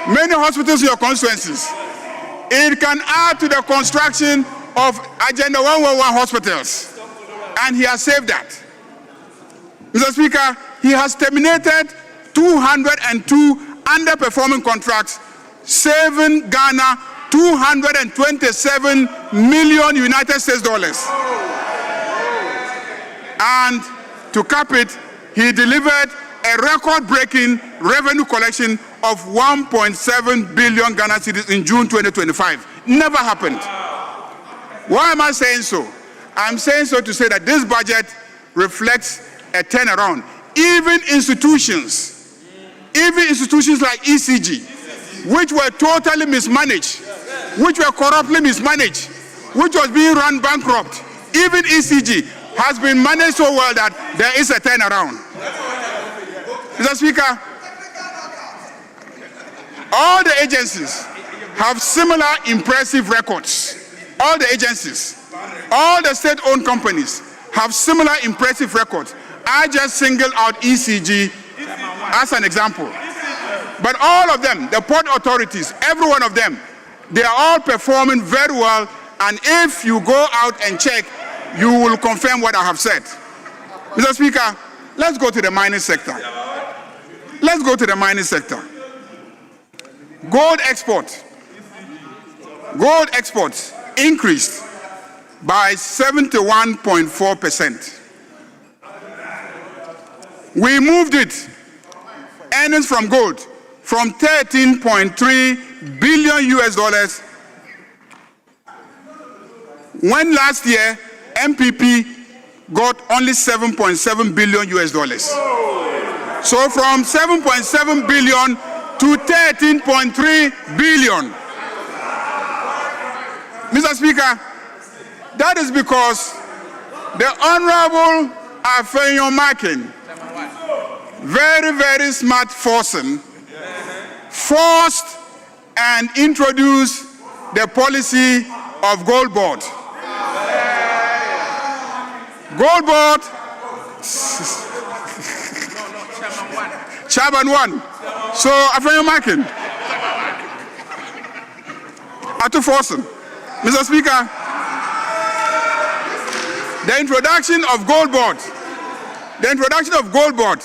many hospitals in your constituencies. It can add to the construction of Agenda 111 hospitals, and he has saved that. Mr. Speaker, he has terminated 202 underperforming contracts, saving Ghana 227 million United States dollars. And to cap it, he delivered a record-breaking revenue collection of 1.7 billion Ghana cedis in June 2025. Never happened. Why am I saying so? I'm saying so to say that this budget reflects a turnaround. Even institutions like ECG, which were totally mismanaged, which were corruptly mismanaged, which was being run bankrupt, even ECG has been managed so well that there is a turnaround. Mr. Speaker, all the agencies have similar impressive records. All the agencies, all the state-owned companies have similar impressive records. I just singled out ECG as an example. But all of them, the port authorities, every one of them, they are all performing very well. And if you go out and check, you will confirm what I have said. Mr. Speaker, let's go to the mining sector. Let's go to the mining sector. Gold exports increased by 71.4%. We moved it, earnings from gold, from 13.3 billion US dollars, when last year MPP got only 7.7 billion US dollars. So from 7.7 billion to 13.3 billion. Mr. Speaker, that is because the Honorable Afenyo Makin, very, very smart forced and introduced the policy of Gold Board. Gold Board, Chairman 1. So, Afenyo Makin, Atu Forsen. Mr. Speaker, the introduction of Gold Board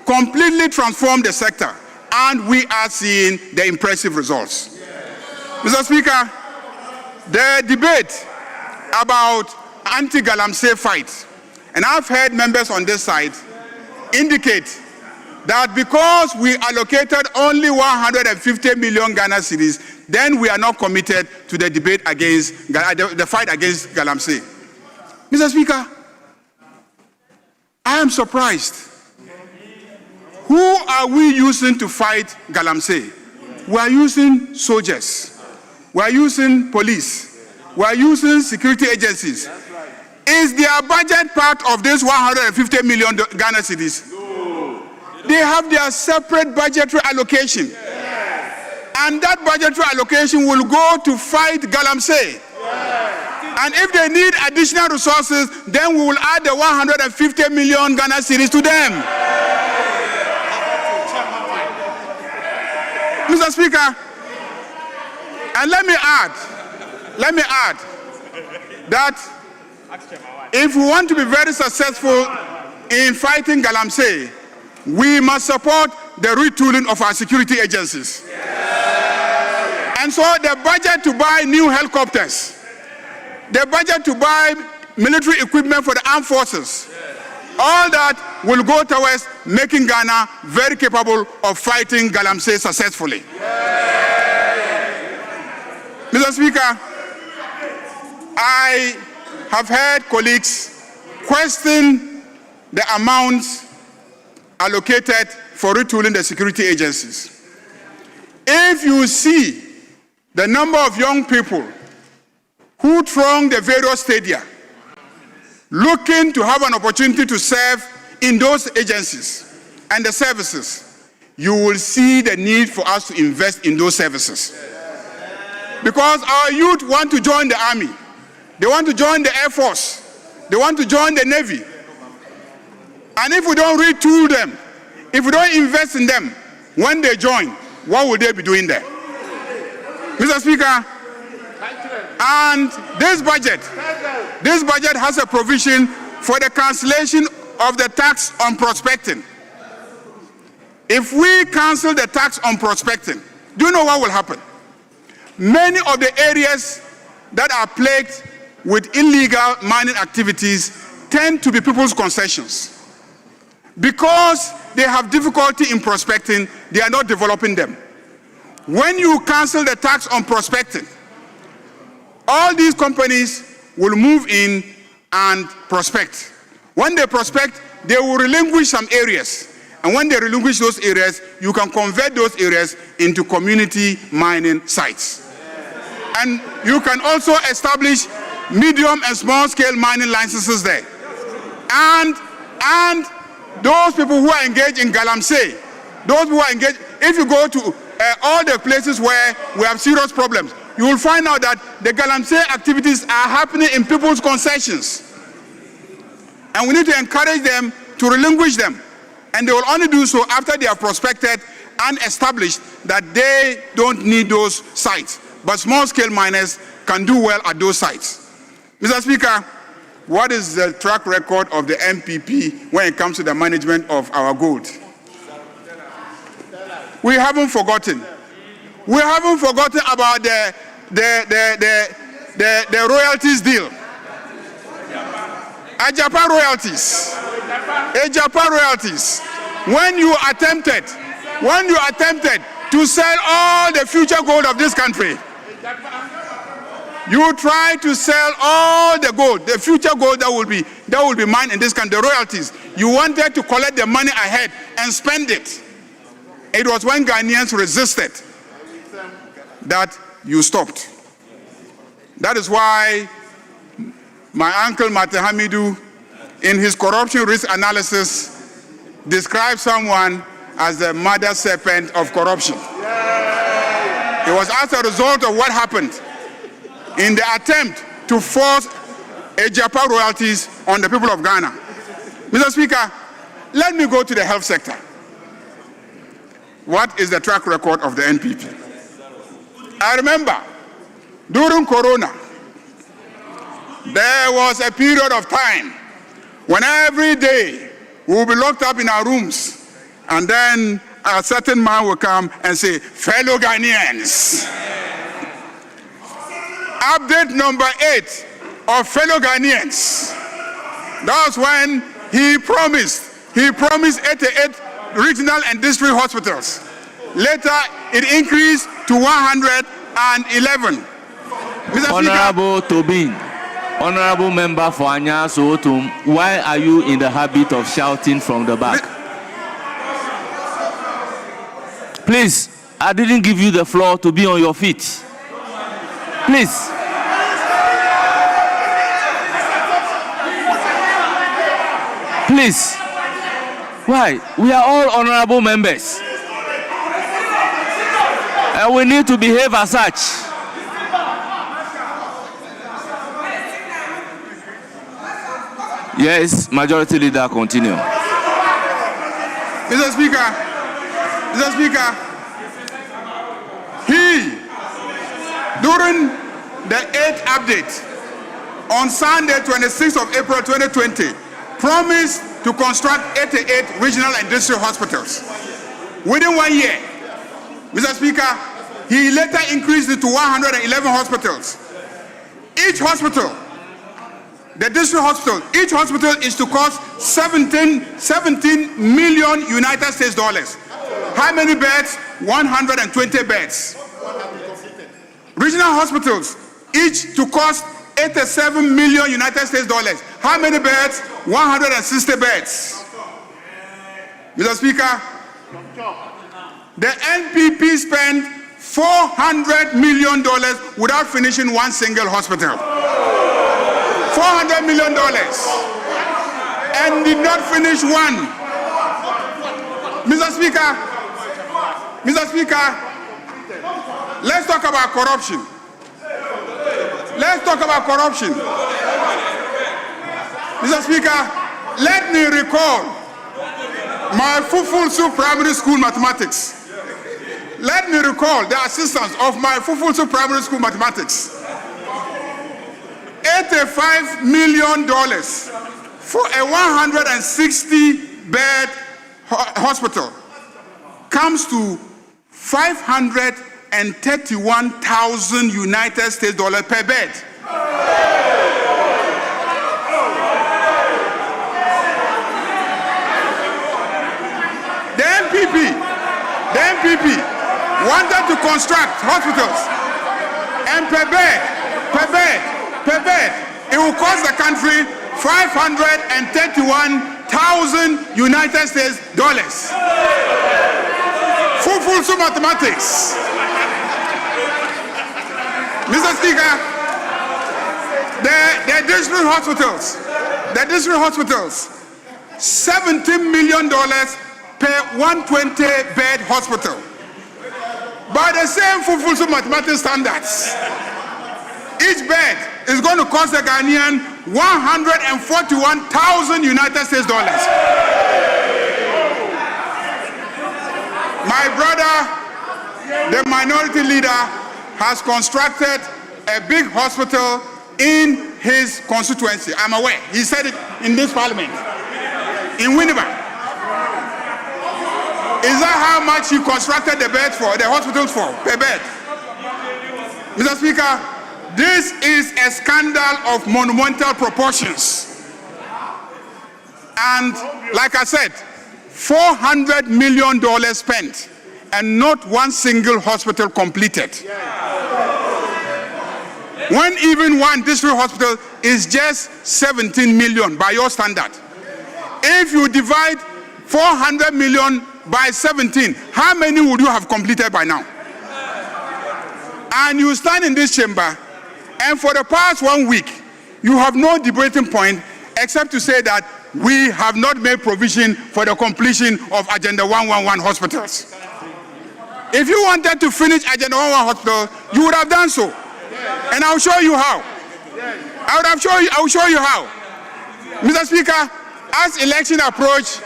completely transformed the sector, and we are seeing the impressive results. Mr. Speaker, the debate about anti-Galamsey fight, and I've heard members on this side indicate that because we allocated only 150 million Ghana cedis, then we are not committed to the debate against the fight against Galamsey. Mr. Speaker, I am surprised. Who are we using to fight Galamsey? We are using soldiers. We are using police. We are using security agencies. Is their budget part of this 150 million Ghana cedis? They have their separate budgetary allocation. And that budgetary allocation will go to fight Galamsey. And if they need additional resources, then we will add the 150 million Ghana cedis to them. Mr. Speaker, and let me add that if we want to be very successful in fighting Galamsey, we must support the retooling of our security agencies. And so the budget to buy new helicopters, the budget to buy military equipment for the armed forces, all that will go towards making Ghana very capable of fighting Galamsey successfully. Mr. Speaker, I have heard colleagues question the amounts allocated for retooling the security agencies. If you see the number of young people who throng the various stadia looking to have an opportunity to serve in those agencies and the services, you will see the need for us to invest in those services. Because our youth want to join the army, they want to join the Air Force, they want to join the Navy. And if we don't retool them, if we don't invest in them, when they join, what will they be doing there? Mr. Speaker, and this budget has a provision for the cancellation of the tax on prospecting. If we cancel the tax on prospecting, do you know what will happen? many of the areas that are plagued with illegal mining activities tend to be people's concessions. Because they have difficulty in prospecting, they are not developing them. When you cancel the tax on prospecting, all these companies will move in and prospect. When they prospect, they will relinquish some areas. And when they relinquish those areas, you can convert those areas into community mining sites. And you can also establish medium and small scale mining licenses there. And those people who are engaged in galamsey, those who are engaged, if you go to all the places where we have serious problems, you will find out that the galamsey activities are happening in people's concessions. And we need to encourage them to relinquish them. And they will only do so after they have prospected and established that they don't need those sites. But small-scale miners can do well at those sites. Mr. Speaker, what is the track record of the NPP when it comes to the management of our gold? We haven't forgotten. We haven't forgotten about the royalties deal. Ajapa royalties. Ajapa royalties. When you attempted to sell all the future gold of this country, you try to sell all the gold, the future gold that will be mined in this country, the royalties. You wanted to collect the money ahead and spend it. It was when Ghanaians resisted that you stopped. That is why my uncle Martin Hamidou, in his corruption risk analysis, described someone as the mother serpent of corruption. It was as a result of what happened in the attempt to force Ajapa royalties on the people of Ghana. Mr. Speaker, let me go to the health sector. What is the track record of the NPP? I remember during Corona, there was a period of time when every day we will be locked up in our rooms, and then a certain man will come and say, fellow Ghanaians. Update number 8 of fellow Ghanaians. That's when he promised 88 regional and district hospitals. Later, it increased to 111. Mr. Honorable Tobin, Honorable Member for Anya Sotum, why are you in the habit of shouting from the back? Please, I didn't give you the floor to be on your feet. Please. Please. Why? We are all honorable members. And we need to behave as such. Yes, Majority Leader, continue. Mr. Speaker, during the 8th update on Sunday, 26th of April 2020, promised to construct 88 regional and district hospitals. Within 1 year, Mr. Speaker, he later increased it to 111 hospitals. Each hospital, the district hospital, each hospital is to cost 17 million United States dollars. How many beds? 120 beds. Regional hospitals, each to cost 87 million United States dollars. How many beds? 160 beds. Mr. Speaker, the NPP spent $400 million without finishing one single hospital. $400 million, and did not finish one. Mr. Speaker, let's talk about corruption. Let's talk about corruption. Mr. Speaker, let me recall my Fufulsu Primary School mathematics. Let me recall the assistance of my Fufulsu Primary School mathematics. $85 million for a 160-bed hospital comes to $500 $131,000 United States dollars per bed. The NPP wanted to construct hospitals, and per bed, it will cost the country $531,000 United States dollars. Full mathematics. Mr. Speaker, the district hospitals, $17 million per 120-bed hospital. By the same full mathematics standards, each bed is going to cost the Ghanaian $141,000 United States dollars. My brother, the minority leader, has constructed a big hospital in his constituency. I'm aware. He said it in this parliament, in Winneba. Is that how much he constructed the beds for, the hospitals for, per bed? Mr. Speaker, this is a scandal of monumental proportions. And like I said, $400 million spent and not one single hospital completed. When even one district hospital is just 17 million by your standard. If you divide 400 million by 17, how many would you have completed by now? And you stand in this chamber, and for the past 1 week, you have no debating point except to say that we have not made provision for the completion of Agenda 111 hospitals. If you wanted to finish Agenda 111 hospital, you would have done so. And I'll show you how. I will show you how. Mr. Speaker, as election approached,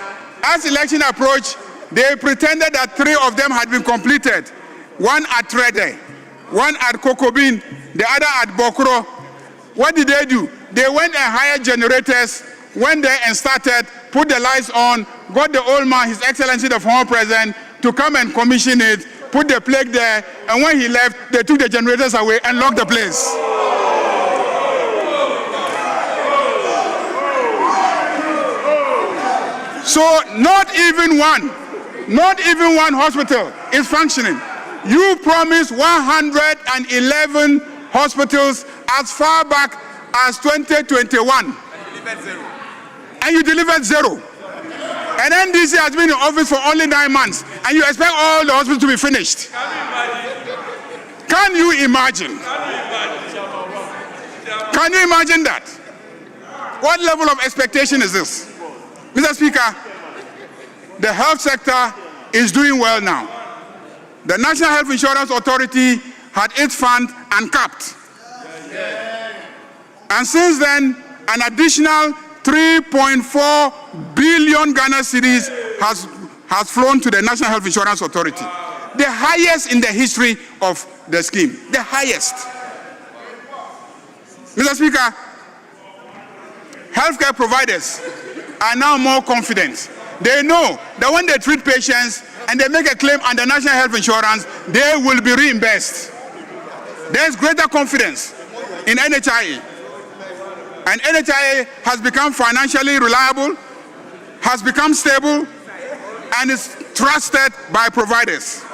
they pretended that 3 of them had been completed. One at Trede, one at Kokobin, the other at Bokro. What did they do? They went and hired generators, went there and started, put the lights on, got the old man, His Excellency the former president, to come and commission it, put the plaque there, and when he left, they took the generators away and locked the place. So not even one hospital is functioning. You promised 111 hospitals as far back as 2021. And you delivered 0. And NDC has been in office for only 9 months, and you expect all the hospitals to be finished. Can you imagine? Can you imagine that? What level of expectation is this? Mr. Speaker, the health sector is doing well now. The National Health Insurance Authority had its fund uncapped. And since then, an additional 3.4 billion Ghana cedis has flown to the National Health Insurance Authority. The highest in the history of the scheme. The highest. Mr. Speaker, healthcare providers are now more confident. They know that when they treat patients and they make a claim under National Health Insurance, they will be reimbursed. There's greater confidence in NHIA. And NHIA has become financially reliable, has become stable, and is trusted by providers.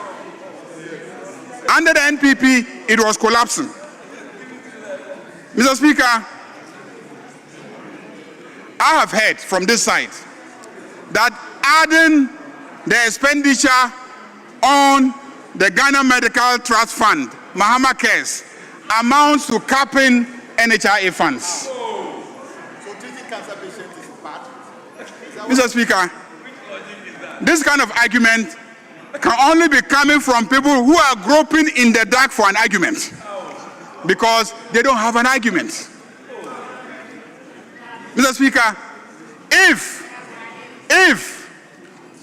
Under the NPP, it was collapsing. Mr. Speaker, I have heard from this side that adding the expenditure on the Ghana Medical Trust Fund, Mahama Cares, amounts to capping NHIA funds. Mr. Speaker, this kind of argument can only be coming from people who are groping in the dark for an argument, because they don't have an argument. Mr. Speaker, if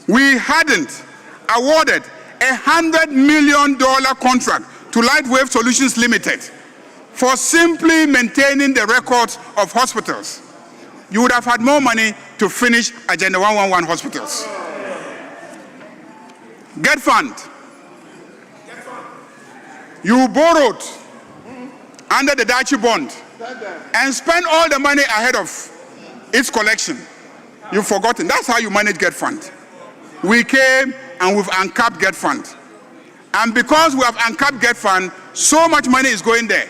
we hadn't awarded $100 million contract to Lightwave Solutions Limited for simply maintaining the records of hospitals, you would have had more money to finish Agenda 111 hospitals. Get fund. You borrowed under the Dachi bond and spent all the money ahead of its collection. You've forgotten. That's how you manage Get Fund. We came and we've uncapped Get Fund. And because we have uncapped Get Fund, so much money is going there.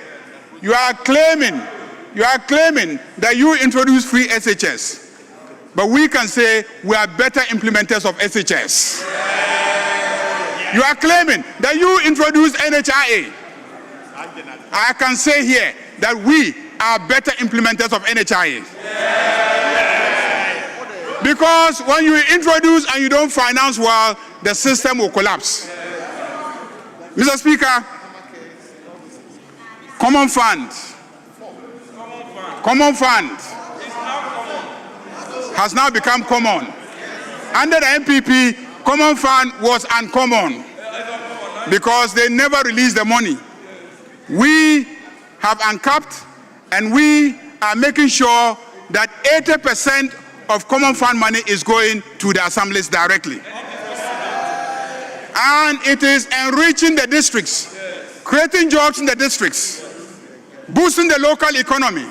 You are claiming that you introduced free SHS. But we can say we are better implementers of SHS. You are claiming that you introduced NHIA. I can say here that we are better implementers of NHIA. Because when you introduce and you don't finance well, the system will collapse. Mr. Speaker, Common Fund has now become common. Under the MPP, Common Fund was uncommon because they never released the money. We have uncapped and we are making sure that 80% of Common Fund money is going to the assemblies directly. And it is enriching the districts, creating jobs in the districts, boosting the local economy.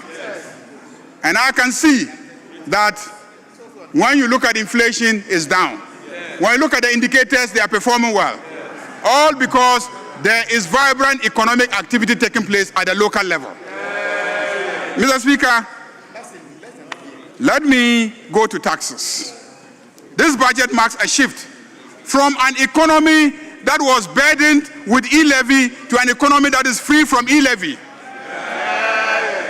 And I can see that when you look at inflation, it's down. When you look at the indicators, they are performing well. All because there is vibrant economic activity taking place at the local level. Mr. Speaker, let me go to taxes. This budget marks a shift from an economy that was burdened with e-levy to an economy that is free from e-levy.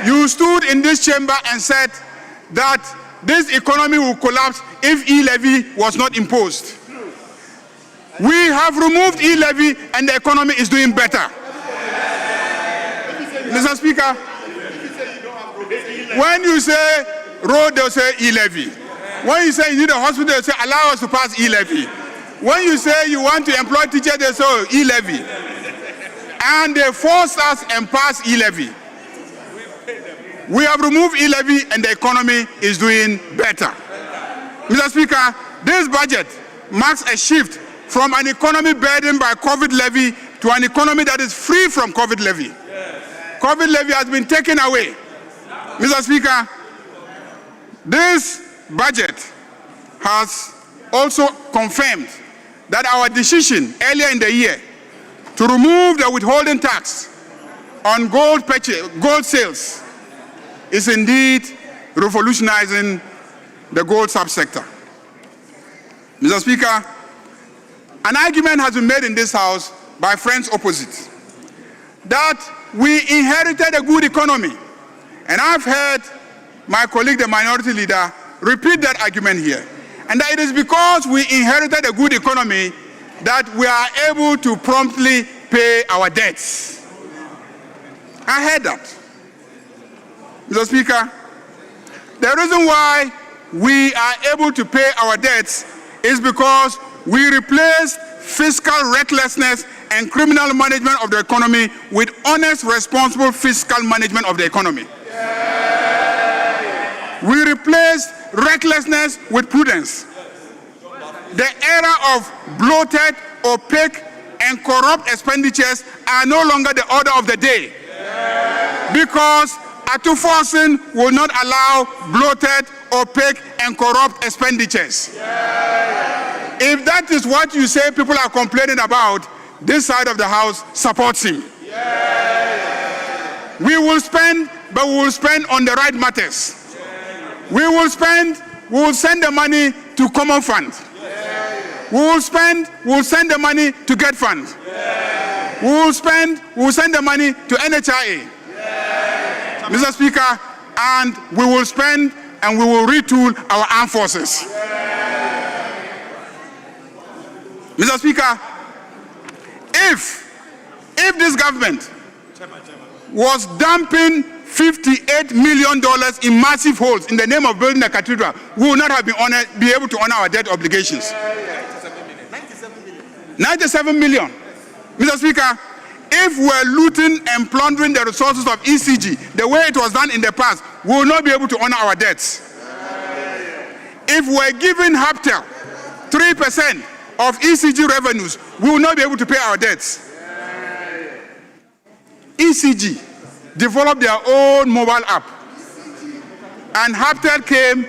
You stood in this chamber and said that this economy will collapse if e-levy was not imposed. We have removed e-levy and the economy is doing better. Mr. Speaker, when you say road, they'll say e-levy. When you say you need a hospital, they'll say allow us to pass e-levy. When you say you want to employ teachers, they say e-levy. And they forced us and passed e-levy. We have removed e-levy and the economy is doing better. Mr. Speaker, this budget marks a shift from an economy burdened by COVID levy to an economy that is free from COVID levy. COVID levy has been taken away. Mr. Speaker, this budget has also confirmed that our decision earlier in the year to remove the withholding tax on gold sales is indeed revolutionizing the gold subsector. Mr. Speaker, an argument has been made in this House by friends opposite that we inherited a good economy. And I've heard my colleague, the minority leader, repeat that argument here. And that it is because we inherited a good economy that we are able to promptly pay our debts. I heard that. Mr. Speaker, the reason why we are able to pay our debts is because we replaced fiscal recklessness and criminal management of the economy with honest, responsible fiscal management of the economy. We replaced recklessness with prudence. The era of bloated, opaque, and corrupt expenditures are no longer the order of the day. Because Atuforcing will not allow bloated, opaque, and corrupt expenditures. If that is what you say people are complaining about, this side of the House supports him. We will spend, but we will spend on the right matters. We will send the money to Common Fund. We will send the money to Get Fund. We will send the money to NHIA. Mr. Speaker, and we will spend and we will retool our armed forces. Mr. Speaker, if this government was dumping $58 million in massive holes in the name of building a cathedral, we would not have be able to honor our debt obligations. 97 million. Mr. Speaker, if we're looting and plundering the resources of ECG the way it was done in the past, we will not be able to honor our debts. If we're giving Haptel 3% of ECG revenues, we will not be able to pay our debts. ECG developed their own mobile app. And Haptel came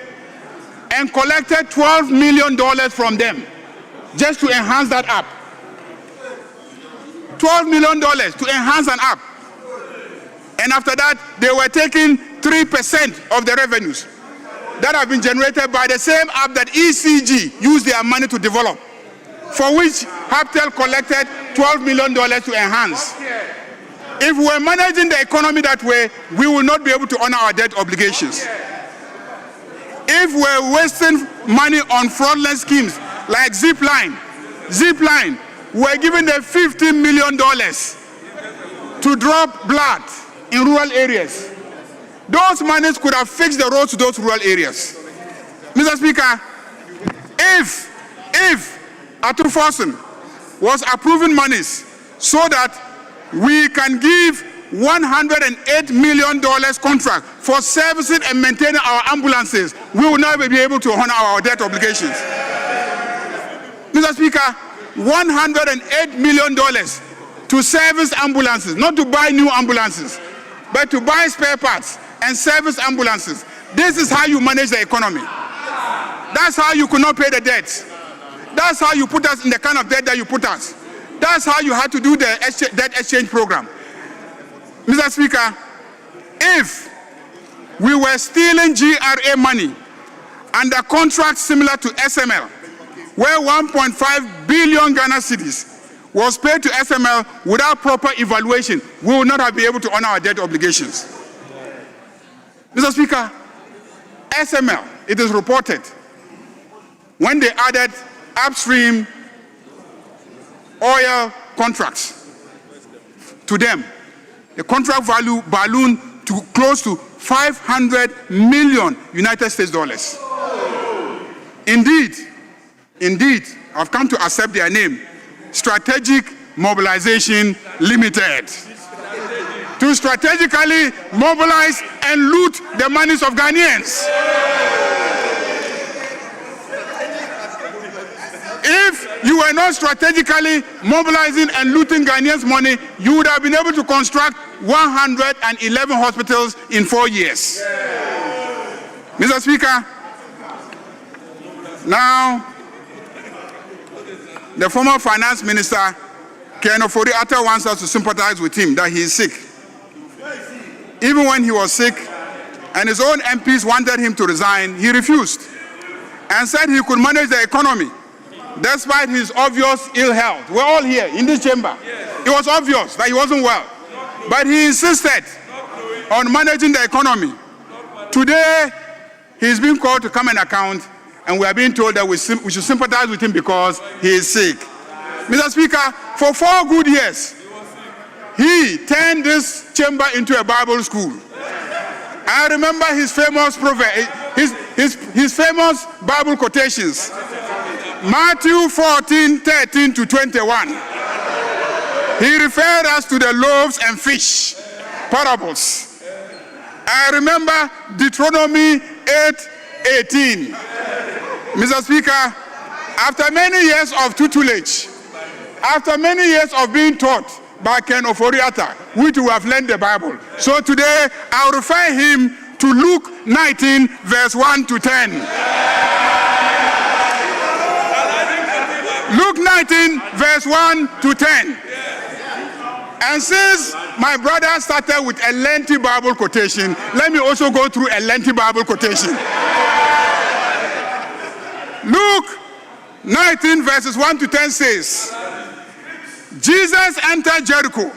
and collected $12 million from them just to enhance that app. $12 million to enhance an app. And after that, they were taking 3% of the revenues that have been generated by the same app that ECG used their money to develop, for which Haptel collected $12 million to enhance. If we were managing the economy that way, we will not be able to honor our debt obligations. If we're wasting money on fraudulent schemes like Zipline, we're giving them $50 million to drop blood in rural areas. Those monies could have fixed the roads to those rural areas. Mr. Speaker, if Atufosun was approving monies so that we can give $108 million contract for servicing and maintaining our ambulances, we will not be able to honor our debt obligations. Mr. Speaker, $108 million to service ambulances, not to buy new ambulances, but to buy spare parts and service ambulances. This is how you manage the economy. That's how you could not pay the debt. That's how you put us in the kind of debt that you put us. That's how you had to do the debt exchange program. Mr. Speaker, if we were stealing GRA money under contracts similar to SML, where 1.5 billion Ghana cedis was paid to SML without proper evaluation, we will not have been able to honor our debt obligations. Mr. Speaker, SML, it is reported, when they added upstream oil contracts to them, the contract value ballooned to close to 500 million United States dollars. Indeed, I've come to accept their name, Strategic Mobilization Limited, to strategically mobilize and loot the monies of Ghanaians. If you were not strategically mobilizing and looting Ghanaians' money, you would have been able to construct 111 hospitals in 4 years. Mr. Speaker, now the former finance minister, Ken Ofori-Atta, wants us to sympathize with him that he is sick. Even when he was sick and his own MPs wanted him to resign, he refused and said he could manage the economy despite his obvious ill health. We're all here in this chamber. It was obvious that he wasn't well, but he insisted on managing the economy. Today, he's been called to come and account, and we are being told that we should sympathize with him because he is sick. Mr. Speaker, for 4 good years, he turned this chamber into a Bible school. I remember his famous his famous Bible quotations. Matthew 14:13-21. He referred us to the loaves and fish parables. I remember Deuteronomy 8:18. Mr. Speaker, after many years of tutelage, after many years of being taught by Ken Ofori-Atta, which we have learned the Bible. So today, I'll refer him to Luke 19, verse 1 to 10. Luke 19, verse 1 to 10. And since my brother started with a lengthy Bible quotation, let me also go through a lengthy Bible quotation. Luke 19, verses 1 to 10 says, Jesus entered Jericho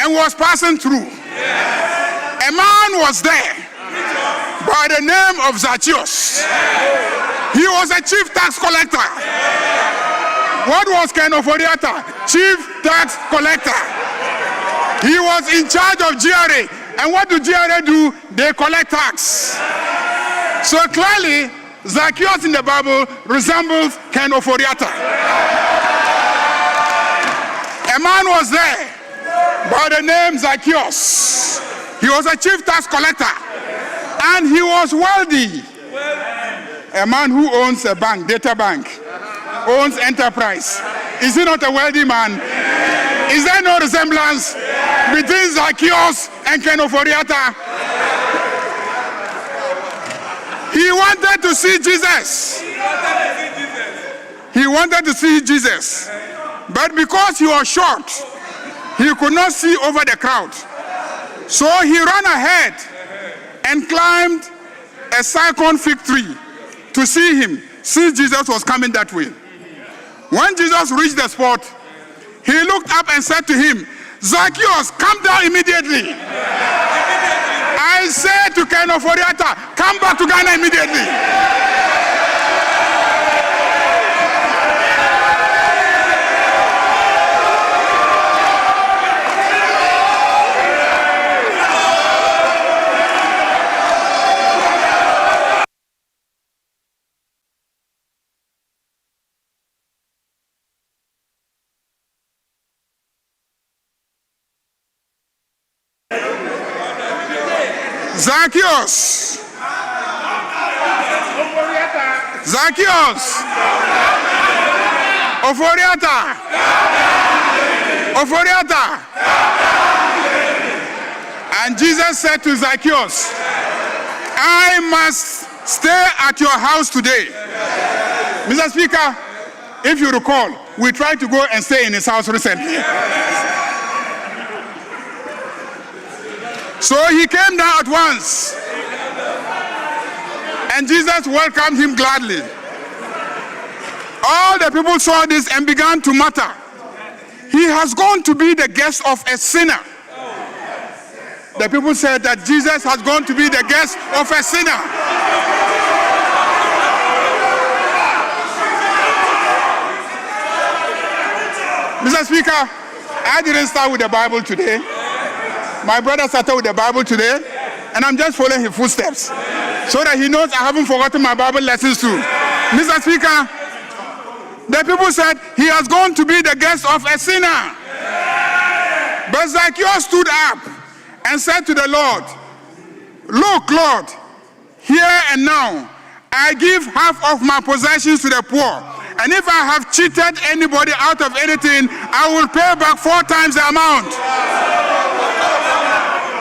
and was passing through. A man was there by the name of Zacchaeus. He was a chief tax collector. What was Ken Ofori-Atta? Chief tax collector. He was in charge of GRA. And what do GRA do? They collect tax. So clearly, Zacchaeus in the Bible resembles Ken Ofori-Atta. A man was there by the name Zacchaeus. He was a chief tax collector and he was wealthy. A man who owns a bank, data bank, owns enterprise. Is he not a wealthy man? Is there no resemblance? between Zacchaeus and Ken Oforiatta. He wanted to see Jesus. He wanted to see Jesus. But because he was short, he could not see over the crowd. So he ran ahead and climbed a cycon fig tree to see him, since Jesus was coming that way. When Jesus reached the spot, he looked up and said to him, Zacchaeus, come down immediately. I said to Ken Oforiatta, come back to Ghana immediately. Zacchaeus! Zacchaeus! Oforiatta! Oforiatta! And Jesus said to Zacchaeus, I must stay at your house today. Mr. Speaker, if you recall, we tried to go and stay in his house recently. So he came down at once, and Jesus welcomed him gladly. All the people saw this and began to mutter, he has gone to be the guest of a sinner. The people said that Jesus has gone to be the guest of a sinner. Mr. Speaker, I didn't start with the Bible today. My brother started with the Bible today, and I'm just following his footsteps so that he knows I haven't forgotten my Bible lessons too. Mr. Speaker, the people said he has gone to be the guest of a sinner. But Zacchaeus stood up and said to the Lord, look, Lord, here and now I give half of my possessions to the poor. And if I have cheated anybody out of anything, I will pay back 4 times the amount.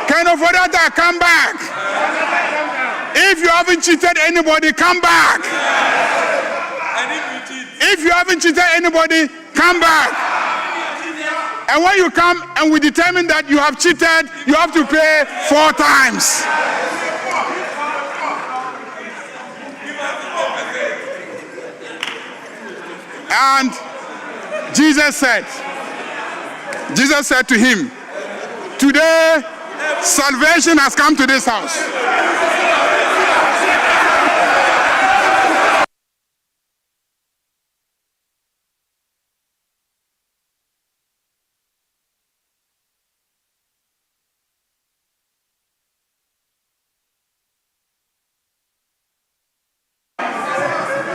Ken Oforiatta, come back. If you haven't cheated anybody, come back. If you haven't cheated anybody, come back. And when you come and we determine that you have cheated, you have to pay 4 times. And Jesus said to him, today salvation has come to this house.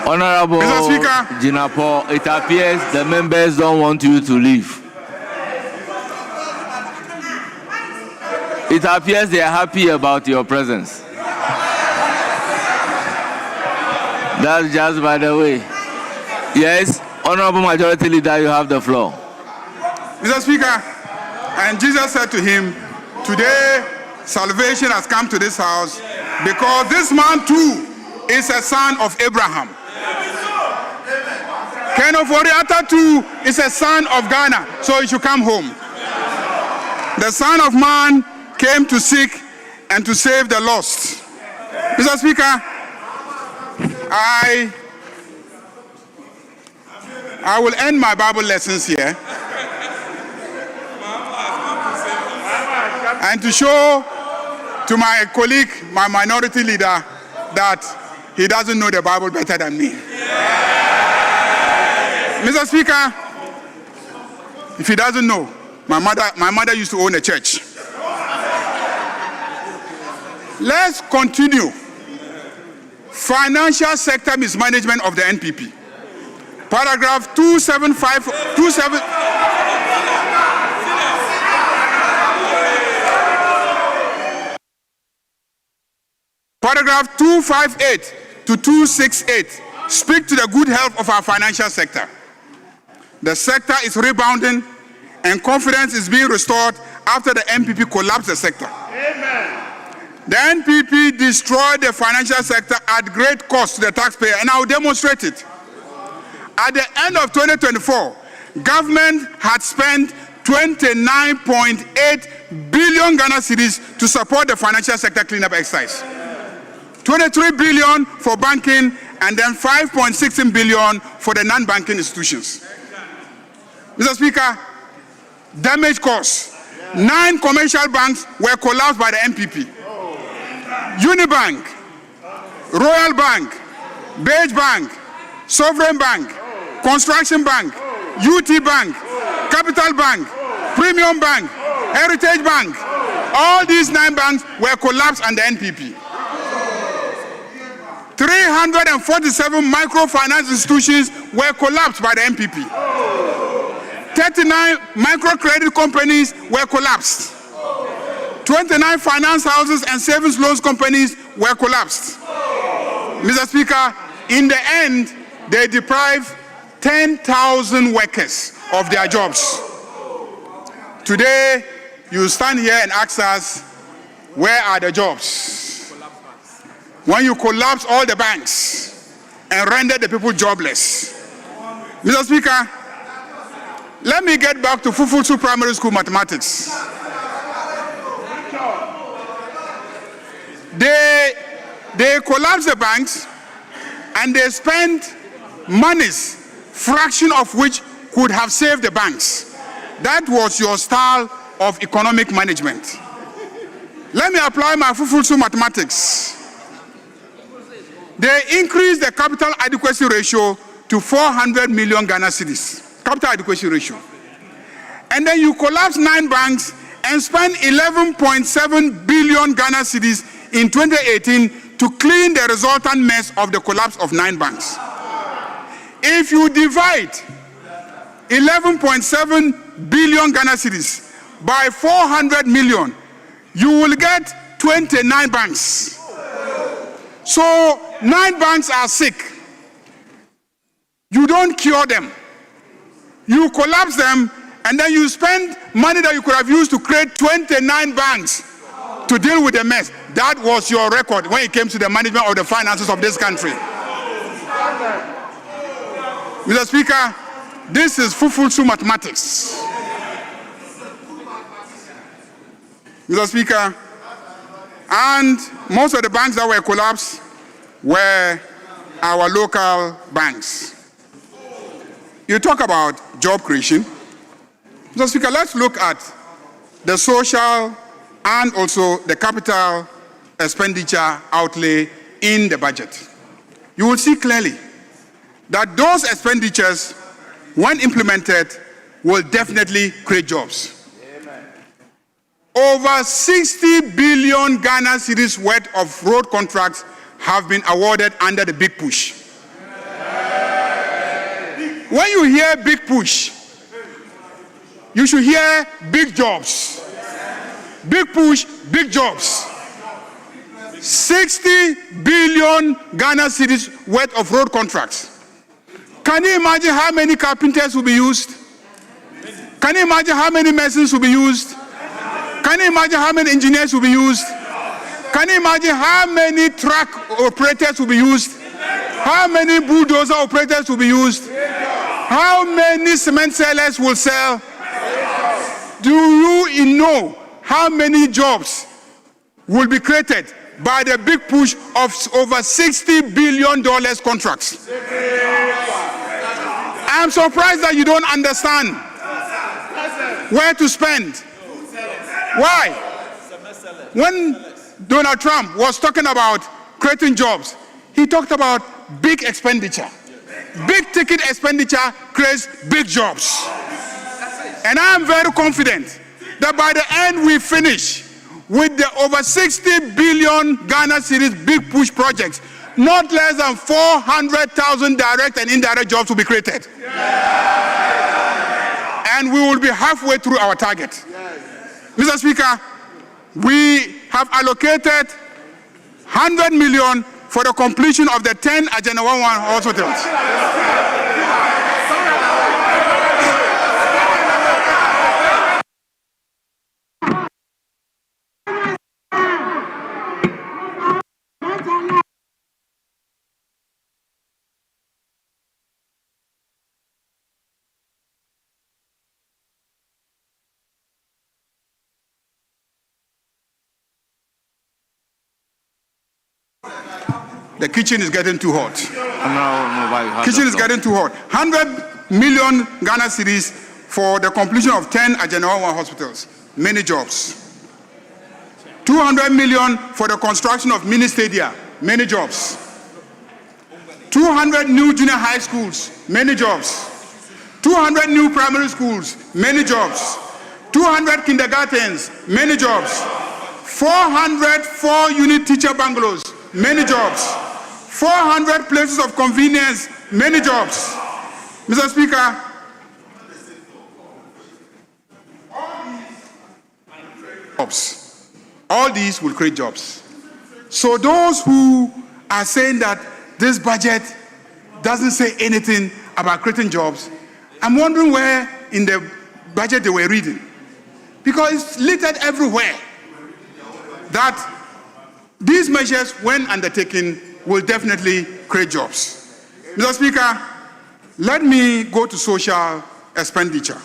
Honorable Mr. Speaker, Jinapo, it appears the members don't want you to leave. It appears they are happy about your presence. That's just by the way. Yes, Honorable Majority Leader, you have the floor. Mr. Speaker, and Jesus said to him, today salvation has come to this house because this man too is a son of Abraham. Ken Oforiatta too is a son of Ghana, so he should come home. The Son of Man came to seek and to save the lost. Mr. Speaker, I will end my Bible lessons here and to show to my colleague, my minority leader, that he doesn't know the Bible better than me. Mr. Speaker, if he doesn't know, my mother used to own a church. Let's continue. Financial sector mismanagement of the NPP. Paragraph 275, Paragraph 258 to 268 speak to the good health of our financial sector. The sector is rebounding and confidence is being restored after the NPP collapsed the sector. The NPP destroyed the financial sector at great cost to the taxpayer, and I will demonstrate it. At the end of 2024, government had spent 29.8 billion Ghana cedis to support the financial sector cleanup exercise. 23 billion for banking, and then 5.16 billion for the non-banking institutions. Mr. Speaker, damage costs. 9 commercial banks were collapsed by the NPP. Unibank, Royal Bank, Beige Bank, Sovereign Bank, Construction Bank, UT Bank, Capital Bank, Premium Bank, Heritage Bank. All these 9 banks were collapsed under NPP. 347 microfinance institutions were collapsed by the NPP. 39 microcredit companies were collapsed. 29 finance houses and savings loans companies were collapsed. Mr. Speaker, in the end, they deprived 10,000 workers of their jobs. Today, you stand here and ask us, where are the jobs? When you collapse all the banks and render the people jobless. Mr. Speaker, let me get back to Fufutsu Primary School mathematics. They collapsed the banks and they spent monies, fraction of which could have saved the banks. That was your style of economic management. Let me apply my Fufutsu mathematics. They increased the capital adequacy ratio to 400 million Ghana cedis. Capital adequacy ratio. And then you collapse 9 banks and spend 11.7 billion Ghana cedis in 2018 to clean the resultant mess of the collapse of 9 banks. If you divide 11.7 billion Ghana cedis by 400 million, you will get 29 banks. So 9 banks are sick. You don't cure them. You collapse them, and then you spend money that you could have used to create 29 banks to deal with the mess. That was your record when it came to the management of the finances of this country. Mr. Speaker, this is Fufutsu mathematics. Mr. Speaker, and most of the banks that were collapsed were our local banks. You talk about job creation. Mr. Speaker, let's look at the social and also the capital expenditure outlay in the budget. You will see clearly that those expenditures, when implemented, will definitely create jobs. Amen. Over 60 billion Ghana cedis worth of road contracts have been awarded under the Big Push. When you hear Big Push, you should hear big jobs. Big push, big jobs. 60 billion Ghana cedis worth of road contracts. Can you imagine how many carpenters will be used? Can you imagine how many masons will be used? Can you imagine how many engineers will be used? Can you imagine how many truck operators will be used? How many bulldozer operators will be used? How many cement sellers will sell? Do you know how many jobs will be created by the big push of over $60 billion contracts? I'm surprised that you don't understand where to spend. Why? When Donald Trump was talking about creating jobs, he talked about big expenditure. Big ticket expenditure creates big jobs. And I'm very confident that by the end we finish with the over 60 billion Ghana cedis big push projects, not less than 400,000 direct and indirect jobs will be created. And we will be halfway through our target. Mr. Speaker, we have allocated 100 million for the completion of the 10 Agenda 11 hospitals. The kitchen is getting too hot. No, Kitchen is getting too hot. 100 million Ghana cedis for the completion of 10 Agenda 1 hospitals. Many jobs. 200 million for the construction of mini stadia. Many jobs. 200 new junior high schools. Many jobs. 200 new primary schools. Many jobs. 200 kindergartens. Many jobs. 400 4-unit teacher bungalows. Many jobs. 400 places of convenience. Many jobs. Mr. Speaker, jobs. All these will create jobs. So those who are saying that this budget doesn't say anything about creating jobs, I'm wondering where in the budget they were reading. Because it's littered everywhere that these measures, when undertaken, will definitely create jobs. Mr. Speaker, let me go to social expenditure.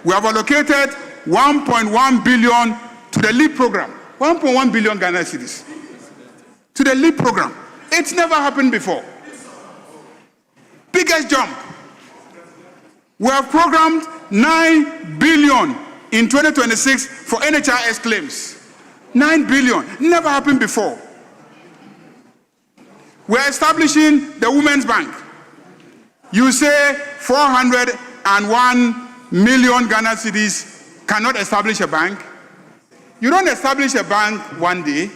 We have allocated 1.1 billion to the LEAP program. 1.1 billion Ghana cedis to the LEAP program. It's never happened before. Biggest jump. We have programmed 9 billion in 2026 for NHIS claims. 9 billion. Never happened before. We're establishing the Women's Bank. You say 401 million Ghana cedis cannot establish a bank. You don't establish a bank one day.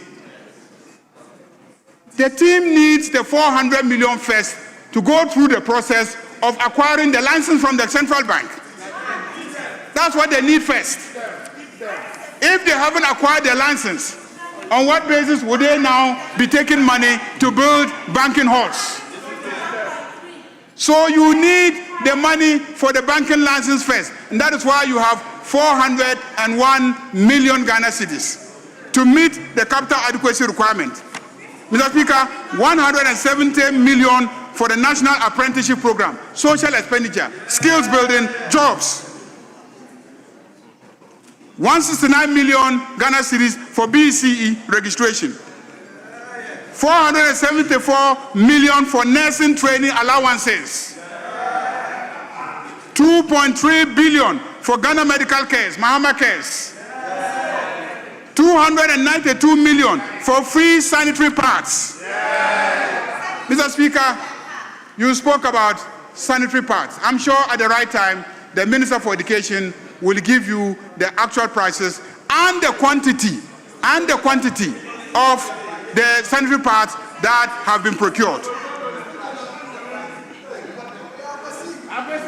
The team needs the 400 million first to go through the process of acquiring the license from the central bank. That's what they need first. If they haven't acquired their license, on what basis would they now be taking money to build banking halls? So you need the money for the banking license first. And that is why you have 401 million Ghana cedis to meet the capital adequacy requirement. Mr. Speaker, 170 million for the National Apprenticeship Program, social expenditure, skills building, jobs. 169 million Ghana cedis for BCE registration. 474 million for nursing training allowances. 2.3 billion for Ghana Medical Cares, Mahama Cares. 292 million for free sanitary pads. Mr. Speaker, you spoke about sanitary pads. I'm sure at the right time, the Minister for Education will give you the actual prices and the quantity of the sanitary pads that have been procured.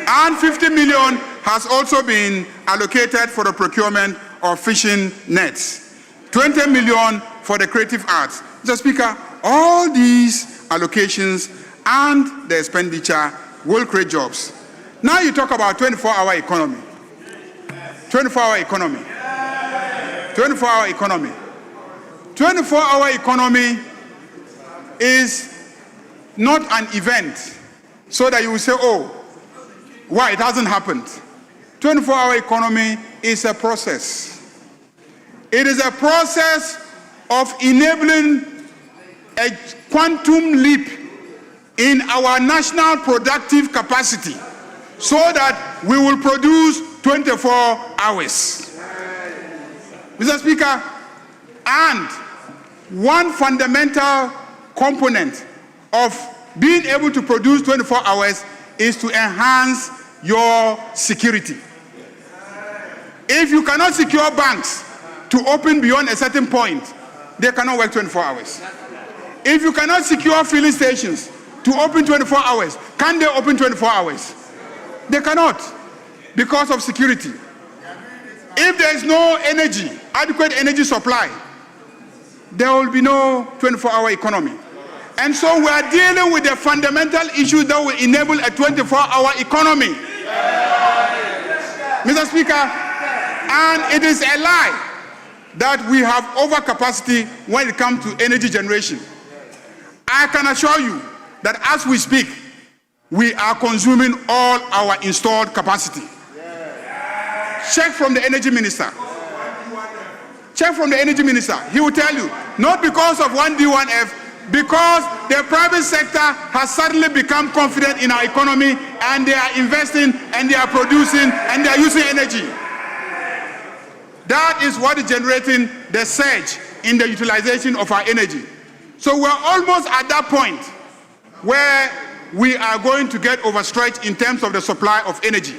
And 50 million has also been allocated for the procurement of fishing nets. 20 million for the creative arts. Mr. Speaker, all these allocations and the expenditure will create jobs. Now you talk about 24-hour economy. 24-hour economy. 24-hour economy. 24-hour economy is not an event so that you will say, oh, why it hasn't happened. 24-hour economy is a process. It is a process of enabling a quantum leap in our national productive capacity so that we will produce 24 hours. Mr. Speaker, and one fundamental component of being able to produce 24 hours is to enhance your security. If you cannot secure banks to open beyond a certain point, they cannot work 24 hours. If you cannot secure filling stations to open 24 hours, can they open 24 hours? They cannot, because of security. If there is no energy, adequate energy supply, there will be no 24-hour economy. And so we are dealing with the fundamental issues that will enable a 24-hour economy. Mr. Speaker, and it is a lie that we have overcapacity when it comes to energy generation. I can assure you that as we speak, we are consuming all our installed capacity. Check from the energy minister. Check from the energy minister. He will tell you, not because of 1D1F, because the private sector has suddenly become confident in our economy, and they are investing, and they are producing, and they are using energy. That is what is generating the surge in the utilization of our energy. So we're almost at that point where we are going to get overstretched in terms of the supply of energy.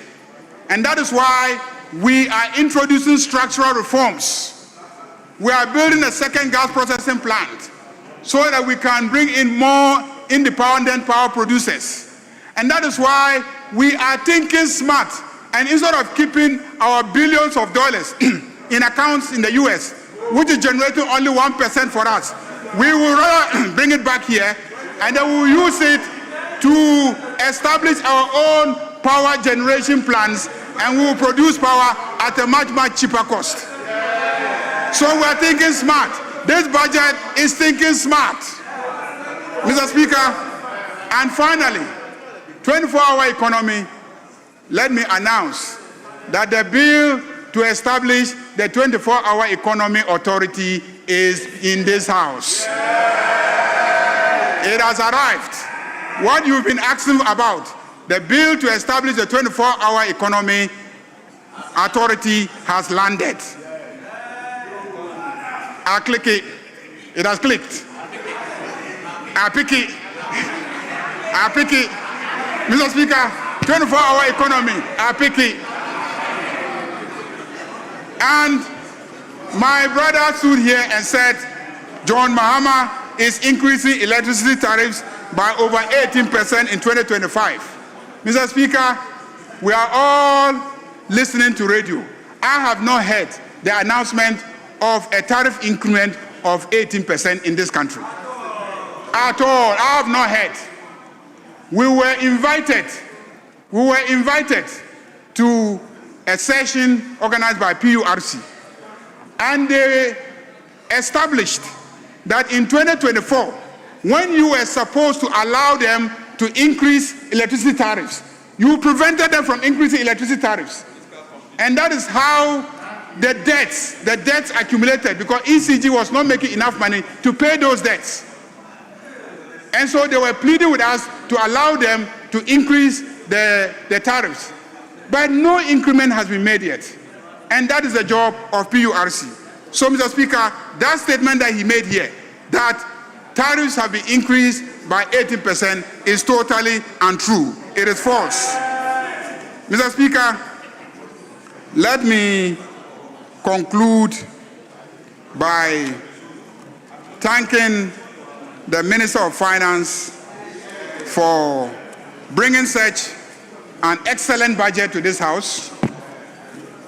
And that is why we are introducing structural reforms. We are building a second gas processing plant so that we can bring in more independent power producers. And that is why we are thinking smart. And instead of keeping our billions of dollars in accounts in the US, which is generating only 1% for us, we will rather bring it back here, and then we will use it to establish our own power generation plants, and we will produce power at a much, much cheaper cost. So we are thinking smart. This budget is thinking smart, Mr. Speaker. And finally, 24-hour economy, let me announce that the bill to establish the 24-hour economy authority is in this House. It has arrived. What you've been asking about, the bill to establish the 24-hour economy authority has landed. I click it. It has clicked. I pick it. I pick it. Mr. Speaker, 24-hour economy, I pick it. And my brother stood here and said, John Mahama is increasing electricity tariffs by over 18% in 2025. Mr. Speaker, we are all listening to radio. I have not heard the announcement of a tariff increment of 18% in this country. At all, I have not heard. We were invited to a session organized by PURC, and they established that in 2024, when you were supposed to allow them to increase electricity tariffs, you prevented them from increasing electricity tariffs. And that is how the debts accumulated, because ECG was not making enough money to pay those debts. And so they were pleading with us to allow them to increase the tariffs. But no increment has been made yet. And that is the job of PURC. So, Mr. Speaker, that statement that he made here, that tariffs have been increased by 18%, is totally untrue. It is false. Mr. Speaker, let me conclude by thanking the Minister of Finance for bringing such an excellent budget to this House,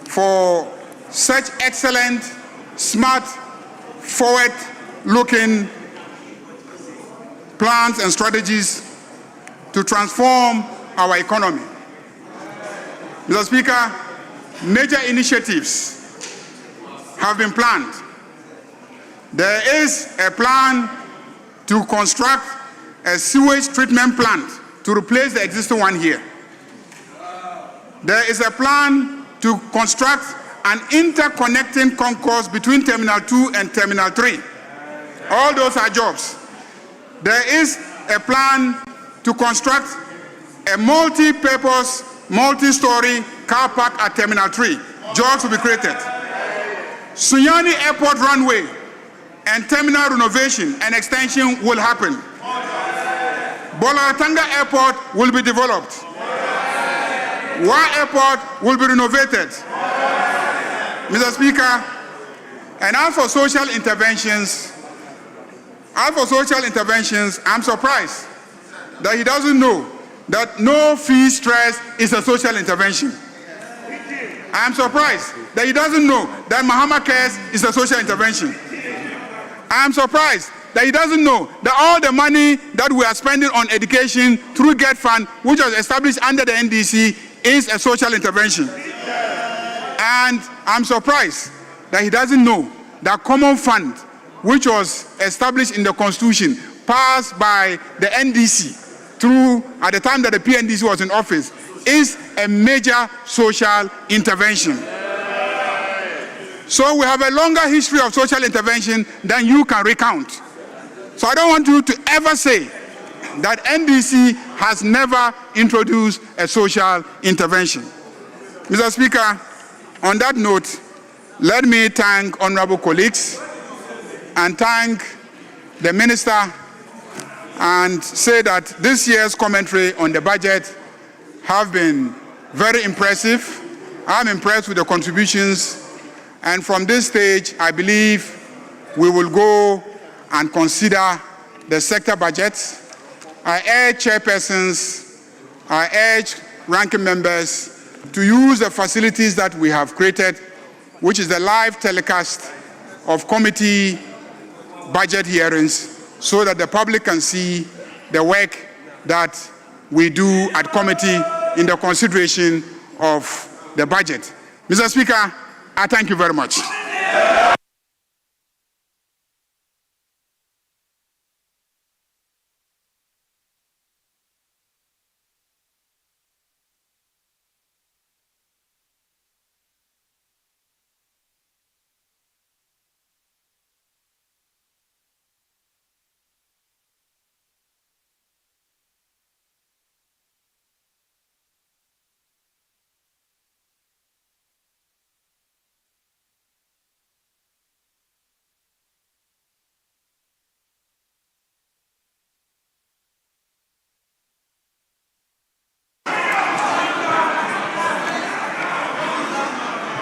for such excellent, smart, forward-looking plans and strategies to transform our economy. Mr. Speaker, major initiatives have been planned. There is a plan to construct a sewage treatment plant to replace the existing one here. There is a plan to construct an interconnecting concourse between Terminal 2 and Terminal 3. All those are jobs. There is a plan to construct a multi-purpose, multi-story car park at Terminal 3. Jobs will be created. Sunyani Airport runway and terminal renovation and extension will happen. Bolatanga Airport will be developed. Wa Airport will be renovated. Mr. Speaker, and as for social interventions, I'm surprised that he doesn't know that no fee stress is a social intervention. I'm surprised that he doesn't know that Mahama Cares is a social intervention. I'm surprised that he doesn't know that all the money that we are spending on education through GET Fund, which was established under the NDC, is a social intervention. And I'm surprised that he doesn't know that Common Fund, which was established in the Constitution, passed by the NDC through at the time that the PNDC was in office, is a major social intervention. So we have a longer history of social intervention than you can recount. So I don't want you to ever say that NDC has never introduced a social intervention. Mr. Speaker, on that note, let me thank honorable colleagues and thank the minister and say that this year's commentary on the budget have been very impressive. I'm impressed with the contributions, and from this stage, I believe we will go and consider the sector budgets. I urge chairpersons, I urge ranking members to use the facilities that we have created, which is the live telecast of committee budget hearings, so that the public can see the work that we do at committee in the consideration of the budget. Mr. Speaker, I thank you very much.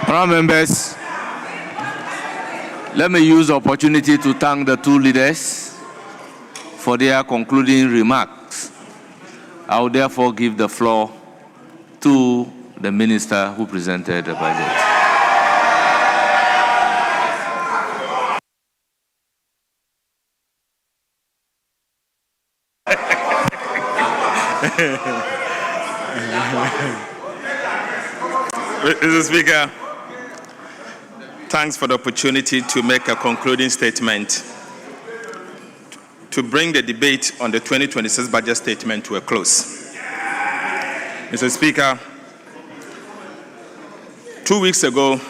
Honourable members, let me use the opportunity to thank the two leaders for their concluding remarks. I will therefore give the floor to the minister who presented the budget. Mr. Speaker, thanks for the opportunity to make a concluding statement to bring the debate on the 2026 budget statement to a close. Mr. Speaker, 2 weeks ago,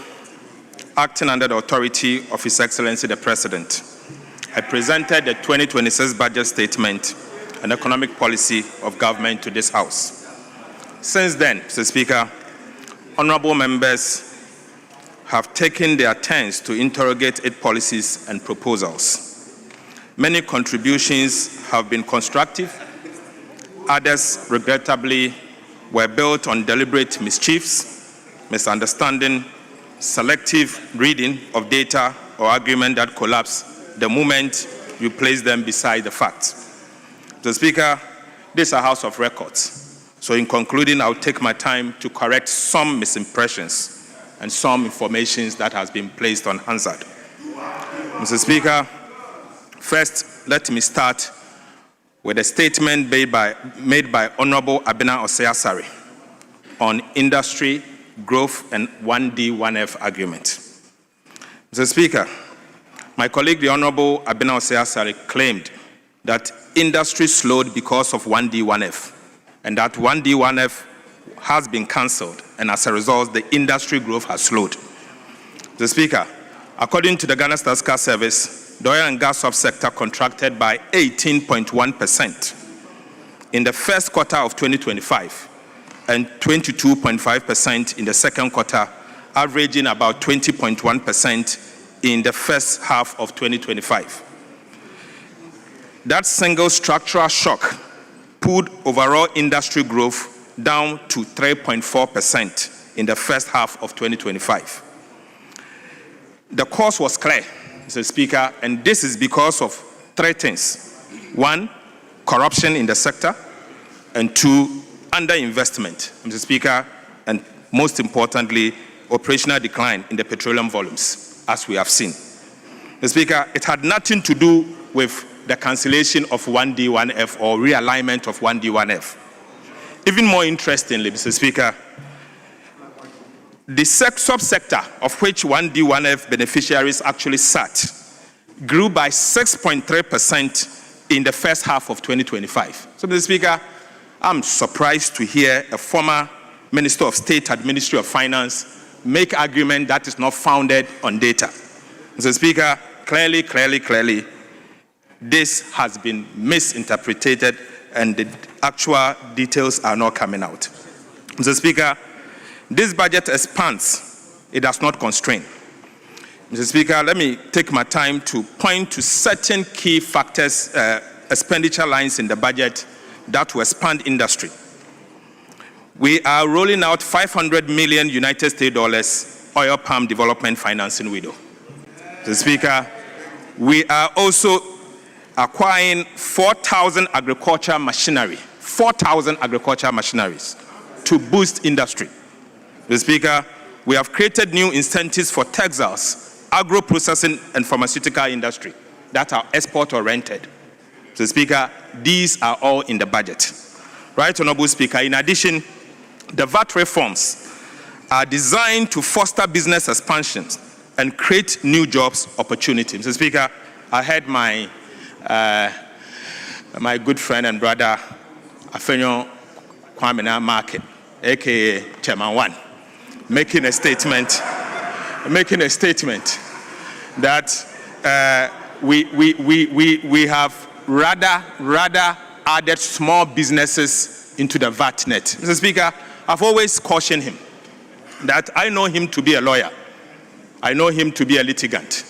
acting under the authority of His Excellency the President, I presented the 2026 budget statement and economic policy of government to this House. Since then, Mr. Speaker, honorable members have taken their turns to interrogate its policies and proposals. Many contributions have been constructive. Others, regrettably, were built on deliberate mischiefs, misunderstanding, selective reading of data, or argument that collapse the moment you place them beside the facts. Mr. Speaker, this is a House of Records. So in concluding, I'll take my time to correct some misimpressions and some information that has been placed on Hansard. Mr. Speaker, first, let me start with a statement made by Honorable Abena Osei-Asare on industry, growth, and 1D, 1F agreement. Mr. Speaker, my colleague, the Honorable Abena Osei-Asare, claimed that industry slowed because of 1D, 1F, and that 1D, 1F has been cancelled, and as a result, the industry growth has slowed. Mr. Speaker, according to the Ghana Statistical Service, the oil and gas subsector contracted by 18.1% in the first quarter of 2025 and 22.5% in the second quarter, averaging about 20.1% in the first half of 2025. That single structural shock pulled overall industry growth down to 3.4% in the first half of 2025. The cause was clear, Mr. Speaker, and this is because of three things. One, corruption in the sector, and two, underinvestment, Mr. Speaker, and most importantly, operational decline in the petroleum volumes, as we have seen. Mr. Speaker, it had nothing to do with the cancellation of 1D, 1F or realignment of 1D, 1F. Even more interestingly, Mr. Speaker, the subsector of which 1D, 1F beneficiaries actually sat grew by 6.3% in the first half of 2025. So, Mr. Speaker, I'm surprised to hear a former Minister of State at Ministry of Finance make argument that is not founded on data. Mr. Speaker, clearly, this has been misinterpreted and the actual details are not coming out. Mr. Speaker, this budget expands, it does not constrain. Mr. Speaker, let me take my time to point to certain key factors, expenditure lines in the budget that will expand industry. We are rolling out 500 million United States dollars oil palm development financing window. Mr. Speaker, we are also acquiring 4,000 agricultural machinery, 4,000 agricultural machineries to boost industry. Mr. Speaker, we have created new incentives for textiles, agro-processing and pharmaceutical industry that are export-oriented. Mr. Speaker, these are all in the budget. Right, Honorable Speaker, in addition, the VAT reforms are designed to foster business expansions and create new jobs opportunities. Mr. Speaker, I heard my good friend and brother, Afenyo Kwamena Market, aka Chairman One, making a statement that we have rather added small businesses into the VAT net. Mr. Speaker, I've always cautioned him that I know him to be a lawyer, I know him to be a litigant,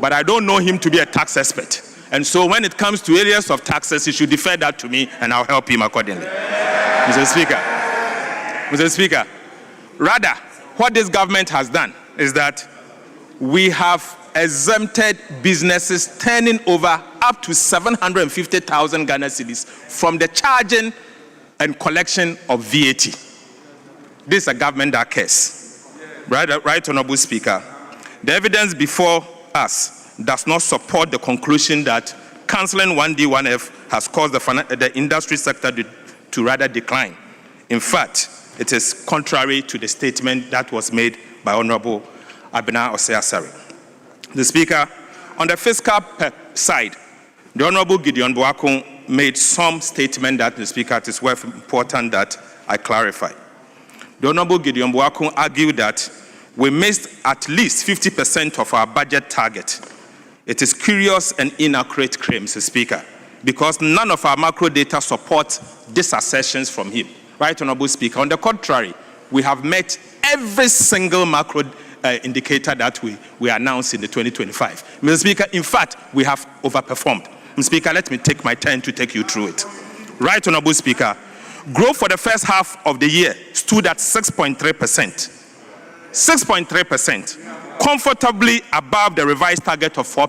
but I don't know him to be a tax expert. And so when it comes to areas of taxes, he should defer that to me and I'll help him accordingly. Mr. Speaker, rather, what this government has done is that we have exempted businesses turning over up to 750,000 Ghana cedis from the charging and collection of VAT. This is a government that cares. Right, Honorable Speaker, the evidence before us does not support the conclusion that cancelling 1D, 1F has caused the industry sector to rather decline. In fact, it is contrary to the statement that was made by Honorable Abena Osei-Asare. The Speaker, on the fiscal side, the Honorable Gideon Boakun made some statement that, the Speaker, it is worth important that I clarify. The Honorable Gideon Boakun argued that we missed at least 50% of our budget target. It is curious and inaccurate claim, Mr. Speaker, because none of our macro data supports these assertions from him. Right, Honorable Speaker. On the contrary, we have met every single macro indicator that we announced in the 2025. Mr. Speaker, in fact, we have overperformed. Mr. Speaker, let me take my time to take you through it. Right, Honorable Speaker. Growth for the first half of the year stood at 6.3%. 6.3%, comfortably above the revised target of 4%.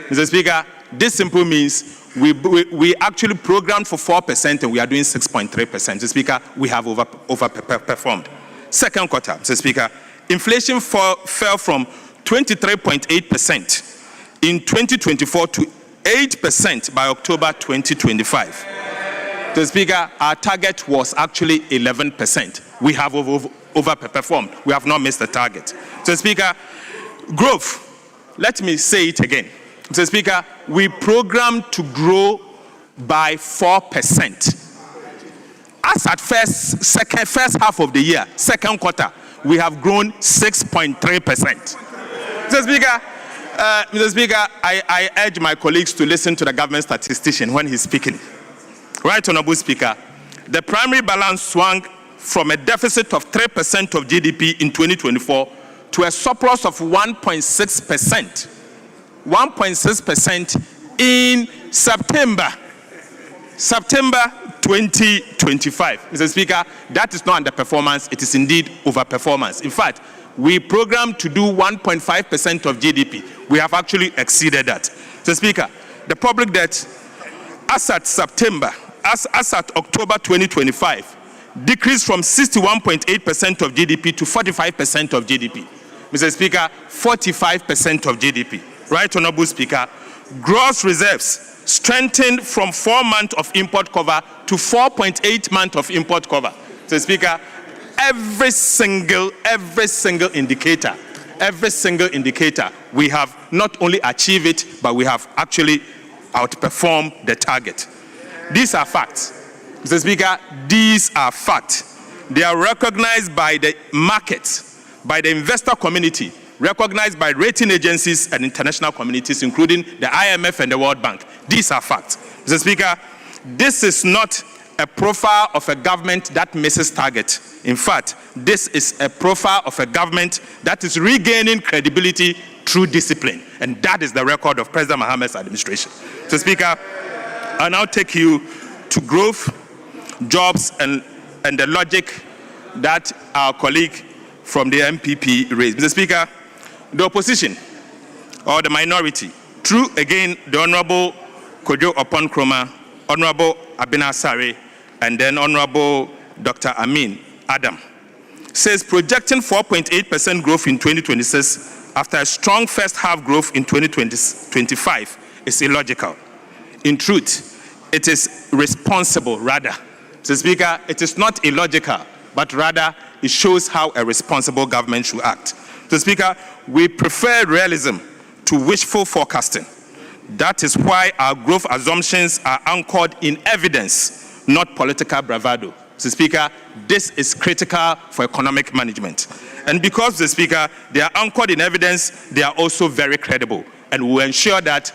Mr. Speaker, this simply means we actually programmed for 4% and we are doing 6.3%. Mr. Speaker, we have overperformed. Second quarter, Mr. Speaker, inflation fell from 23.8% in 2024 to 8% by October 2025. Mr. Speaker, our target was actually 11%. We have overperformed. We have not missed the target. Mr. Speaker, growth, let me say it again. Mr. Speaker, we programmed to grow by 4%. As at first half of the year, second quarter, we have grown 6.3%. Mr. Speaker, I urge my colleagues to listen to the government statistician when he's speaking. Right, Honorable Speaker, the primary balance swung from a deficit of 3% of GDP in 2024 to a surplus of 1.6%. 1.6% in September 2025. Mr. Speaker, that is not underperformance, it is indeed overperformance. In fact, we programmed to do 1.5% of GDP. We have actually exceeded that. Mr. Speaker, the public debt, as at October 2025, decreased from 61.8% of GDP to 45% of GDP. Mr. Speaker, 45% of GDP. Right, Honorable Speaker, gross reserves strengthened from 4 months of import cover to 4.8 months of import cover. Mr. Speaker, every single indicator, we have not only achieved it, but we have actually outperformed the target. These are facts. Mr. Speaker, these are facts. They are recognized by the markets, by the investor community, recognized by rating agencies and international communities, including the IMF and the World Bank. These are facts. Mr. Speaker, this is not a profile of a government that misses target. In fact, this is a profile of a government that is regaining credibility through discipline. And that is the record of President Mohammed's administration. Mr. Speaker, I'll now take you to growth, jobs, and the logic that our colleague from the MPP raised. Mr. Speaker, the opposition, or the minority, through again the Honorable Kojo Oponkroma, Honorable Abena Sare, and then Honorable Dr. Amin Adam, says projecting 4.8% growth in 2026 after a strong first half growth in 2025 is illogical. In truth, it is responsible rather. Mr. Speaker, it is not illogical, but rather it shows how a responsible government should act. Mr. Speaker, we prefer realism to wishful forecasting. That is why our growth assumptions are anchored in evidence, not political bravado. Mr. Speaker, this is critical for economic management. And because, Mr. Speaker, they are anchored in evidence, they are also very credible. And we will ensure that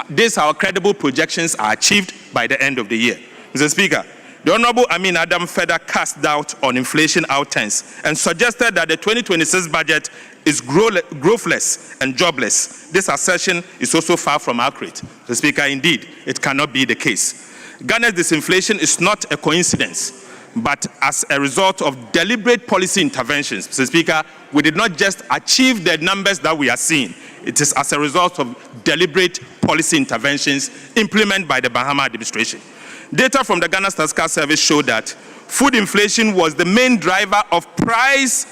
these our credible projections are achieved by the end of the year. Mr. Speaker, the Honorable Amin Adam further cast doubt on inflation outturns and suggested that the 2026 budget is growthless and jobless. This assertion is also far from accurate. Mr. Speaker, indeed, it cannot be the case. Ghana's disinflation is not a coincidence, but as a result of deliberate policy interventions. Mr. Speaker, we did not just achieve the numbers that we are seeing. It is as a result of deliberate policy interventions implemented by the Bahama administration. Data from the Ghana Statistical Service showed that food inflation was the main driver of price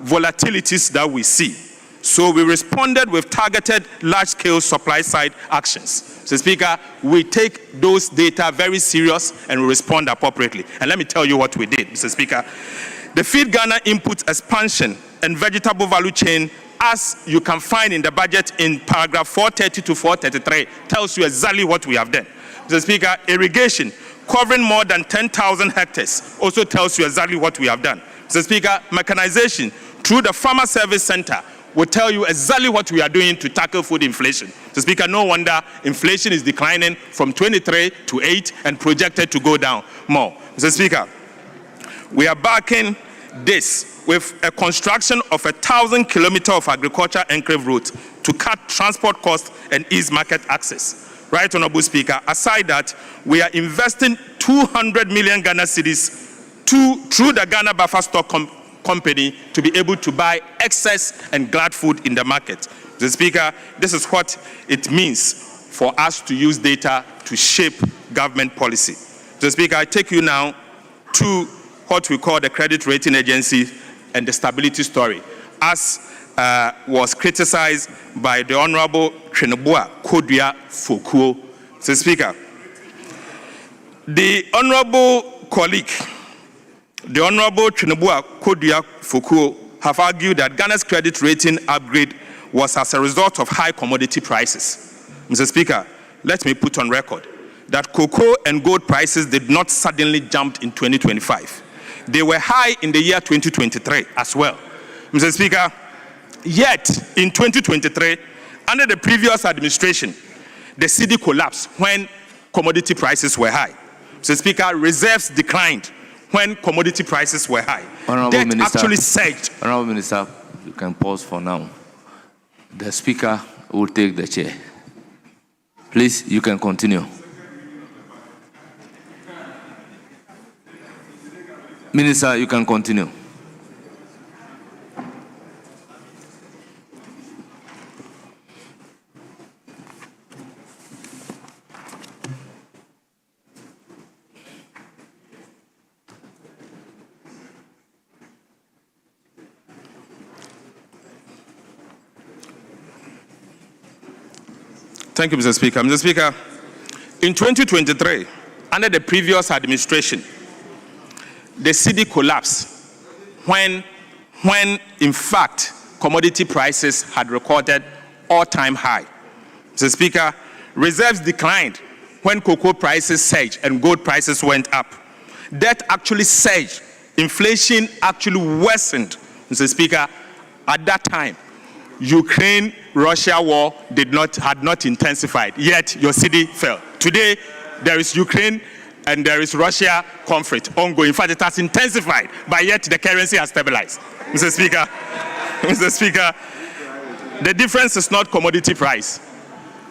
volatilities that we see. So we responded with targeted large-scale supply-side actions. Mr. Speaker, we take those data very serious and we respond appropriately. And let me tell you what we did, Mr. Speaker. The Feed Ghana input expansion and vegetable value chain, as you can find in the budget in paragraph 430 to 433, tells you exactly what we have done. Mr. Speaker, irrigation covering more than 10,000 hectares also tells you exactly what we have done. Mr. Speaker, mechanization through the Farmer Service Center will tell you exactly what we are doing to tackle food inflation. Mr. Speaker, no wonder inflation is declining from 23 to 8 and projected to go down more. Mr. Speaker, we are backing this with a construction of 1,000 kilometers of agriculture enclave route to cut transport costs and ease market access. Right, Honorable Speaker, aside that, we are investing 200 million Ghana cedis through the Ghana Buffer Stock Company to be able to buy excess and glad food in the market. Mr. Speaker, this is what it means for us to use data to shape government policy. Mr. Speaker, I take you now to what we call the credit rating agency and the stability story, as was criticized by the Honorable Tweneboa Kodua Fokuo. Mr. Speaker, the Honorable colleague, the Honorable Tweneboa Kodua Fokuo, have argued that Ghana's credit rating upgrade was as a result of high commodity prices. Mr. Speaker, let me put on record that cocoa and gold prices did not suddenly jump in 2025. They were high in the year 2023 as well. Mr. Speaker, yet in 2023, under the previous administration, the cedi collapsed when commodity prices were high. Mr. Speaker, reserves declined when commodity prices were high. Honorable Debt Minister, actually surged. Honorable Minister, you can pause for now. The Speaker will take the chair. Please, you can continue. Minister, you can continue. Thank you, Mr. Speaker. Mr. Speaker, in 2023, under the previous administration, the cedi collapsed when in fact commodity prices had recorded all-time high. Mr. Speaker, reserves declined when cocoa prices surged and gold prices went up. Debt actually surged. Inflation actually worsened, Mr. Speaker, at that time. Ukraine-Russia war had not intensified, yet your cedi fell. Today, there is Ukraine and there is Russia conflict ongoing. In fact, it has intensified, but yet the currency has stabilized. Mr. Speaker, Mr. Speaker, the difference is not commodity price.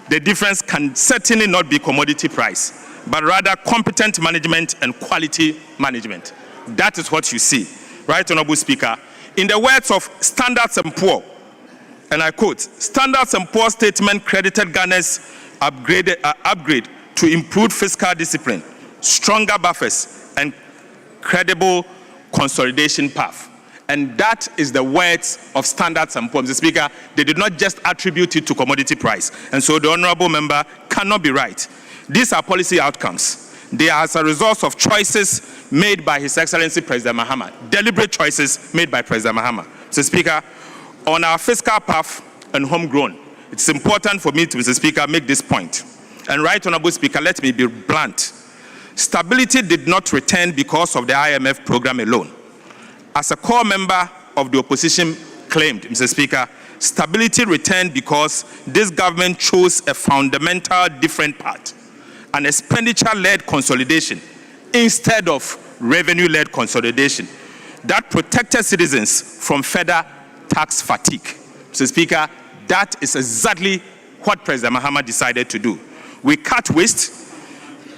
The difference can certainly not be commodity price, but rather competent management and quality management. That is what you see. Right, Honorable Speaker? In the words of Standard & Poor's, and I quote, Standard & Poor's statement credited Ghana's upgrade to improved fiscal discipline, stronger buffers, and credible consolidation path. And that is the words of Standard & Poor's. Mr. Speaker, they did not just attribute it to commodity price. And so the honorable member cannot be right. These are policy outcomes. They are as a result of choices made by His Excellency President Mahama, deliberate choices made by President Mahama. Mr. Speaker, on our fiscal path and homegrown, it's important for me to, Mr. Speaker, make this point. And right, Honorable Speaker, let me be blunt. Stability did not return because of the IMF program alone. As a core member of the opposition claimed, Mr. Speaker, stability returned because this government chose a fundamental different path, an expenditure-led consolidation instead of revenue-led consolidation that protected citizens from further tax fatigue. Mr. Speaker, that is exactly what President Mahama decided to do. We cut waste,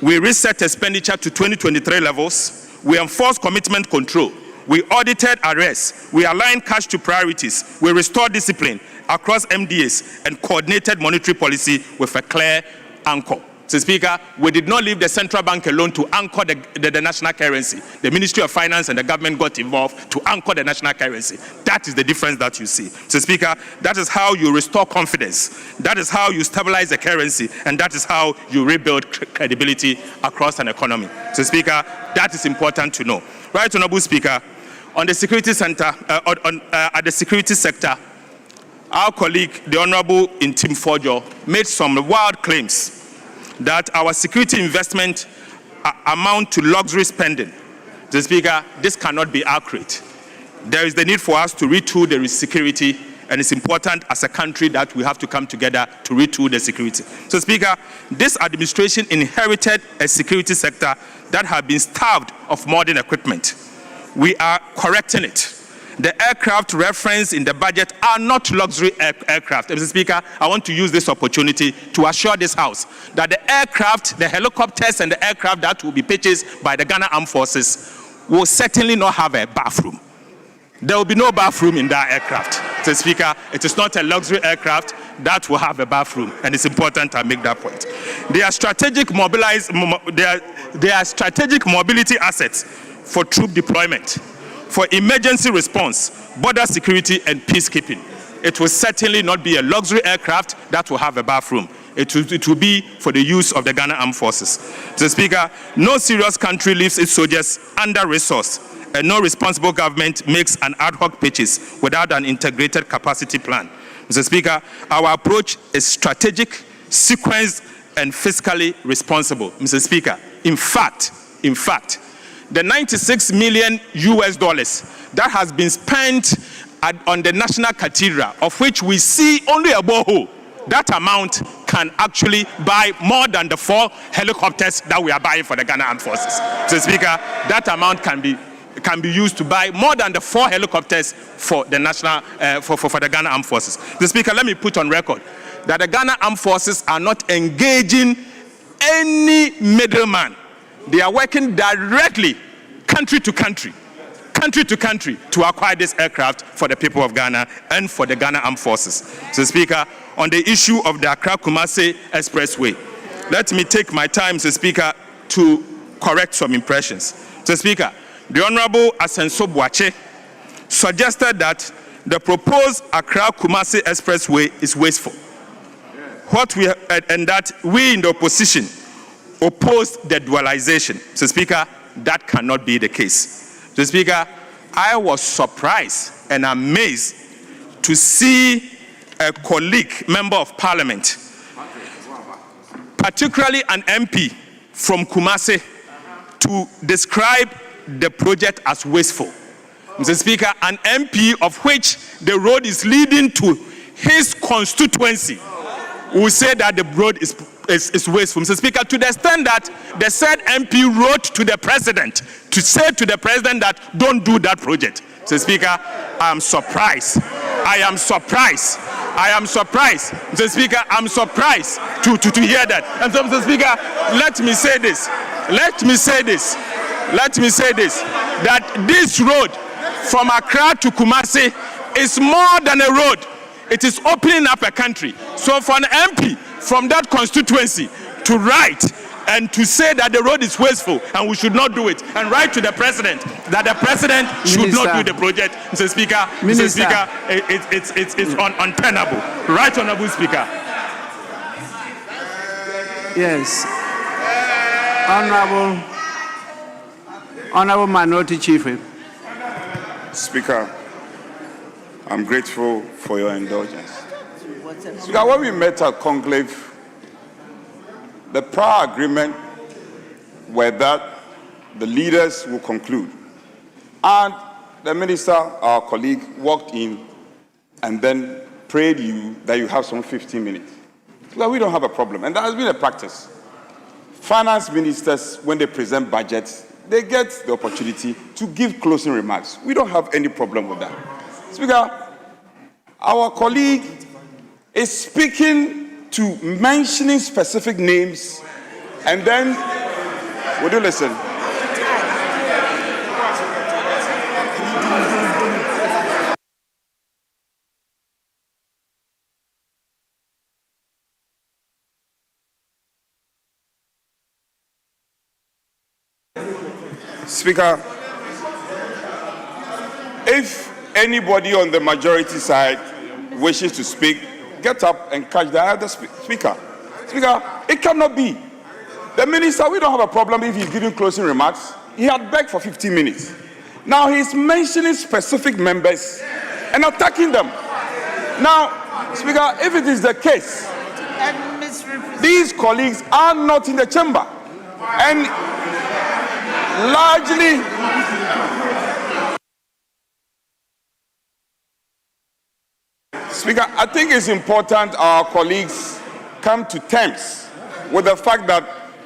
we reset expenditure to 2023 levels, we enforced commitment control, we audited arrests, we aligned cash to priorities, we restored discipline across MDAs and coordinated monetary policy with a clear anchor. Mr. Speaker, we did not leave the central bank alone to anchor the national currency. The Ministry of Finance and the government got involved to anchor the national currency. That is the difference that you see. Mr. Speaker, that is how you restore confidence. That is how you stabilize the currency. And that is how you rebuild credibility across an economy. Mr. Speaker, that is important to know. Right, Honorable Speaker, on the security center, at the security sector, our colleague, the Honorable Intim Fojo, made some wild claims that our security investment amount to luxury spending. Mr. Speaker, this cannot be accurate. There is the need for us to retool the security, and it's important as a country that we have to come together to retool the security. So, Speaker, this administration inherited a security sector that had been starved of modern equipment. We are correcting it. The aircraft referenced in the budget are not luxury aircraft. Mr. Speaker, I want to use this opportunity to assure this House that the aircraft, the helicopters and the aircraft that will be purchased by the Ghana Armed Forces will certainly not have a bathroom. There will be no bathroom in that aircraft. Mr. Speaker, it is not a luxury aircraft that will have a bathroom, and it's important I make that point. They are strategic mobility assets for troop deployment, for emergency response, border security, and peacekeeping. It will certainly not be a luxury aircraft that will have a bathroom. It will be for the use of the Ghana Armed Forces. Mr. Speaker, no serious country leaves its soldiers under-resourced, and no responsible government makes an ad hoc pitches without an integrated capacity plan. Mr. Speaker, our approach is strategic, sequenced, and fiscally responsible. Mr. Speaker, in fact, the $96 million that has been spent on the National Cathedral, of which we see only a borehole, that amount can actually buy more than the 4 helicopters that we are buying for the Ghana Armed Forces. So, Speaker, that amount can be used to buy more than the 4 helicopters for the national for the Ghana Armed Forces. The Speaker, let me put on record that the Ghana Armed Forces are not engaging any middleman. They are working directly, country to country, to acquire this aircraft for the people of Ghana and for the Ghana Armed Forces. So, Speaker, on the issue of the Accra-Kumasi Expressway, let me take my time, Mr. Speaker, to correct some impressions. Mr. Speaker, the Honorable Asenso Boache suggested that the proposed Accra-Kumasi Expressway is wasteful. And that we in the opposition opposed the dualization. Mr. Speaker, that cannot be the case. Mr. Speaker, I was surprised and amazed to see a colleague, member of parliament, particularly an MP from Kumasi, to describe the project as wasteful. Mr. Speaker, an MP of which the road is leading to his constituency will say that the road is wasteful. Mr. Speaker, to the extent that the said MP wrote to the president to say to the president that don't do that project. Mr. Speaker, I am surprised. I am surprised. I am surprised. Mr. Speaker, I'm surprised to hear that. And so, Mr. Speaker, let me say this. Let me say this. Let me say this. That this road from Accra to Kumasi is more than a road. It is opening up a country. So for an MP from that constituency to write and to say that the road is wasteful and we should not do it, and write to the president that the president should not do the project, Mr. Speaker, Mr. Speaker, it's untenable. Right, Honorable Speaker. Yes. Honorable Minority Chief Whip. Speaker, I'm grateful for your indulgence. Speaker, when we met at conclave, the prior agreement were that the leaders will conclude. And the minister, our colleague, walked in and then prayed you that you have some 15 minutes. Well, we don't have a problem, and that has been a practice. Finance ministers, when they present budgets, they get the opportunity to give closing remarks. We don't have any problem with that. Speaker, our colleague is speaking to mentioning specific names, and then, would you listen? Speaker, if anybody on the majority side wishes to speak, get up and catch the other speaker. Speaker, it cannot be. The minister, we don't have a problem if he's giving closing remarks. He had begged for 15 minutes. Now he's mentioning specific members and attacking them. Now, Speaker, if it is the case, these colleagues are not in the chamber. And largely, Speaker, I think it's important our colleagues come to terms with the fact that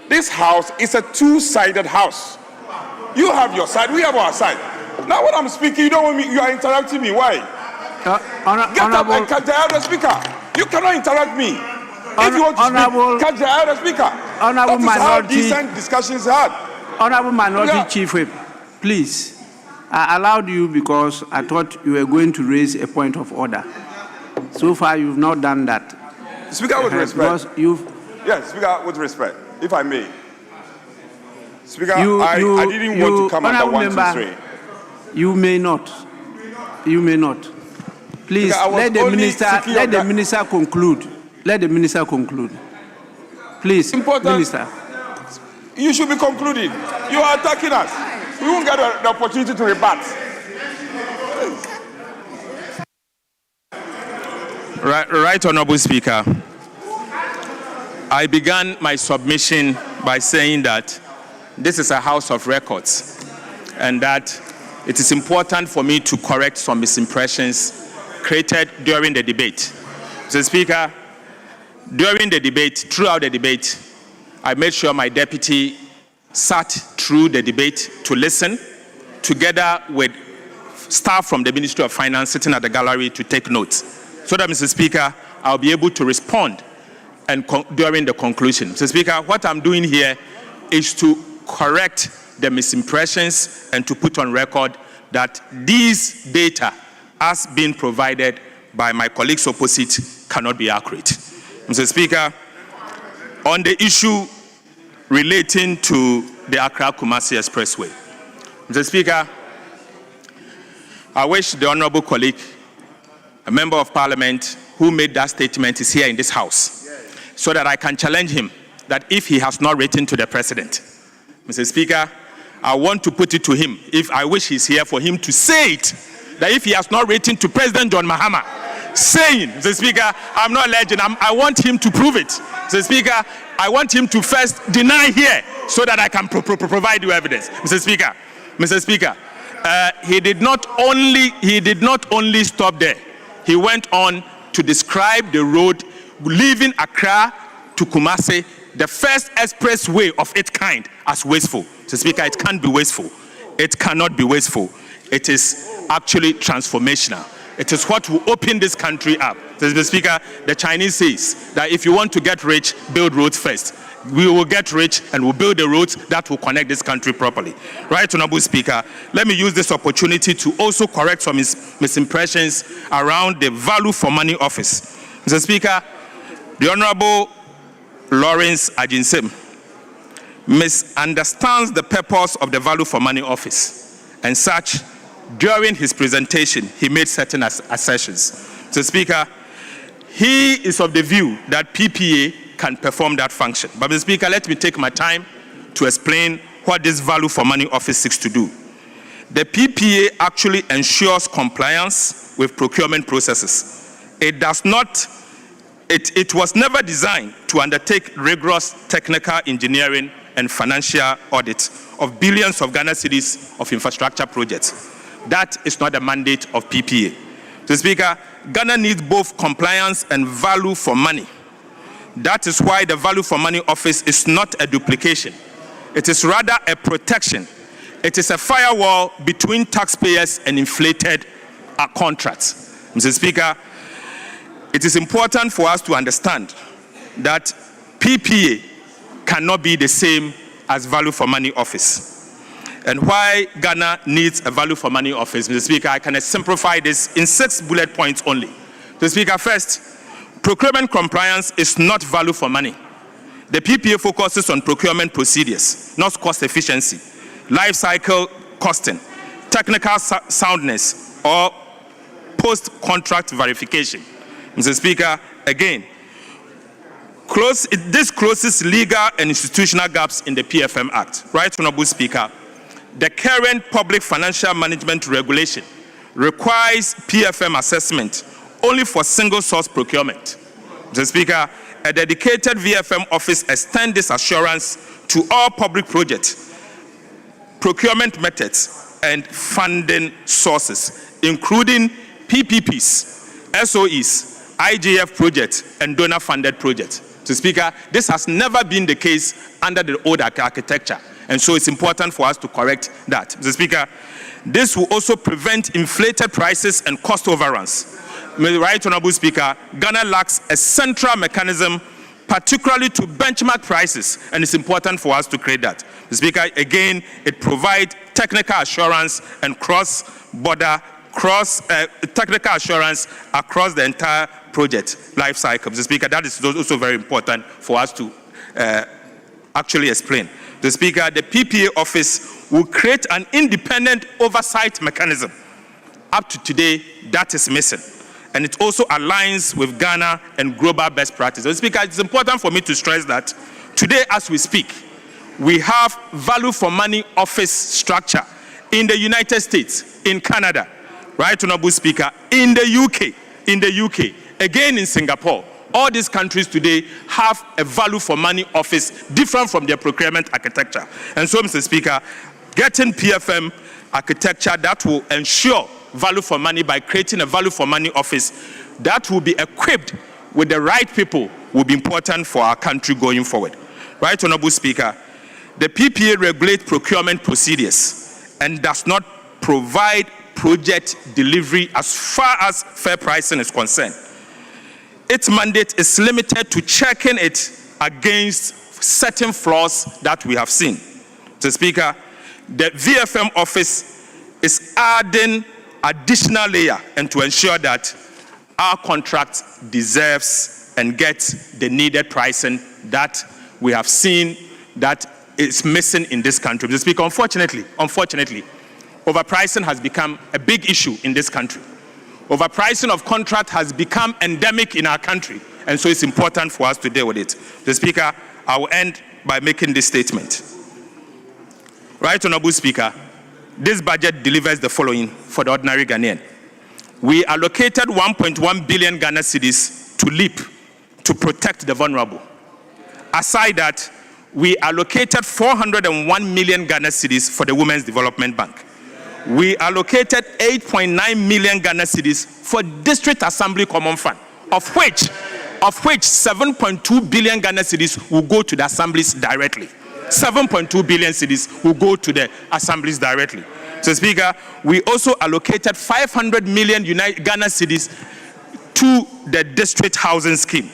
this house is a two-sided house. You have your side, we have our side. Now when I'm speaking, you don't want me, you are interrupting me. Why? Get up and catch the other speaker. You cannot interrupt me. If you want to speak, catch the other speaker. That is how decent discussions are. Honorable Minority Chief Whip, please. I allowed you because I thought you were going to raise a point of order. So far, you've not done that. Speaker, with respect. Yes, Speaker, with respect, if I may. Speaker, I didn't want to come under 1, 2, 3. You may not. You may not. Please, Speaker, let the minister conclude. Let the minister conclude. Please, Minister. You should be concluding. You are attacking us. We won't get the opportunity to rebut. Right, Honorable Speaker. I began my submission by saying that this is a house of records and that it is important for me to correct some misimpressions created during the debate. Mr. Speaker, during the debate, throughout the debate, I made sure my deputy sat through the debate to listen, together with staff from the Ministry of Finance sitting at the gallery to take notes, so that, Mr. Speaker, I'll be able to respond and during the conclusion. Mr. Speaker, what I'm doing here is to correct the misimpressions and to put on record that these data, as being provided by my colleagues opposite, cannot be accurate. Mr. Speaker, on the issue relating to the Accra-Kumasi Expressway, Mr. Speaker, I wish the honorable colleague, a member of parliament who made that statement, is here in this house, so that I can challenge him that if he has not written to the president. Mr. Speaker, I want to put it to him, if I wish he's here, for him to say it, that if he has not written to President John Mahama, saying, Mr. Speaker, I'm not alleging, I want him to prove it. Mr. Speaker, I want him to first deny here so that I can provide you evidence. Mr. Speaker, he did not only stop there. He went on to describe the road leaving Accra to Kumasi, the first expressway of its kind, as wasteful. Mr. Speaker, it can't be wasteful. It cannot be wasteful. It is actually transformational. It is what will open this country up. Mr. Speaker, the Chinese says that if you want to get rich, build roads first. We will get rich and we'll build the roads that will connect this country properly. Right, Honorable Speaker, let me use this opportunity to also correct some misimpressions around the value for money office. Mr. Speaker, the Honorable Lawrence Ajinsem misunderstands the purpose of the value for money office, and such, during his presentation, he made certain assertions. Mr. Speaker, he is of the view that PPA can perform that function. But Mr. Speaker, let me take my time to explain what this value for money office seeks to do. The PPA actually ensures compliance with procurement processes. It does not, it was never designed to undertake rigorous technical engineering and financial audit of billions of Ghana cedis of infrastructure projects. That is not the mandate of PPA. Mr. Speaker, Ghana needs both compliance and value for money. That is why the value for money office is not a duplication. It is rather a protection. It is a firewall between taxpayers and inflated contracts. Mr. Speaker, it is important for us to understand that PPA cannot be the same as value for money office. And why Ghana needs a value for money office, Mr. Speaker, I can simplify this in 6 bullet points only. Mr. Speaker, first, procurement compliance is not value for money. The PPA focuses on procurement procedures, not cost efficiency, life cycle costing, technical soundness, or post-contract verification. Mr. Speaker, again, this closes legal and institutional gaps in the PFM Act. Right, Honorable Speaker, the current Public Financial Management Regulation requires PFM assessment only for single source procurement. Mr. Speaker, a dedicated VFM office extends this assurance to all public projects, procurement methods, and funding sources, including PPPs, SOEs, IGF projects, and donor-funded projects. Mr. Speaker, this has never been the case under the old architecture, and so it's important for us to correct that. Mr. Speaker, this will also prevent inflated prices and cost overruns. Right, Honorable Speaker, Ghana lacks a central mechanism, particularly to benchmark prices, and it's important for us to create that. Mr. Speaker, again, it provides technical assurance and cross-border, technical assurance across the entire project life cycle. Mr. Speaker, that is also very important for us to actually explain. Mr. Speaker, the PPA office will create an independent oversight mechanism. Up to today, that is missing. And it also aligns with Ghana and global best practices. Mr. Speaker, it's important for me to stress that today, as we speak, we have value for money office structure in the United States, in Canada, right, Honorable Speaker, in the UK, again in Singapore. All these countries today have a value for money office different from their procurement architecture. And so, Mr. Speaker, getting PFM architecture that will ensure value for money by creating a value for money office that will be equipped with the right people will be important for our country going forward. Right, Honorable Speaker, the PPA regulates procurement procedures and does not provide project delivery as far as fair pricing is concerned. Its mandate is limited to checking it against certain flaws that we have seen. Mr. Speaker, the VFM office is adding additional layer and to ensure that our contract deserves and gets the needed pricing that we have seen that is missing in this country. Mr. Speaker, unfortunately, overpricing has become a big issue in this country. Overpricing of contract has become endemic in our country, and so it's important for us to deal with it. Mr. Speaker, I will end by making this statement. Right, Honorable Speaker, this budget delivers the following for the ordinary Ghanaian. We allocated 1.1 billion Ghana cedis to LEAP to protect the vulnerable. Aside that, we allocated 401 million Ghana cedis for the Women's Development Bank. We allocated 8.9 million Ghana cedis for District Assembly Common Fund. of which 7.2 billion Ghana cedis will go to the assemblies directly. 7.2 billion cedis will go to the assemblies directly. So, Speaker, we also allocated 500 million Ghana cedis to the district housing scheme.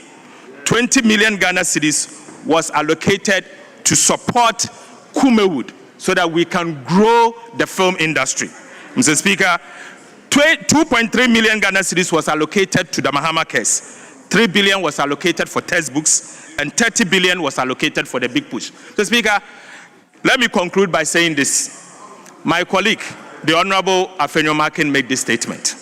20 million Ghana cedis was allocated to support Kumewood so that we can grow the film industry. Mr. Speaker, 2.3 million Ghana cedis was allocated to the Mahama case. 3 billion was allocated for textbooks, and 30 billion was allocated for the big push. So, Speaker, let me conclude by saying this. My colleague, the Honorable Afenyo Makin, made this statement.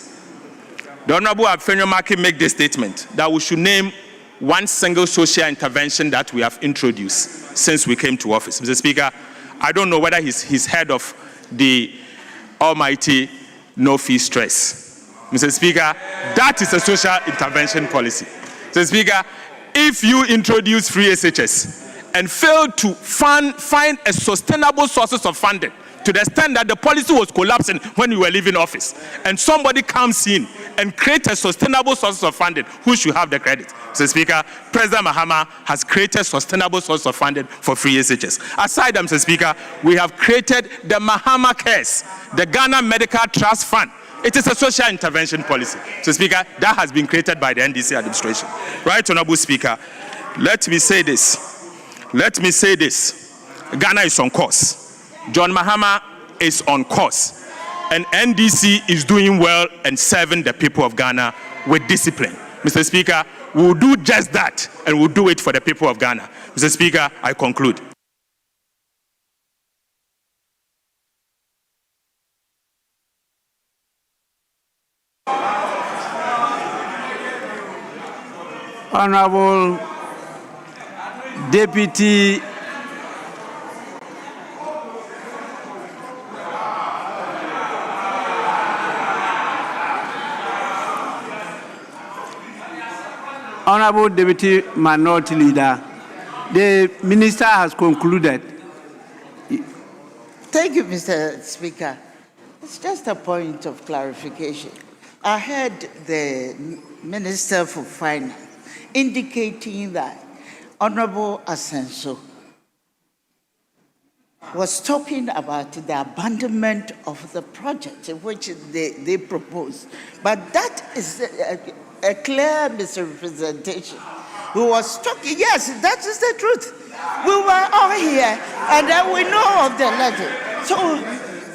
The Honorable Afenyo Makin made this statement that we should name one single social intervention that we have introduced since we came to office. Mr. Speaker, I don't know whether he's heard of the almighty no-fee stress. Mr. Speaker, that is a social intervention policy. Mr. Speaker, if you introduce free SHS and fail to find a sustainable sources of funding, to the extent that the policy was collapsing when you were leaving office, and somebody comes in and creates a sustainable source of funding, who should have the credit? Mr. Speaker, President Mahama has created sustainable source of funding for free SHS. Aside, Mr. Speaker, we have created the Mahama Cares, the Ghana Medical Trust Fund. It is a social intervention policy. Mr. Speaker, that has been created by the NDC administration. Right, Honorable Speaker, let me say this. Ghana is on course. John Mahama is on course, and NDC is doing well and serving the people of Ghana with discipline. Mr. Speaker, we will do just that, and we'll do it for the people of Ghana. Mr. Speaker, I conclude. Honorable Deputy Honorable Deputy Minority Leader, the Minister has concluded. Thank you, Mr. Speaker. It's just a point of clarification. I heard the Minister for Finance indicating that Honorable Asenso was talking about the abandonment of the project which they proposed. But that is a clear misrepresentation. He was talking, yes, that is the truth. We were all here, and then we know of the letter. So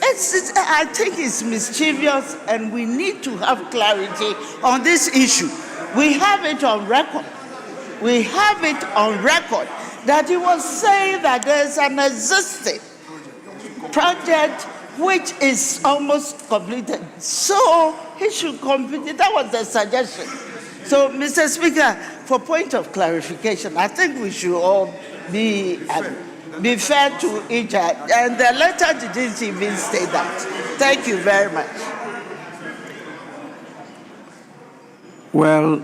I think it's mischievous, and we need to have clarity on this issue. We have it on record. We have it on record that he was saying that there's an existing project which is almost completed. So he should complete it. That was the suggestion. So, Mr. Speaker, for point of clarification, I think we should all be fair to each other. And the letter didn't even state that. Thank you very much. Well,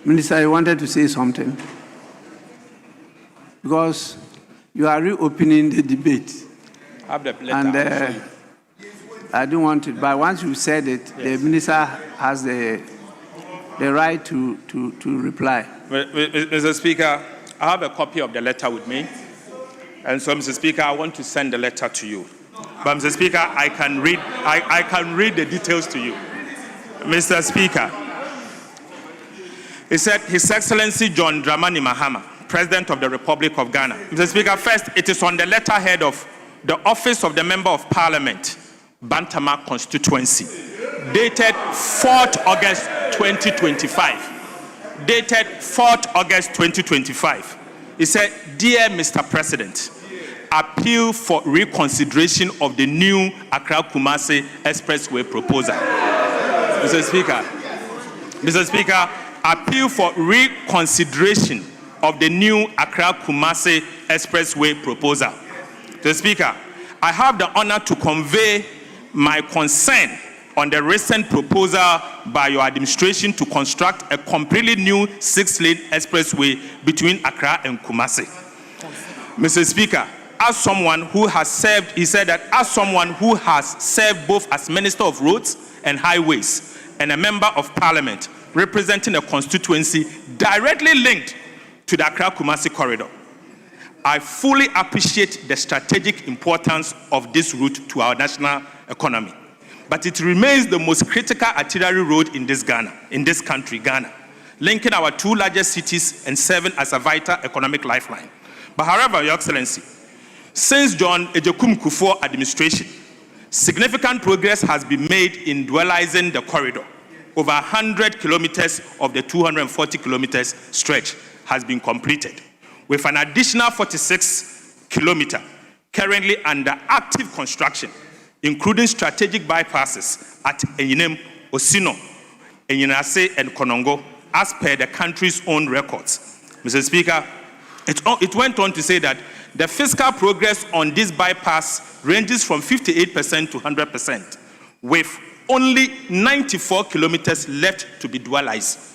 Minister, I wanted to say something. Because you are reopening the debate. I have the letter. And I don't want it, but once you said it, yes, the Minister has the right to reply. Mr. Speaker, I have a copy of the letter with me. And so, Mr. Speaker, I want to send the letter to you. But, Mr. Speaker, I can read the details to you. Mr. Speaker, he said, His Excellency John Dramani Mahama, President of the Republic of Ghana. Mr. Speaker, first, it is on the letterhead of the Office of the Member of Parliament, Bantama Constituency, dated 4th August 2025. Dated 4th August 2025. He said, Dear Mr. President, appeal for reconsideration of the new Accra-Kumasi Expressway proposal. Mr. Speaker, appeal for reconsideration of the new Accra-Kumasi Expressway proposal. Mr. Speaker, I have the honor to convey my concern on the recent proposal by your administration to construct a completely new 6-lane expressway between Accra and Kumasi. Mr. Speaker, as someone who has served, he said that as someone who has served both as Minister of Roads and Highways and a member of parliament representing a constituency directly linked to the Accra-Kumasi corridor. I fully appreciate the strategic importance of this route to our national economy, but it remains the most critical arterial road in this country, Ghana, linking our two largest cities and serving as a vital economic lifeline. But however, Your Excellency, since John Ejekum Kufuor administration, significant progress has been made in dualizing the corridor. Over 100 kilometers of the 240 kilometers stretch has been completed, with an additional 46 kilometers currently under active construction, including strategic bypasses at Enyinem, Osino, Enyinase, and Konongo, as per the country's own records. Mr. Speaker, it went on to say that the fiscal progress on this bypass ranges from 58% to 100%, with only 94 kilometers left to be dualized.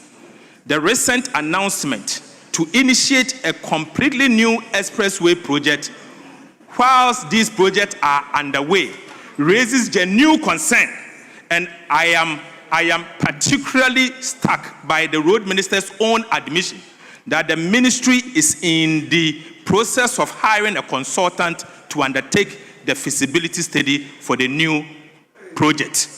The recent announcement to initiate a completely new expressway project, whilst these projects are underway, raises genuine concern, and I am particularly struck by the road minister's own admission that the ministry is in the process of hiring a consultant to undertake the feasibility study for the new project.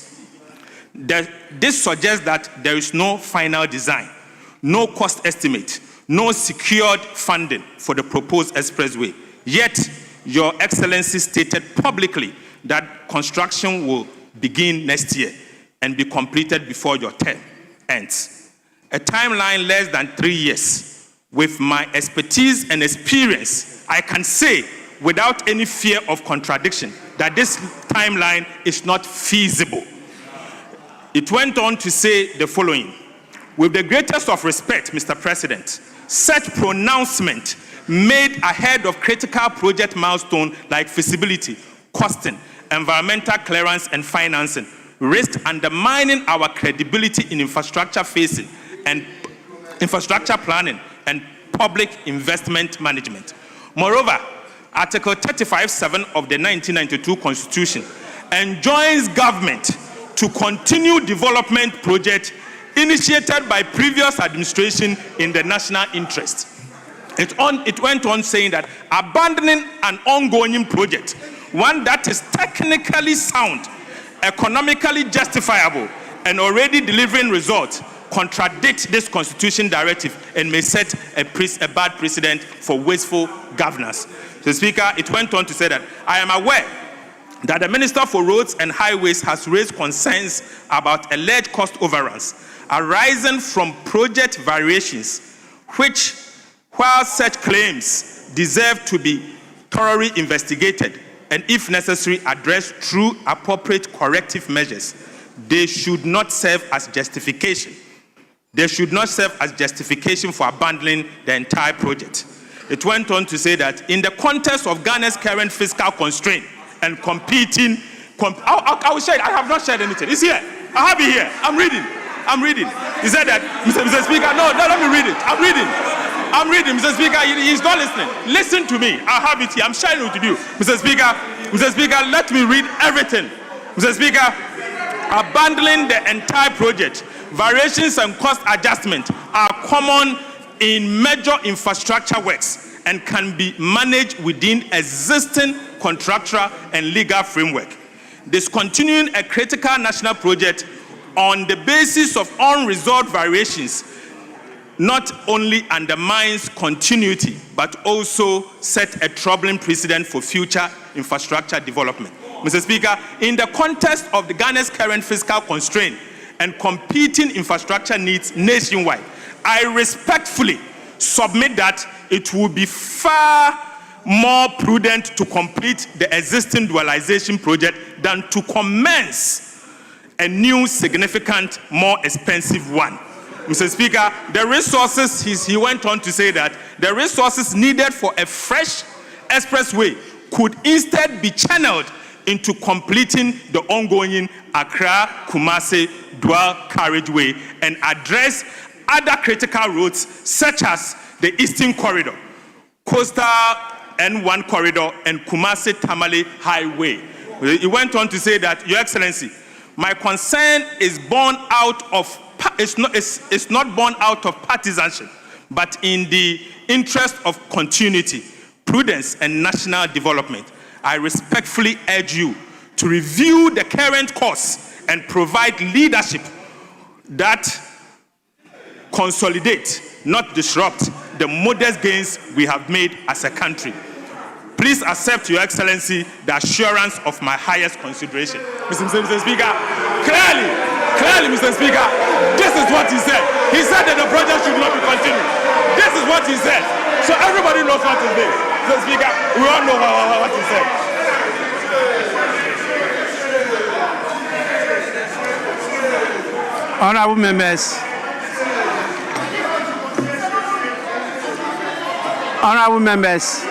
This suggests that there is no final design, no cost estimate, no secured funding for the proposed expressway. Yet, Your Excellency stated publicly that construction will begin next year and be completed before your term ends. A timeline less than 3 years. With my expertise and experience, I can say without any fear of contradiction that this timeline is not feasible. It went on to say the following: with the greatest of respect, Mr. President, such pronouncement made ahead of critical project milestones like feasibility, costing, environmental clearance, and financing risk undermining our credibility in infrastructure phasing and infrastructure planning and public investment management. Moreover, Article 35(7) of the 1992 Constitution enjoins government to continue development projects initiated by previous administration in the national interest. It went on saying that abandoning an ongoing project, one that is technically sound, economically justifiable, and already delivering results, contradicts this constitution directive and may set a bad precedent for wasteful governance. So, Speaker, it went on to say that I am aware that the Minister for Roads and Highways has raised concerns about alleged cost overruns arising from project variations, which, while such claims deserve to be thoroughly investigated and, if necessary, addressed through appropriate corrective measures, they should not serve as justification. They should not serve as justification for abandoning the entire project. It went on to say that in the context of Ghana's current fiscal constraint and competing, I will share it. I have not shared anything. It's here. I have it here. I'm reading. He said that, Mr. Speaker, no, let me read it. I'm reading, Mr. Speaker, he's not listening. Listen to me. I have it here. I'm sharing it with you. Mr. Speaker, let me read everything. Mr. Speaker, abandoning the entire project, variations and cost adjustment are common in major infrastructure works and can be managed within existing contractual and legal framework. Discontinuing a critical national project on the basis of unresolved variations not only undermines continuity, but also set a troubling precedent for future infrastructure development. Mr. Speaker, in the context of Ghana's current fiscal constraint and competing infrastructure needs nationwide, I respectfully submit that it would be far more prudent to complete the existing dualization project than to commence a new, significant, more expensive one. Mr. Speaker, the resources, he went on to say that the resources needed for a fresh expressway could instead be channeled into completing the ongoing Accra-Kumasi dual carriageway and address other critical roads such as the Eastern Corridor, Coastal N1 Corridor, and Kumasi-Tamale Highway. He went on to say that, Your Excellency, My concern is born out of, it's not born out of partisanship, but in the interest of continuity, prudence, and national development. I respectfully urge you to review the current course and provide leadership that consolidate, not disrupt, the modest gains we have made as a country. Please accept, Your Excellency, the assurance of my highest consideration. Mr. Speaker, clearly, Mr. Speaker, this is what he said. He said that the project should not be continued. This is what he said. So everybody knows what is this. Mr. Speaker, we all know what he said. Honorable members. Honorable members.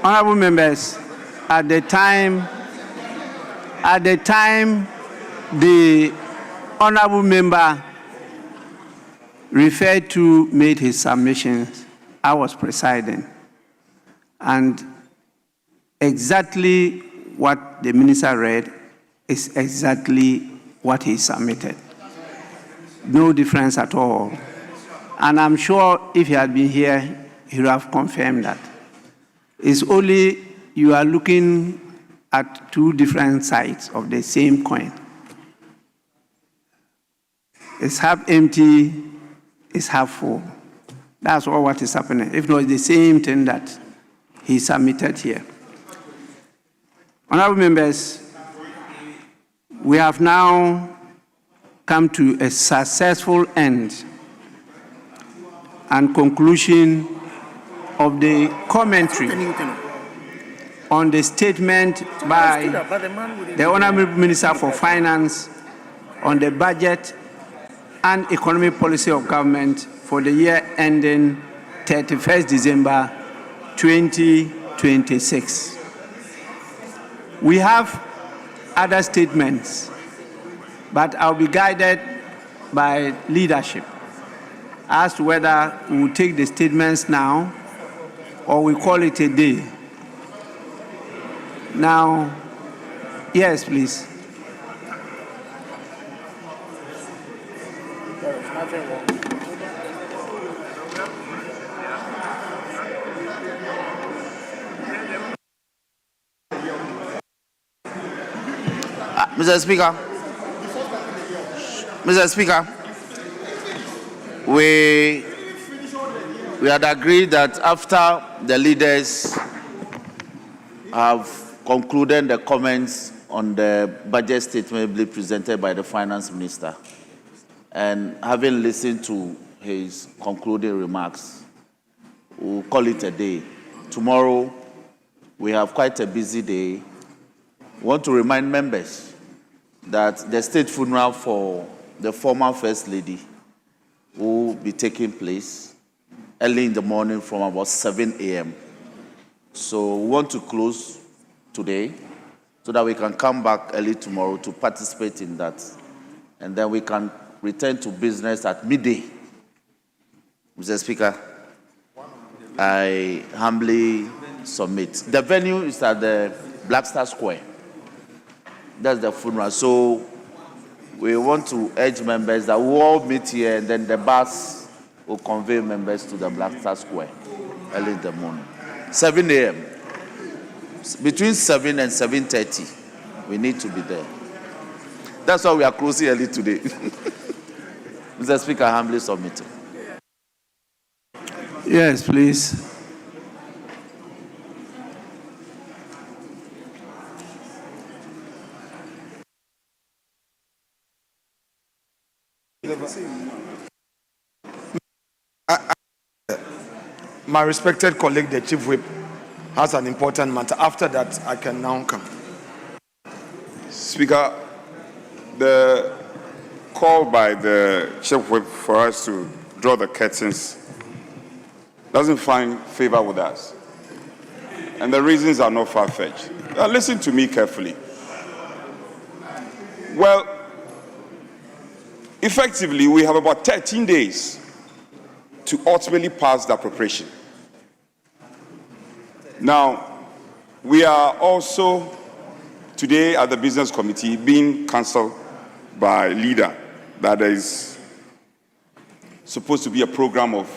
Honorable members, at the time the honorable member referred to made his submissions, I was presiding. And exactly what the minister read is exactly what he submitted. No difference at all. And I'm sure if he had been here, he would have confirmed that. It's only you are looking at two different sides of the same coin. It's half empty, it's half full. That's all what is happening. If not, it's the same thing that he submitted here. Honorable members, we have now come to a successful end and conclusion of the commentary on the statement by the Honorable Minister for Finance on the budget and economic policy of government for the year ending 31st December 2026. We have other statements, but I'll be guided by leadership as to whether we will take the statements now or we call it a day. Now, yes, please. Mr. Speaker, we had agreed that after the leaders have concluded the comments on the budget statement presented by the finance minister, and having listened to his concluding remarks, we'll call it a day. Tomorrow, we have quite a busy day. We want to remind members that the state funeral for the former First Lady will be taking place early in the morning from about 7 a.m. So we want to close today so that we can come back early tomorrow to participate in that. And then we can return to business at midday. Mr. Speaker, I humbly submit. The venue is at the Black Star Square. That's the funeral. So we want to urge members that we all meet here, and then the bus will convey members to the Black Star Square early in the morning. 7 a.m. Between 7 and 7:30, we need to be there. That's why we are closing early today. Mr. Speaker, I humbly submit. Yes, please. My respected colleague, the Chief Whip, has an important matter. After that, I can now come. Speaker, the call by the Chief Whip for us to draw the curtains doesn't find favor with us. And the reasons are not far-fetched. Listen to me carefully. Well, effectively, we have about 13 days to ultimately pass the appropriation. Now, we are also today at the Business Committee being counseled by leader that there is supposed to be a program of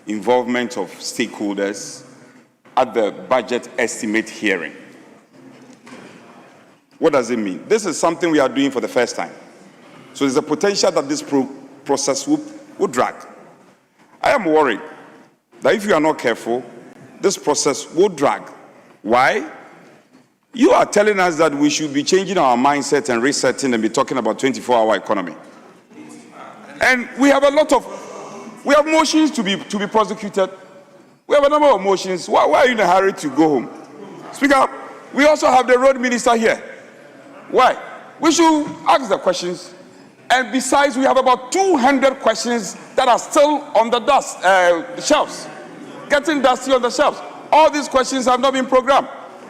involvement of stakeholders at the budget estimate hearing. What does it mean? This is something we are doing for the first time. So there's a potential that this process will drag. I am worried that if you are not careful, this process will drag. Why? You are telling us that we should be changing our mindset and resetting and be talking about 24-hour economy. And we have we have motions to be prosecuted. We have a number of motions. Why are you in a hurry to go home? Speaker, we also have the road minister here. Why? We should ask the questions. And besides, we have about 200 questions that are still on the shelves, getting dusty on the shelves. All these questions have not been programmed.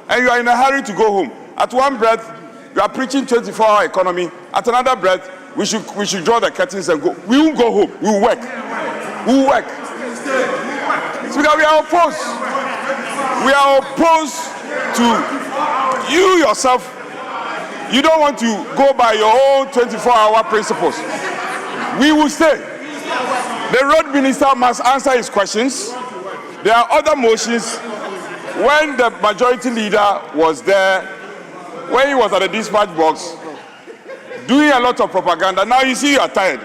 And you are in a hurry to go home. At one breath, you are preaching 24-hour economy. At another breath, we should draw the curtains and go. We won't go home. We will work. We will work. Speaker, we are opposed. We are opposed to you yourself. You don't want to go by your own 24-hour principles. We will stay. The road minister must answer his questions. There are other motions. When the majority leader was there, when he was at the dispatch box, doing a lot of propaganda, now you see you are tired.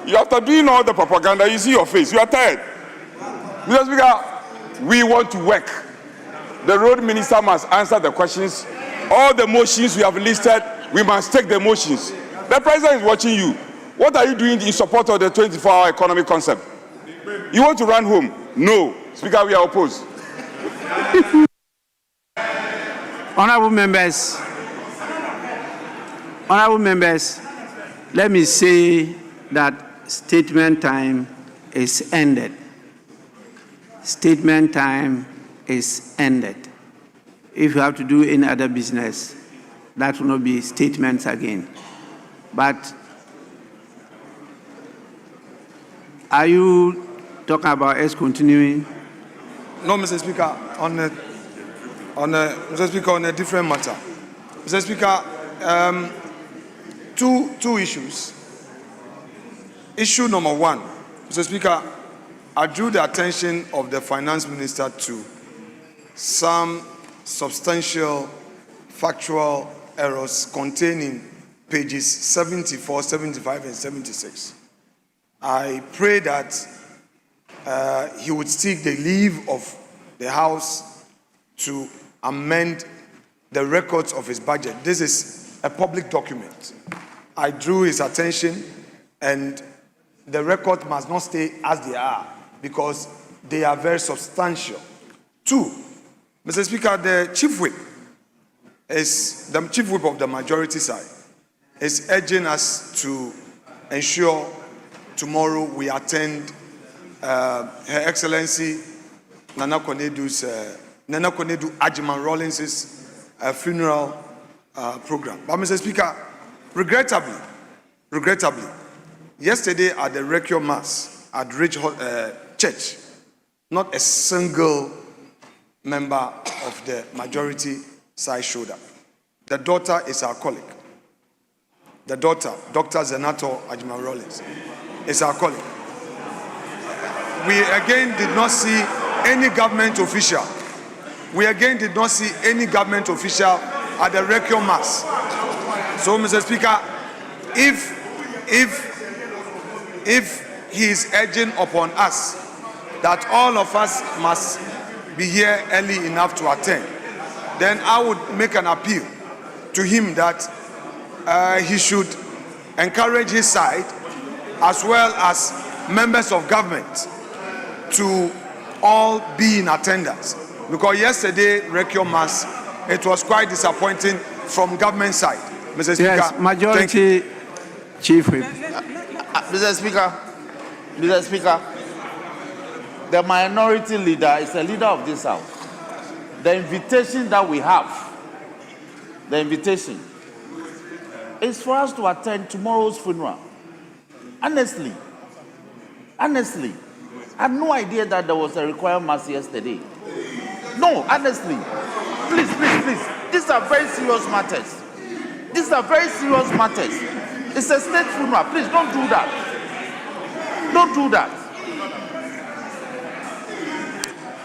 After doing all the propaganda, you see your face, you are tired. Mr. Speaker, we want to work. The road minister must answer the questions. All the motions we have listed, we must take the motions. The president is watching you. What are you doing in support of the 24-hour economy concept? You want to run home? No. Speaker, we are opposed. Honorable members, let me say that statement time is ended. Statement time is ended. If you have to do any other business, that will not be statements again. But are you talking about us continuing? No, Mr. Speaker, Mr. Speaker, on a different matter. Mr. Speaker, two issues. Issue number one, Mr. Speaker, I drew the attention of the finance minister to some substantial factual errors containing pages 74, 75, and 76. I pray that he would seek the leave of the House to amend the records of his budget. This is a public document. I drew his attention, and the record must not stay as they are because they are very substantial. Two, Mr. Speaker, the chief whip of the majority side is urging us to ensure tomorrow we attend Her Excellency Nana Konedu Ajiman Rawlings's funeral program. But Mr. Speaker, regrettably, yesterday at the Requiem Mass at Ridge Church, not a single member of the majority side showed up. The daughter is our colleague. The daughter, Dr. Zenato Ajiman Rawlings, is our colleague. We again did not see any government official. We again did not see any government official at the Requiem Mass. So, Mr. Speaker, if he is urging upon us that all of us must be here early enough to attend, then I would make an appeal to him that he should encourage his side as well as members of government to all be in attendance. Because yesterday, Requiem Mass, it was quite disappointing from government side. Mr. Speaker, yes, majority chief whip. Mr. Speaker, the minority leader is a leader of this house. The invitation that we have, the invitation is for us to attend tomorrow's funeral. Honestly, I had no idea that there was a required mass yesterday. No, honestly. Please, please, please. These are very serious matters. These are very serious matters. It's a state funeral. Please don't do that. Don't do that.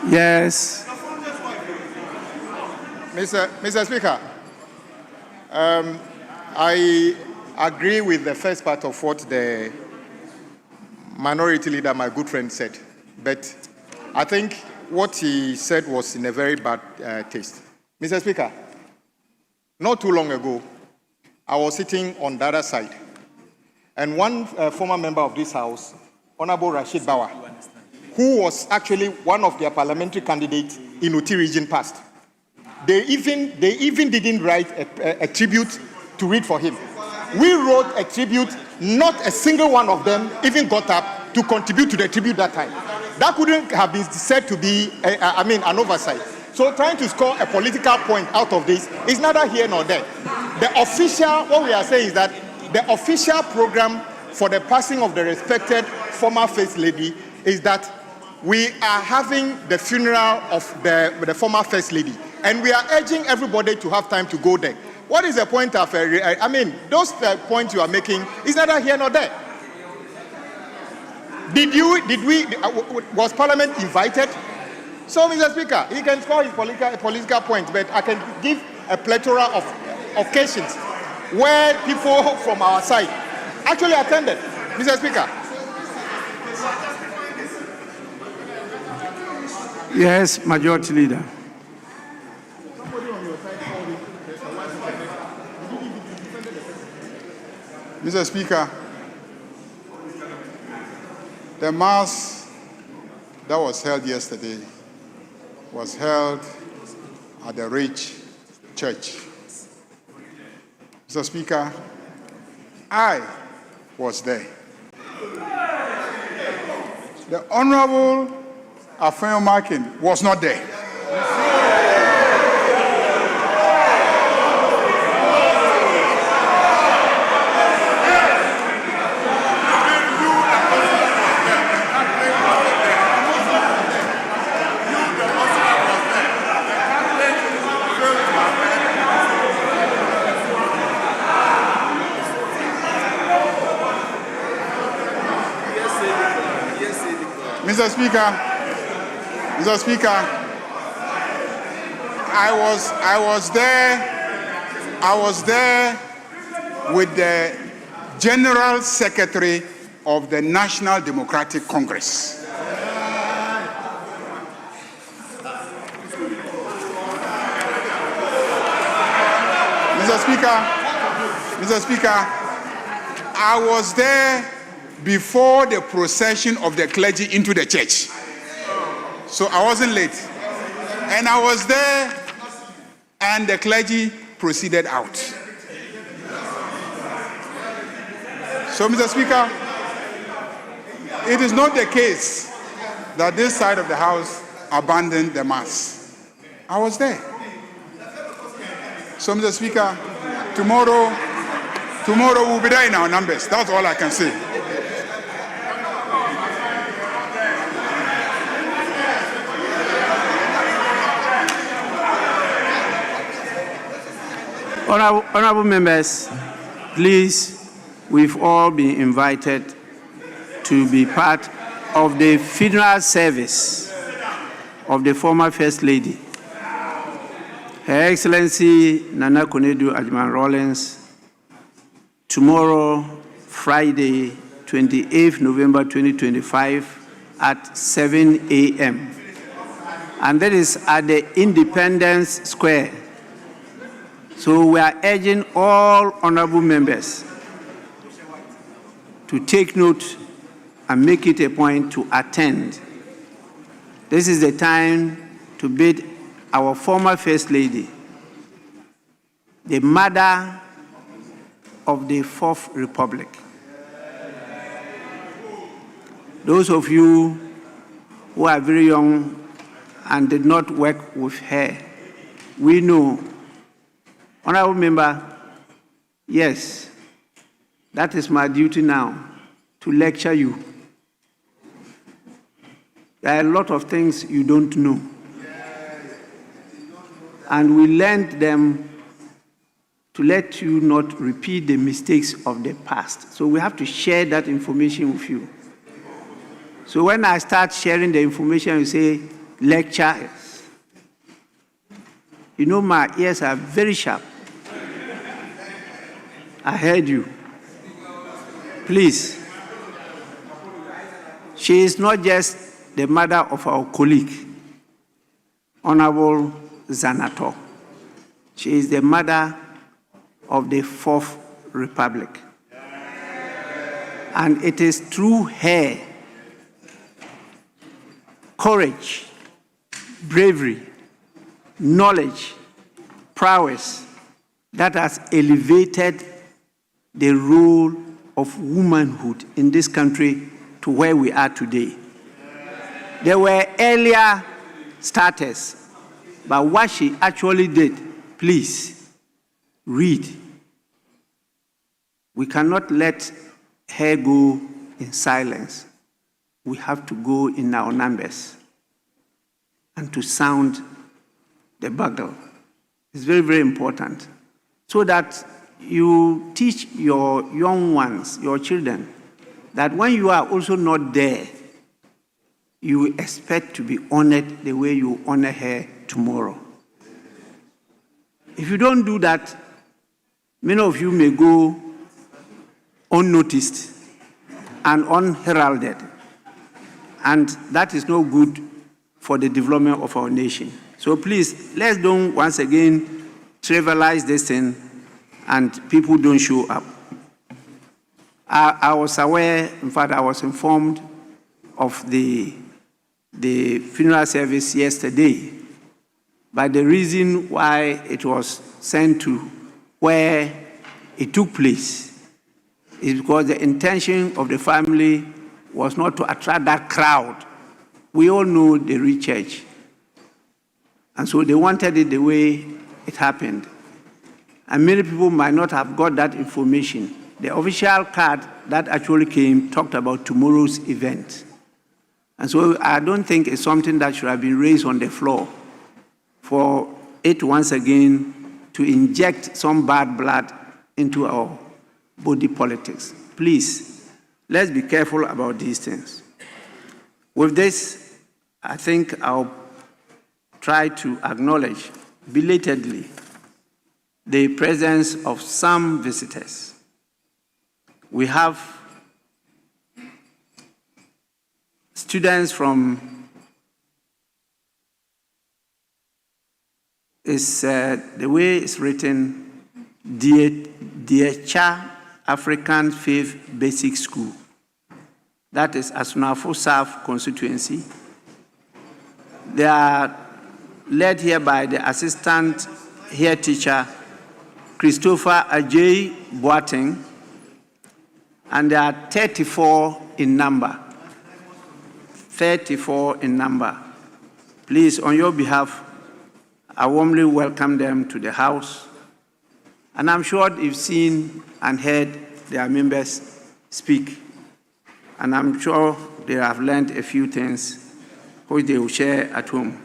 Yes. Mr. Speaker, I agree with the first part of what the minority leader, my good friend, said. But I think what he said was in a very bad taste. Mr. Speaker, not too long ago, I was sitting on the other side, and one former member of this House, Honorable Rashid Bawa, who was actually one of their parliamentary candidates in Uti region past, they even didn't write a tribute to read for him. We wrote a tribute, not a single one of them even got up to contribute to the tribute that time. That couldn't have been said to be, an oversight. So trying to score a political point out of this is neither here nor there. What we are saying is that the official program for the passing of the respected former First Lady is that we are having the funeral of the former First Lady, and we are urging everybody to have time to go there. What is the point of, those points you are making is neither here nor there. Was Parliament invited? So, Mr. Speaker, he can score his political points, but I can give a plethora of occasions where people from our side actually attended. Mr. Speaker. Yes, Majority Leader. Mr. Speaker, the mass that was held yesterday was held at the Ridge Church. Mr. Speaker, I was there. The Honorable Afenyo Markin was not there. Mr. Speaker, I was there with the General Secretary of the National Democratic Congress. Mr. Speaker, I was there before the procession of the clergy into the church. So I wasn't late. And I was there, and the clergy proceeded out. So, Mr. Speaker, it is not the case that this side of the House abandoned the mass. I was there. So, Mr. Speaker, tomorrow we'll be there in our numbers. That's all I can say. Honorable members, please, we've all been invited to be part of the funeral service of the former First Lady, Her Excellency Nana Konadu Agyeman-Rawlings, tomorrow, Friday, 28th November 2025 at 7 a.m. And that is at the Independence Square. So we are urging all honorable members to take note and make it a point to attend. This is the time to bid our former First Lady, the mother of the Fourth Republic. Those of you who are very young and did not work with her, we know. Honorable member, yes, that is my duty now, to lecture you. There are a lot of things you don't know. and we learned them to let you not repeat the mistakes of the past. So we have to share that information with you. So when I start sharing the information, you say, lecture. You know, my ears are very sharp. I heard you. Please. She is not just the mother of our colleague, Honorable Zanato. She is the mother of the Fourth Republic. And it is through her courage, bravery, knowledge, prowess that has elevated the role of womanhood in this country to where we are today. There were earlier starters, but what she actually did, please read. We cannot let her go in silence. We have to go in our numbers and to sound the bugle. It's very, very important, so that you teach your young ones, your children, that when you are also not there, you expect to be honored the way you honor her tomorrow. If you don't do that, many of you may go unnoticed and unheralded, and that is no good for the development of our nation. So please, let's don't once again trivialize this thing and people don't show up. I was aware, in fact, I was informed of the funeral service yesterday, but the reason why it was sent to where it took place is because the intention of the family was not to attract that crowd. We all know the rich church. And so they wanted it the way it happened. And many people might not have got that information. The official card that actually came talked about tomorrow's event. And so I don't think it's something that should have been raised on the floor for it once again to inject some bad blood into our body politics. Please, let's be careful about these things. With this, I think I'll try to acknowledge belatedly the presence of some visitors. We have students from the way it's written, Diecha African Faith Basic School. That is Asunafo South constituency. They are led here by the assistant here teacher, Christopher Ajay Boateng, and there are 34 in number. 34 in number. Please, on your behalf, I warmly welcome them to the house. And I'm sure you've seen and heard their members speak. And I'm sure they have learned a few things which they will share at home.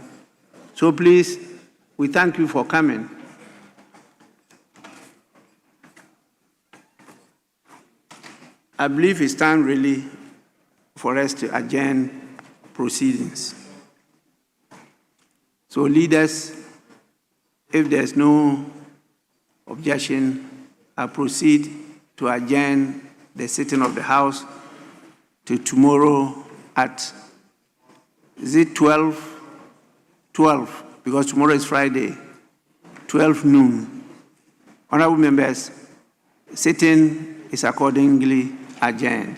So please, we thank you for coming. I believe it's time really for us to adjourn proceedings. So leaders, if there's no objection, I proceed to adjourn the sitting of the House to tomorrow at, is it 12? 12, because tomorrow is Friday, 12 noon. Honorable members, sitting is accordingly adjourned.